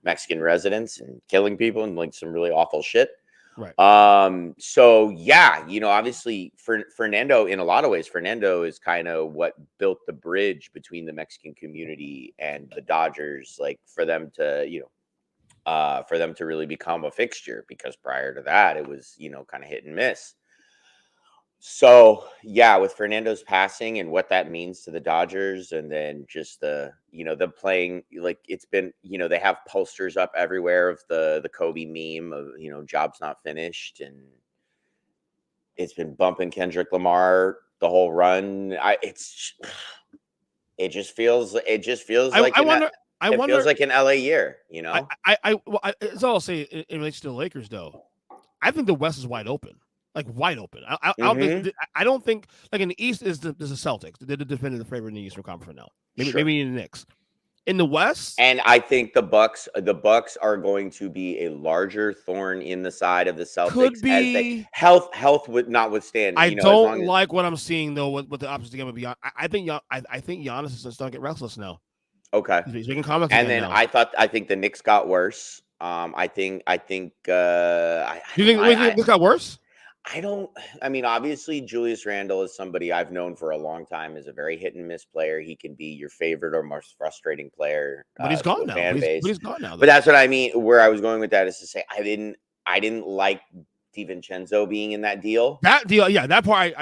Mexican residents and killing people and like some really awful shit. Right. So yeah, obviously Fernando, in a lot of ways, Fernando is kind of what built the bridge between the Mexican community and the Dodgers, like for them to really become a fixture, because prior to that, it was, kind of hit and miss. So yeah, with Fernando's passing and what that means to the Dodgers, and then just the, them playing, like, it's been, they have posters up everywhere of the Kobe meme of, job's not finished, and it's been bumping Kendrick Lamar the whole run. It just feels like I wonder. it feels like an LA year, you know. It's all I'll say in relation to the Lakers, though. I think the West is wide open, like wide open. I don't think like in the East is the Celtics. They're the definitive favorite in the Eastern Conference now. Maybe in the Knicks. In the West, and I think the Bucks are going to be a larger thorn in the side of the Celtics. Could be as they, health would notwithstand. I don't like what I'm seeing though. What the opposite game would be. I think Giannis is starting to get restless now. Okay, he's making comments. And then now. I think the Knicks got worse. I think. Do you think the Knicks got worse? I mean, obviously, Julius Randle is somebody I've known for a long time as a very hit and miss player. He can be your favorite or most frustrating player. But he's gone now. He's gone now. But that's what I mean. Where I was going with that is to say I didn't like DiVincenzo being in that deal. That deal, yeah, that part.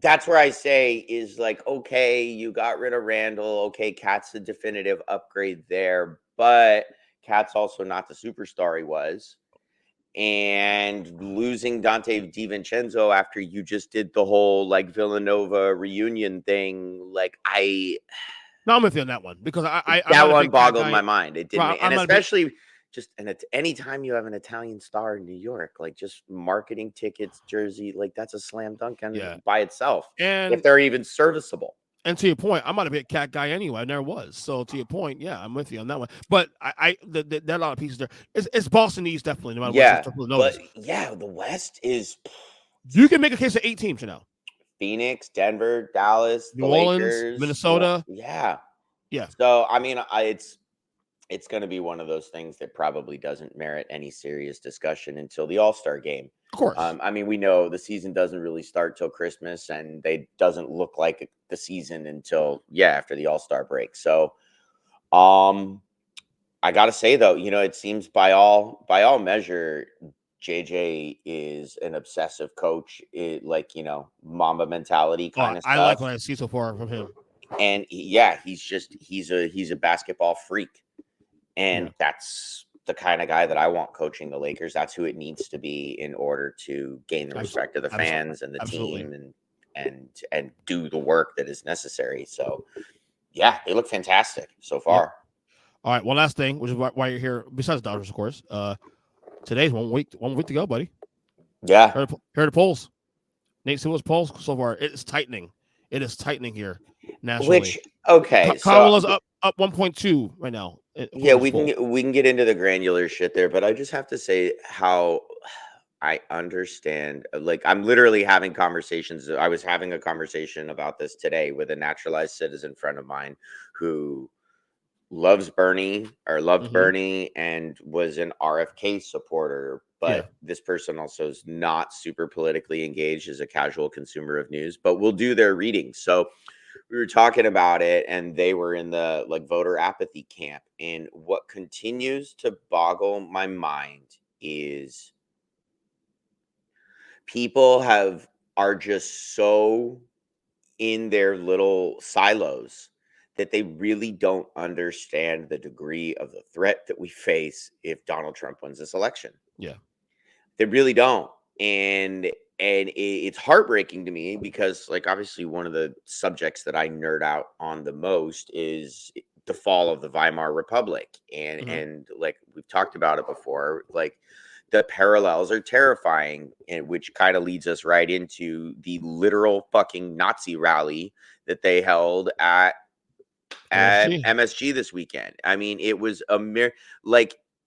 That's where I say is like, okay, you got rid of Randall. Okay, Cat's a definitive upgrade there, but Cat's also not the superstar he was. And losing Dante DiVincenzo after you just did the whole like Villanova reunion thing, like No, I'm with you on that one because that one boggled my mind. It didn't, and especially anytime you have an Italian star in New York, like just marketing tickets, jersey, like that's a slam dunk by itself. And if they're even serviceable. And to your point, I'm not a big Cat guy anyway. I never was. So to your point, yeah, I'm with you on that one. But there are a lot of pieces there. It's Boston East definitely. No matter what. But the West is. You can make a case of 8 teams now. Phoenix, Denver, Dallas, New Orleans, Lakers, Minnesota. Yeah. So I mean, it's going to be one of those things that probably doesn't merit any serious discussion until the All-Star game. Of course. I mean, we know the season doesn't really start till Christmas, and they doesn't look like the season until after the All-Star break. So, I got to say though, it seems by all measure, JJ is an obsessive coach. Mamba mentality kind of stuff. I like what I see so far from him. And he's a basketball freak. And that's the kind of guy that I want coaching the Lakers. That's who it needs to be in order to gain the respect of the fans and the team and do the work that is necessary. So, they look fantastic so far. Yeah. All right, one last thing, which is why you're here, besides Dodgers, of course. Today's 1 week to go, buddy. Yeah. Here are the polls. Nate Silva's polls so far. It's tightening. It is tightening here nationally. Colorado's up 1.2 right now. Yeah, we can get into the granular shit there, but I just have to say how I understand. Like, I'm literally having conversations. I was having a conversation about this today with a naturalized citizen friend of mine who loved Bernie and was an RFK supporter. But this person also is not super politically engaged as a casual consumer of news, but will do their reading. So we were talking about it, and they were in the voter apathy camp. And what continues to boggle my mind is people are just so in their little silos that they really don't understand the degree of the threat that we face if Donald Trump wins this election. Yeah. They really don't. And it's heartbreaking to me because, obviously one of the subjects that I nerd out on the most is the fall of the Weimar Republic. And we've talked about it before, the parallels are terrifying, and which kind of leads us right into the literal fucking Nazi rally that they held at MSG this weekend. I mean, it was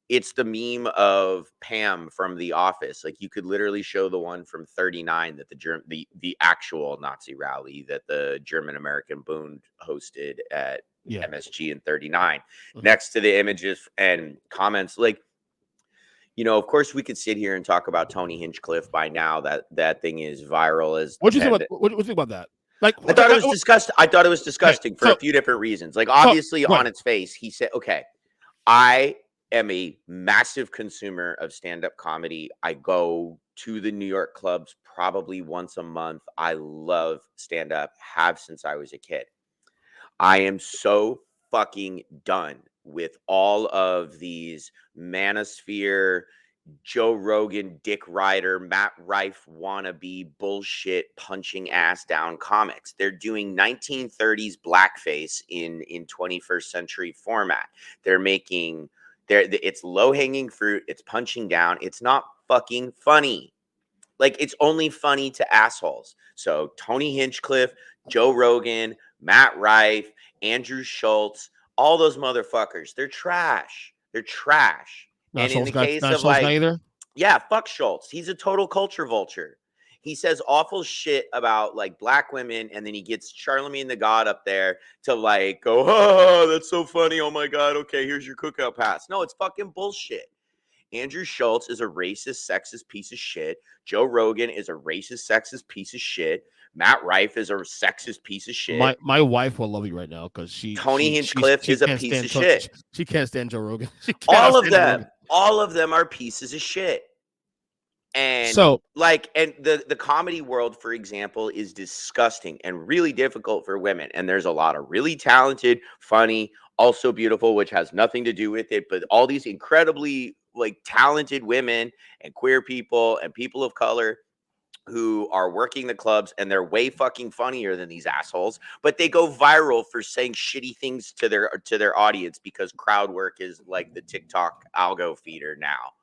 it's the meme of Pam from The Office. You could literally show the one from 39 that the actual Nazi rally that the German American Bund hosted at MSG in 39 next to the images and comments. Of course we could sit here and talk about Tony Hinchcliffe by now. That thing is viral as what do you think about that? I thought it was disgusting. I thought it was disgusting for a few different reasons. Obviously on its face, he said, okay, I am a massive consumer of stand-up comedy. I go to the New York clubs probably once a month. I love stand-up, have since I was a kid. I am so fucking done with all of these manosphere Joe Rogan, Dick Ryder, Matt Rife wannabe bullshit punching ass down comics. They're doing 1930s blackface in 21st century format. They're making it's low hanging fruit. It's punching down. It's not fucking funny. Like, it's only funny to assholes. So Tony Hinchcliffe, Joe Rogan, Matt Rife, Andrew Schultz, all those motherfuckers, they're trash. They're trash. Not And in Schultz the guy, case not of Schultz guy like, either. yeah, fuck Schultz. He's a total culture vulture. He says awful shit about like black women, and then he gets Charlemagne the God up there to like go, oh, that's so funny. Oh my God. Okay, here's your cookout pass. No, it's fucking bullshit. Andrew Schultz is a racist, sexist piece of shit. Joe Rogan is a racist, sexist piece of shit. Matt Rife is a sexist piece of shit. My wife will love you right now because Tony Hinchcliffe is a can't piece stand of shit. She can't stand Joe Rogan. All of them are pieces of shit. And so, like, and the comedy world, for example, is disgusting and really difficult for women. And there's a lot of really talented, funny, also beautiful, which has nothing to do with it, but all these incredibly like talented women and queer people and people of color who are working the clubs, and they're way fucking funnier than these assholes, but they go viral for saying shitty things to their audience because crowd work is like the TikTok algo feeder now.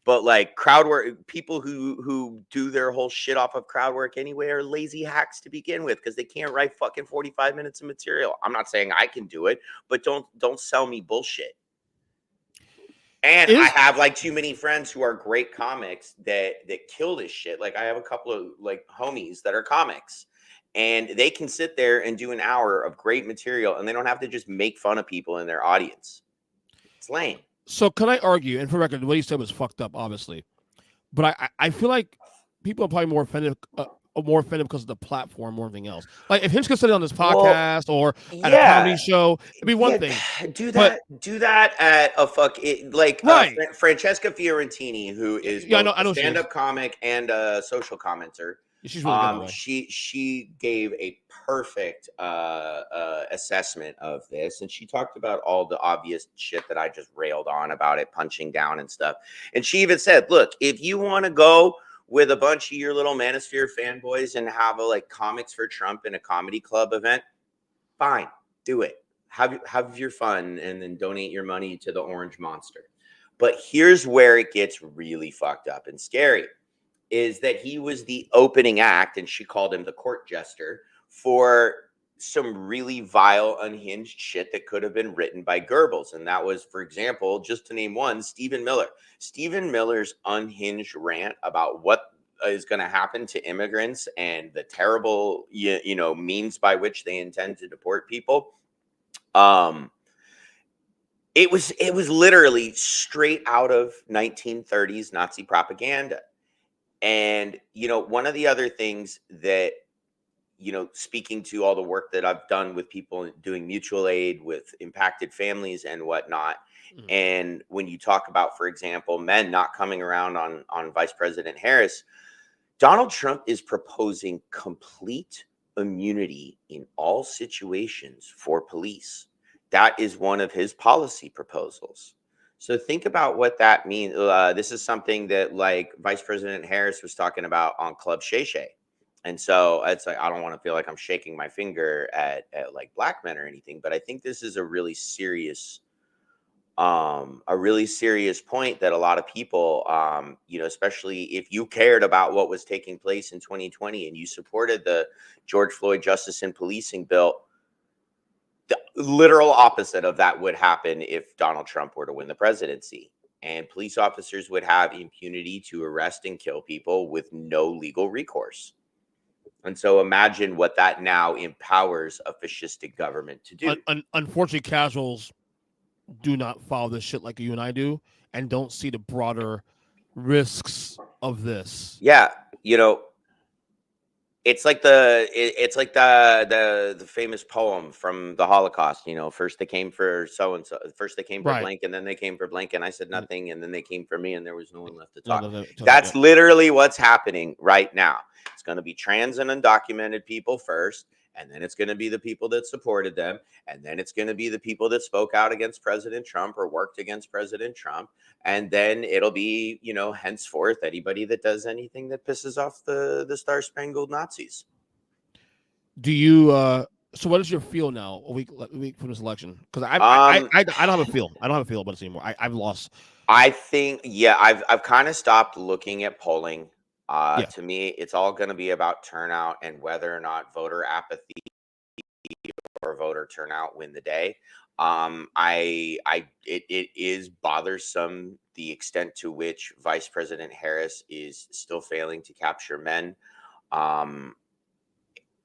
But like crowd work, people who do their whole shit off of crowd work anyway are lazy hacks to begin with because they can't write fucking 45 minutes of material. I'm not saying I can do it, but don't sell me bullshit. And I have like too many friends who are great comics that kill this shit. Like I have a couple of like homies that are comics, and they can sit there and do an hour of great material, and they don't have to just make fun of people in their audience. It's lame. So can I argue, and for record, what you said was fucked up, obviously, but I feel like people are probably more offended because of the platform more than anything else. Like if Hinch could sit on this podcast or at a comedy show, it'd be one thing. Do that at a Francesca Fiorentini, who is both a stand-up comic and a social commenter. She's really good. She gave a perfect assessment of this, and she talked about all the obvious shit that I just railed on about it, punching down and stuff. And she even said, "Look, if you want to go with a bunch of your little Manosphere fanboys and have a like comics for Trump in a comedy club event, fine, do it. Have your fun, and then donate your money to the Orange Monster." But here's where it gets really fucked up and scary. Is that he was the opening act, and she called him the court jester, for some really vile, unhinged shit that could have been written by Goebbels. And that was, for example, just to name one, Stephen Miller. Stephen Miller's unhinged rant about what is going to happen to immigrants and the terrible, means by which they intend to deport people. It was literally straight out of 1930s Nazi propaganda. And, one of the other things that, speaking to all the work that I've done with people doing mutual aid with impacted families and whatnot. Mm-hmm. And when you talk about, for example, men not coming around on Vice President Harris, Donald Trump is proposing complete immunity in all situations for police. That is one of his policy proposals. So think about what that means. This is something that like Vice President Harris was talking about on Club Shay Shay. And so it's like, I don't want to feel like I'm shaking my finger at like black men or anything, but I think this is a really serious point that a lot of people, especially if you cared about what was taking place in 2020 and you supported the George Floyd Justice and Policing bill, the literal opposite of that would happen if Donald Trump were to win the presidency, and police officers would have impunity to arrest and kill people with no legal recourse. And so imagine what that now empowers a fascistic government to do. Unfortunately, casuals do not follow this shit like you and I do, and don't see the broader risks of this. Yeah, it's like the famous poem from the Holocaust. First they came for so and so. First they came for blank, and then they came for blank, and I said nothing, and then they came for me, and there was no one left to talk. That's literally what's happening right now. It's going to be trans and undocumented people first, and then it's going to be the people that supported them, and then it's going to be the people that spoke out against President Trump or worked against President Trump, and then it'll be, henceforth anybody that does anything that pisses off the Star-Spangled Nazis. Do you so what is your feel now a week from this election? Because I don't have a feel. I don't have a feel about this anymore. I've lost. I think, I've kind of stopped looking at polling. To me, it's all going to be about turnout and whether or not voter apathy or voter turnout win the day. It is bothersome the extent to which Vice President Harris is still failing to capture men.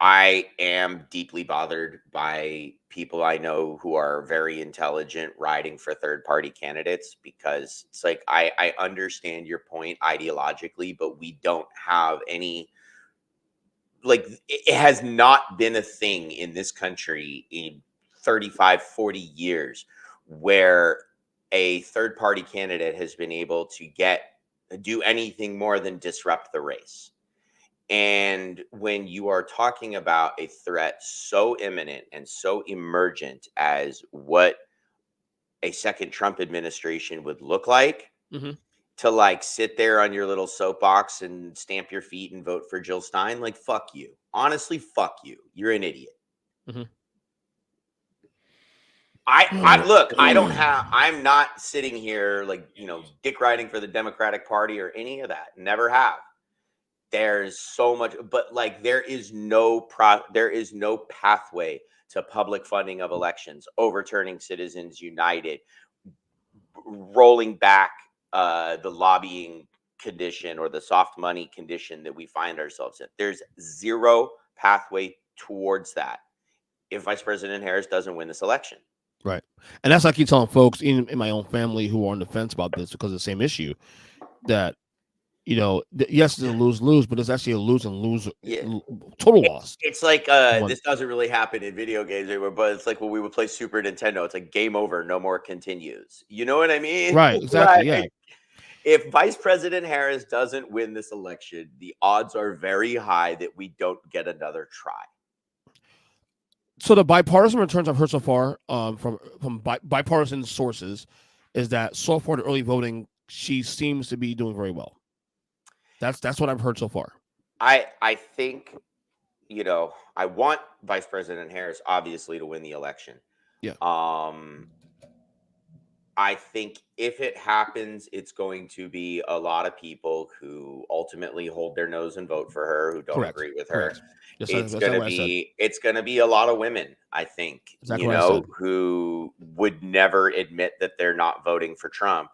I am deeply bothered by people I know who are very intelligent riding for third-party candidates, because it's like, I understand your point ideologically, but we don't have any, it has not been a thing in this country in 35, 40 years where a third-party candidate has been able to do anything more than disrupt the race. And when you are talking about a threat so imminent and so emergent as what a second Trump administration would look like, to sit there on your little soapbox and stamp your feet and vote for Jill Stein, fuck you. Honestly, fuck you. You're an idiot. I'm not sitting here dick riding for the Democratic Party or any of that. Never have. There's so much, but there is no pathway to public funding of elections, overturning Citizens United, rolling back the lobbying condition or the soft money condition that we find ourselves in. There's zero pathway towards that if Vice President Harris doesn't win this election. Right. And that's what I keep telling folks in my own family who are on the fence about this because of the same issue, that yes, it's a lose-lose, but it's actually a lose-and-lose, total loss. It's like this doesn't really happen in video games anymore, but it's like when we would play Super Nintendo. It's like game over, no more continues. You know what I mean? Right, exactly, yeah. If Vice President Harris doesn't win this election, the odds are very high that we don't get another try. So the bipartisan returns I've heard so far from bipartisan sources is that so far the early voting, she seems to be doing very well. That's what I've heard so far. I think, I want Vice President Harris obviously to win the election. Yeah. I think if it happens, it's going to be a lot of people who ultimately hold their nose and vote for her, who don't agree with her. Yes, it's going to be a lot of women, I think, who would never admit that they're not voting for Trump.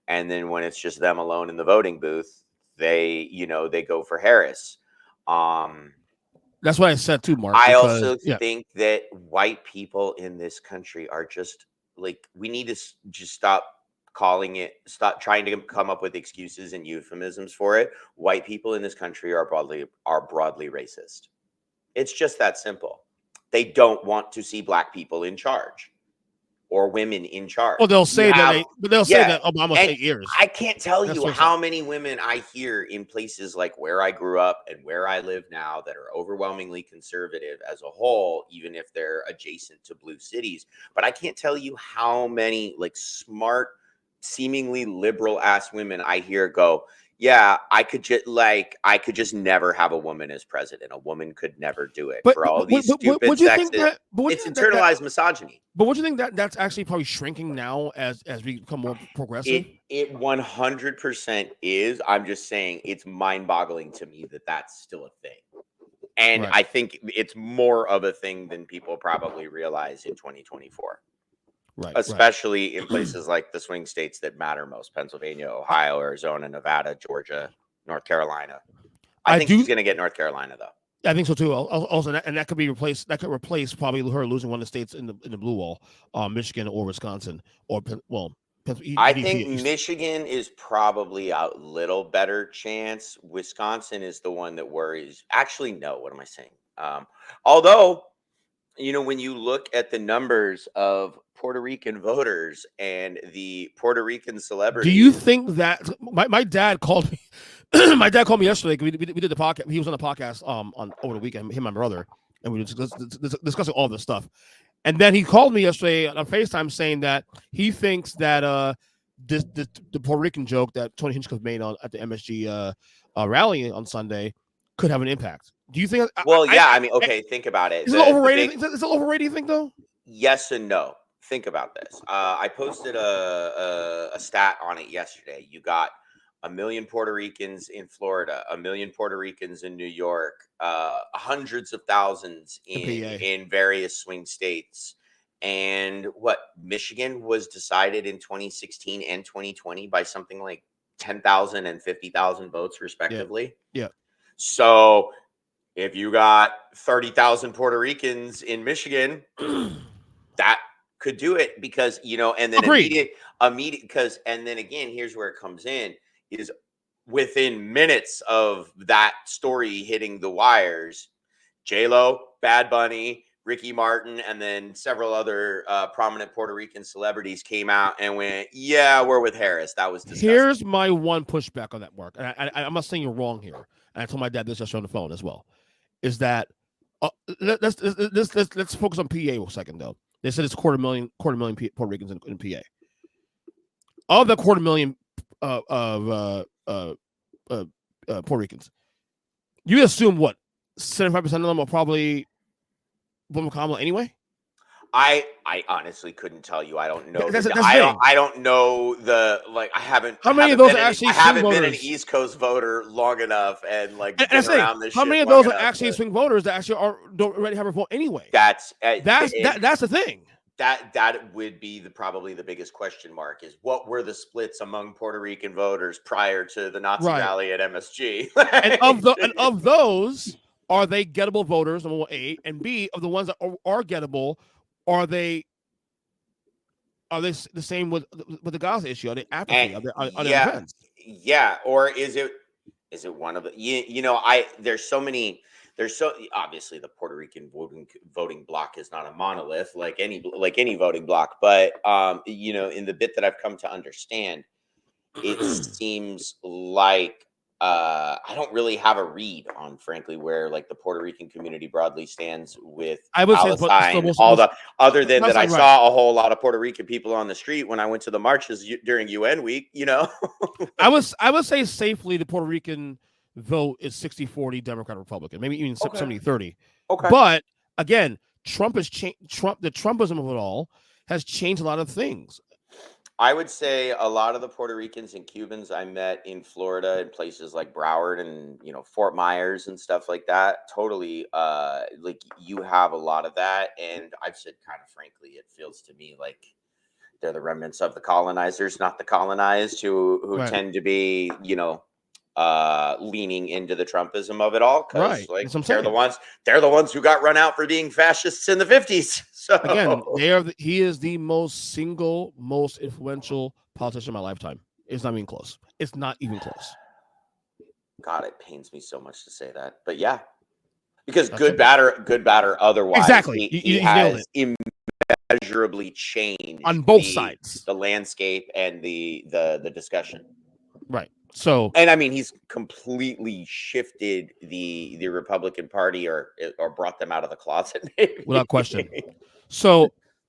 And then when it's just them alone in the voting booth, they go for Harris. That's what I said too, Mark. I also think that white people in this country are just we need to just stop trying to come up with excuses and euphemisms for it. White people in this country are broadly racist. It's just that simple. They don't want to see black people in charge or women in charge. Well, they'll say that Obama 8 years. I can't tell you how many women I hear in places like where I grew up and where I live now that are overwhelmingly conservative as a whole, even if they're adjacent to blue cities. But I can't tell you how many smart, seemingly liberal ass women I hear go, yeah, I could just never have a woman as president. A woman could never do it for all these stupid sexist. It's internalized misogyny. But would you think that that's actually probably shrinking now as we become more progressive? It 100% is. I'm just saying it's mind-boggling to me that that's still a thing. And I think it's more of a thing than people probably realize in 2024. Right, especially in places like the swing states that matter most: Pennsylvania, Ohio, Arizona, Nevada, Georgia, North Carolina. I think she's going to get North Carolina, though. I think so too. Also, and that could be replaced. That could replace probably her losing one of the states in the blue wall, Michigan or Wisconsin, or I think Michigan is probably a little better chance. Wisconsin is the one that worries. Actually, no. What am I saying? Although, when you look at the numbers of Puerto Rican voters and the Puerto Rican celebrities. Do you think that my dad called me? My dad called me yesterday. We did the podcast. He was on the podcast on over the weekend. Him and my brother. and we were discussing all this stuff. And then he called me yesterday on FaceTime saying that he thinks that the Puerto Rican joke that Tony Hinchcliffe made at the MSG rally on Sunday could have an impact. Do you think? Well, I mean, okay, think about it. Is it overrated? Is it overrated? You think though? Yes and no. Think about this. I posted a stat on it yesterday. You got 1 million Puerto Ricans in Florida, 1 million Puerto Ricans in New York, hundreds of thousands in various swing states. And what Michigan was decided in 2016 and 2020 by something like 10,000 and 50,000 votes respectively. Yeah. So if you got 30,000 Puerto Ricans in Michigan, that could do it because, and then immediate, because, and then again, here's where it comes in is within minutes of that story hitting the wires, J-Lo, Bad Bunny, Ricky Martin, and then several other prominent Puerto Rican celebrities came out and went, yeah, we're with Harris. That was disgusting. Here's my one pushback on that, Mark. And I'm not saying you're wrong here. And I told my dad this just on the phone as well. Is that let's focus on PA for a second though. They said it's quarter million Puerto Ricans in PA. Of the quarter million Puerto Ricans, you assume what 75% of them are probably Kamala anyway. I honestly couldn't tell you. I don't know. That's I don't know I haven't. How many of those are actually? I haven't been an East Coast voter long enough, and been around this. How many of those are actually swing voters that actually don't already have a vote anyway? That's the thing. That would be probably the biggest question mark is what were the splits among Puerto Rican voters prior to the Nazi rally at MSG? and of those, are they gettable voters? Number one, A, and B, of the ones that are gettable. Are they the same with the Gaza issue? Are they apathy? Are they defense? Yeah. Or is it one of the there's obviously the Puerto Rican voting bloc is not a monolith like any voting bloc, but in the bit that I've come to understand, it seems like I don't really have a read on, frankly, where the Puerto Rican community broadly stands with Palestine. Other than that, I saw a whole lot of Puerto Rican people on the street when I went to the marches during UN week. I would say safely the Puerto Rican vote is 60-40 Democrat Republican, maybe even 70-30. Okay, but again, Trump has changed. The Trumpism of it all has changed a lot of things. I would say a lot of the Puerto Ricans and Cubans I met in Florida in places like Broward and, Fort Myers and stuff like that. Totally. You have a lot of that. And I've said kind of frankly, it feels to me like they're the remnants of the colonizers, not the colonized who tend to be, leaning into the Trumpism of it all. Cause they're the ones who got run out for being fascists in the 50s. So again, he is the most influential politician in my lifetime. It's not even close. It's not even close. God, it pains me so much to say that, but yeah, because good, bad, or otherwise, exactly. He has immeasurably changed on both sides, the landscape and the discussion. Right. So, and I mean, he's completely shifted the Republican Party or brought them out of the closet, maybe. Without question. So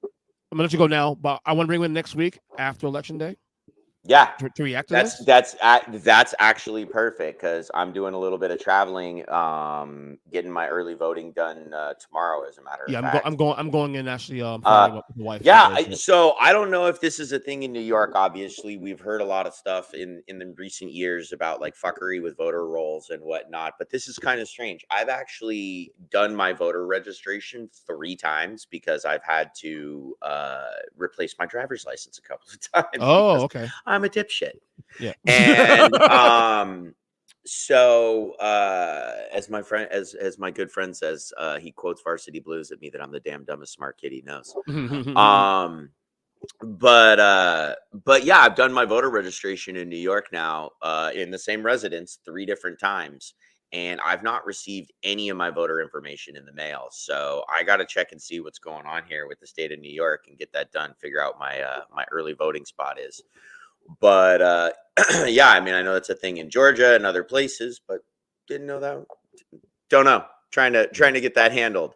I'm gonna let you go now, but I want to bring him in next week after Election Day. Yeah, to react to this. That's actually perfect because I'm doing a little bit of traveling, getting my early voting done tomorrow. As a matter of fact, I'm going in actually. With my wife. Yeah, so I don't know if this is a thing in New York. Obviously, we've heard a lot of stuff in the recent years about fuckery with voter rolls and whatnot. But this is kind of strange. I've actually done my voter registration 3 times because I've had to replace my driver's license a couple of times. Oh, okay. I'm a dipshit. Yeah. And so as my friend as my good friend says, he quotes Varsity Blues at me that I'm the damn dumbest smart kid he knows. But yeah, I've done my voter registration in New York now, in the same residence 3 different times. And I've not received any of my voter information in the mail. So I got to check and see what's going on here with the state of New York and get that done, figure out my early voting spot is. But yeah, I mean, I know that's a thing in Georgia and other places, but didn't know that. Don't know. trying to get that handled.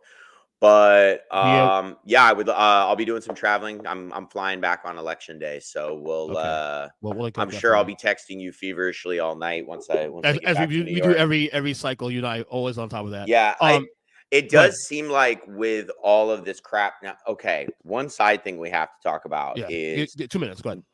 But Yeah. yeah, I would. I'll be doing some traveling. I'm flying back on election day, so we'll. Okay. Well, we'll link I'm up sure I'll definitely. be texting you feverishly all night once I get As back to we New do York. every cycle. You and I always on top of that. Yeah, it go ahead. does seem like with all of this crap now. Okay, one side thing we have to talk about Yeah. is Get 2 minutes. Go ahead.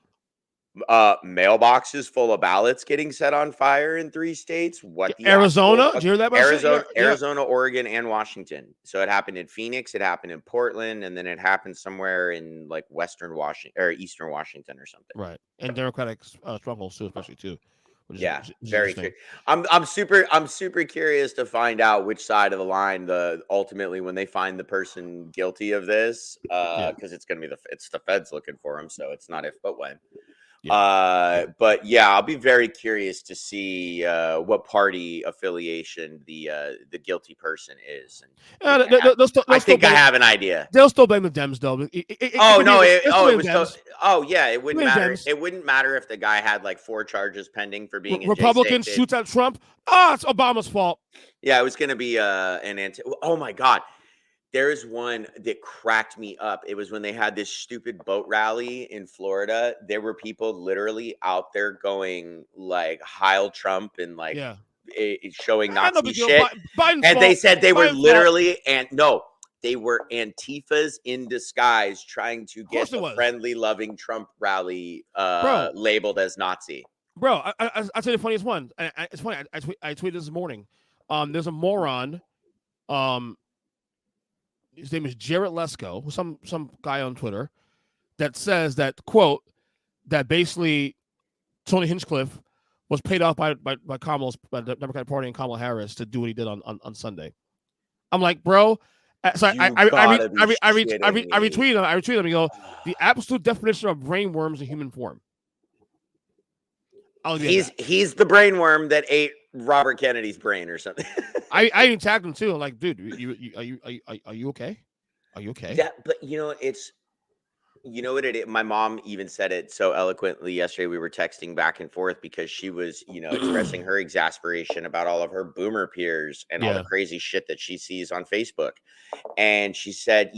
mailboxes full of ballots getting set on fire in 3 states. What the Arizona? actual Did you hear that about shit? Arizona, Yeah. Arizona, Oregon, and Washington. So it happened in Phoenix, it happened in Portland, and then it happened somewhere in like Western Washington or Eastern Washington or something. Right. And Democratic strongholds too, especially too. Which Yeah, is very interesting. I'm super curious to find out which side of the line ultimately when they find the person guilty of this, because it's gonna be it's the feds looking for him, so it's not if but when. But yeah, I'll be very curious to see what party affiliation the guilty person is. And I think I have an idea. They'll still blame the Dems though. It wouldn't matter. Dems. It wouldn't matter if the guy had like 4 charges pending for being in Republican J-State. shoots at Trump. It's Obama's fault. Yeah, it was going to be an anti. Oh my God. There's one that cracked me up. It was when they had this stupid boat rally in Florida. There were people literally out there going like Heil Trump and like showing Nazi shit. And they said they were literally they were Antifas in disguise trying to get the friendly, loving Trump rally labeled as Nazi. Bro, I'll tell you the funniest one. It's funny. I tweeted this morning. There's a moron. His name is Jared Lesko, some guy on Twitter, that says that, quote, that basically Tony Hinchcliffe was paid off by the Democratic Party and Kamala Harris to do what he did on Sunday. I'm like, bro. So I retweeted him. I retweeted him and go, the absolute definition of brainworms in human form. He's the brainworm that ate Robert Kennedy's brain or something. I even tagged him too. I'm like, dude, are you okay? Are you okay? Yeah, but what it is? My mom even said it so eloquently yesterday. We were texting back and forth because she was, expressing her exasperation about all of her boomer peers and all the crazy shit that she sees on Facebook. And she said,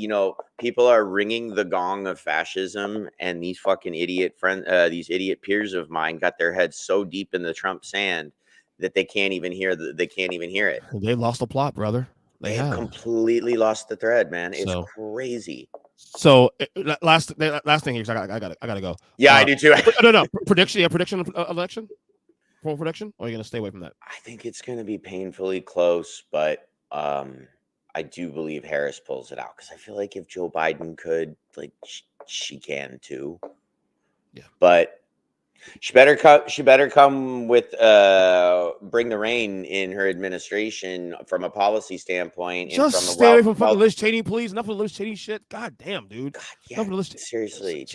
people are ringing the gong of fascism, and these fucking these idiot peers of mine got their heads so deep in the Trump sand that they can't even hear it. They lost the plot, brother. They have completely lost the thread, man. It's crazy. So last thing here, I gotta go. Yeah, I do too. No. Prediction election. Formal prediction? Or are you gonna stay away from that? I think it's gonna be painfully close, but I do believe Harris pulls it out because I feel like if Joe Biden could, like, she can too. Yeah, but she better come with bring the rain in her administration from a policy standpoint. Just and from stay away from fucking Liz Cheney, please. Enough of Liz Cheney shit. God damn, dude. God, yeah, seriously.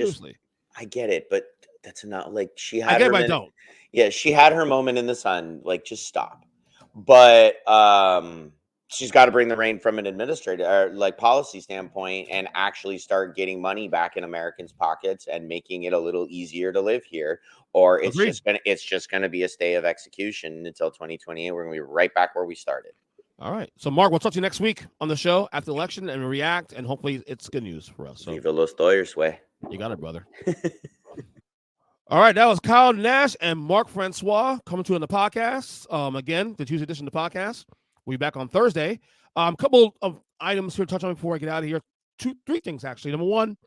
I get it, but that's not like she had. I get it, I don't. Yeah, she had her moment in the sun. Like, just stop. But she's got to bring the rain from an administrative or like policy standpoint and actually start getting money back in Americans' pockets and making it a little easier to live here. Or it's just gonna be a stay of execution until 2028. We're gonna be right back where we started. All right. So, Mark, we'll talk to you next week on the show after the election and react, and hopefully it's good news for us. So, Viva los Doyers way. You got it, brother. All right, that was Kyle Nash and Marc Francois coming to you on the podcast. Again, the Tuesday edition of the podcast. We'll be back on Thursday. A couple of items here to touch on before I get out of here. 3 things, actually. Number one,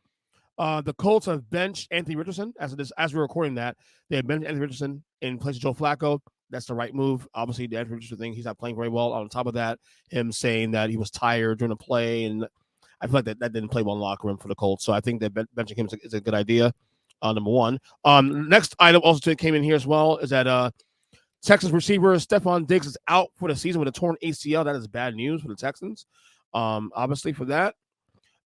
the Colts have benched Anthony Richardson. As we're recording that, they have benched Anthony Richardson in place of Joe Flacco. That's the right move. Obviously, the Anthony Richardson thing, he's not playing very well. On top of that, him saying that he was tired during the play, and I feel like that didn't play well in the locker room for the Colts. So I think that benching him is a good idea. Number one. Next item also came in here as well is that Texas receiver Stephon Diggs is out for the season with a torn ACL. That is bad news for the Texans. Obviously for that.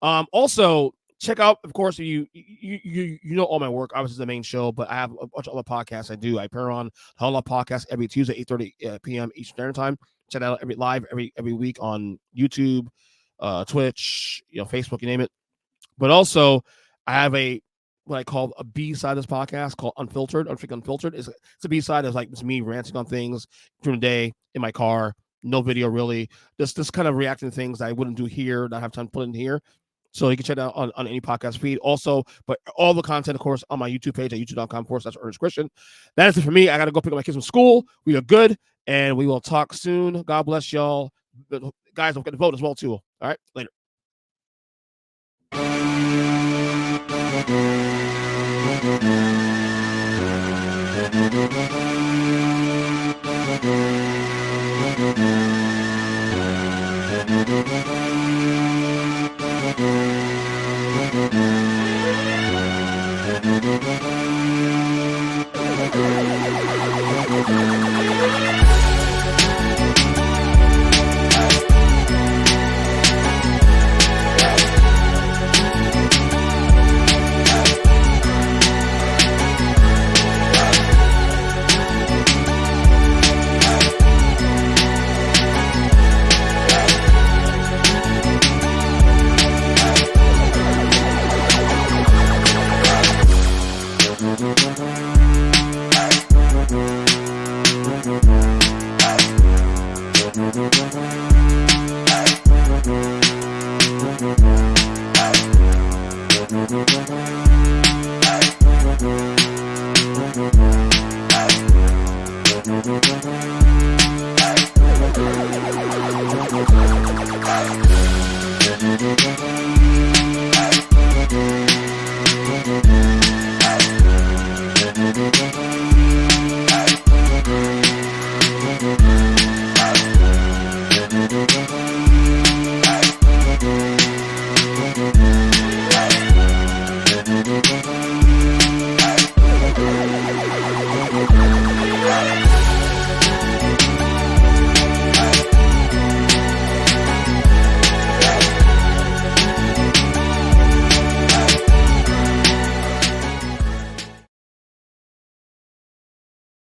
Also check out, of course, you know all my work. Obviously, the main show, but I have a bunch of other podcasts I do. I appear on Huddle Up podcast every Tuesday, 8:30 p.m. Eastern Standard Time. Check out every week on YouTube, Twitch, Facebook, you name it. But also, I have what I call a B side of this podcast called Unfiltered. Unfiltered. It's a B side. It's like it's me ranting on things during the day in my car, no video really. This kind of reacting to things that I wouldn't do here, not have time to put in here. So you can check that out on any podcast feed. Also, but all the content, of course, on my YouTube page at youtube.com/Earnest Christian. That is it for me. I got to go pick up my kids from school. We are good, and we will talk soon. God bless y'all. Guys, don't forget to vote as well, too. All right, later. Thank you.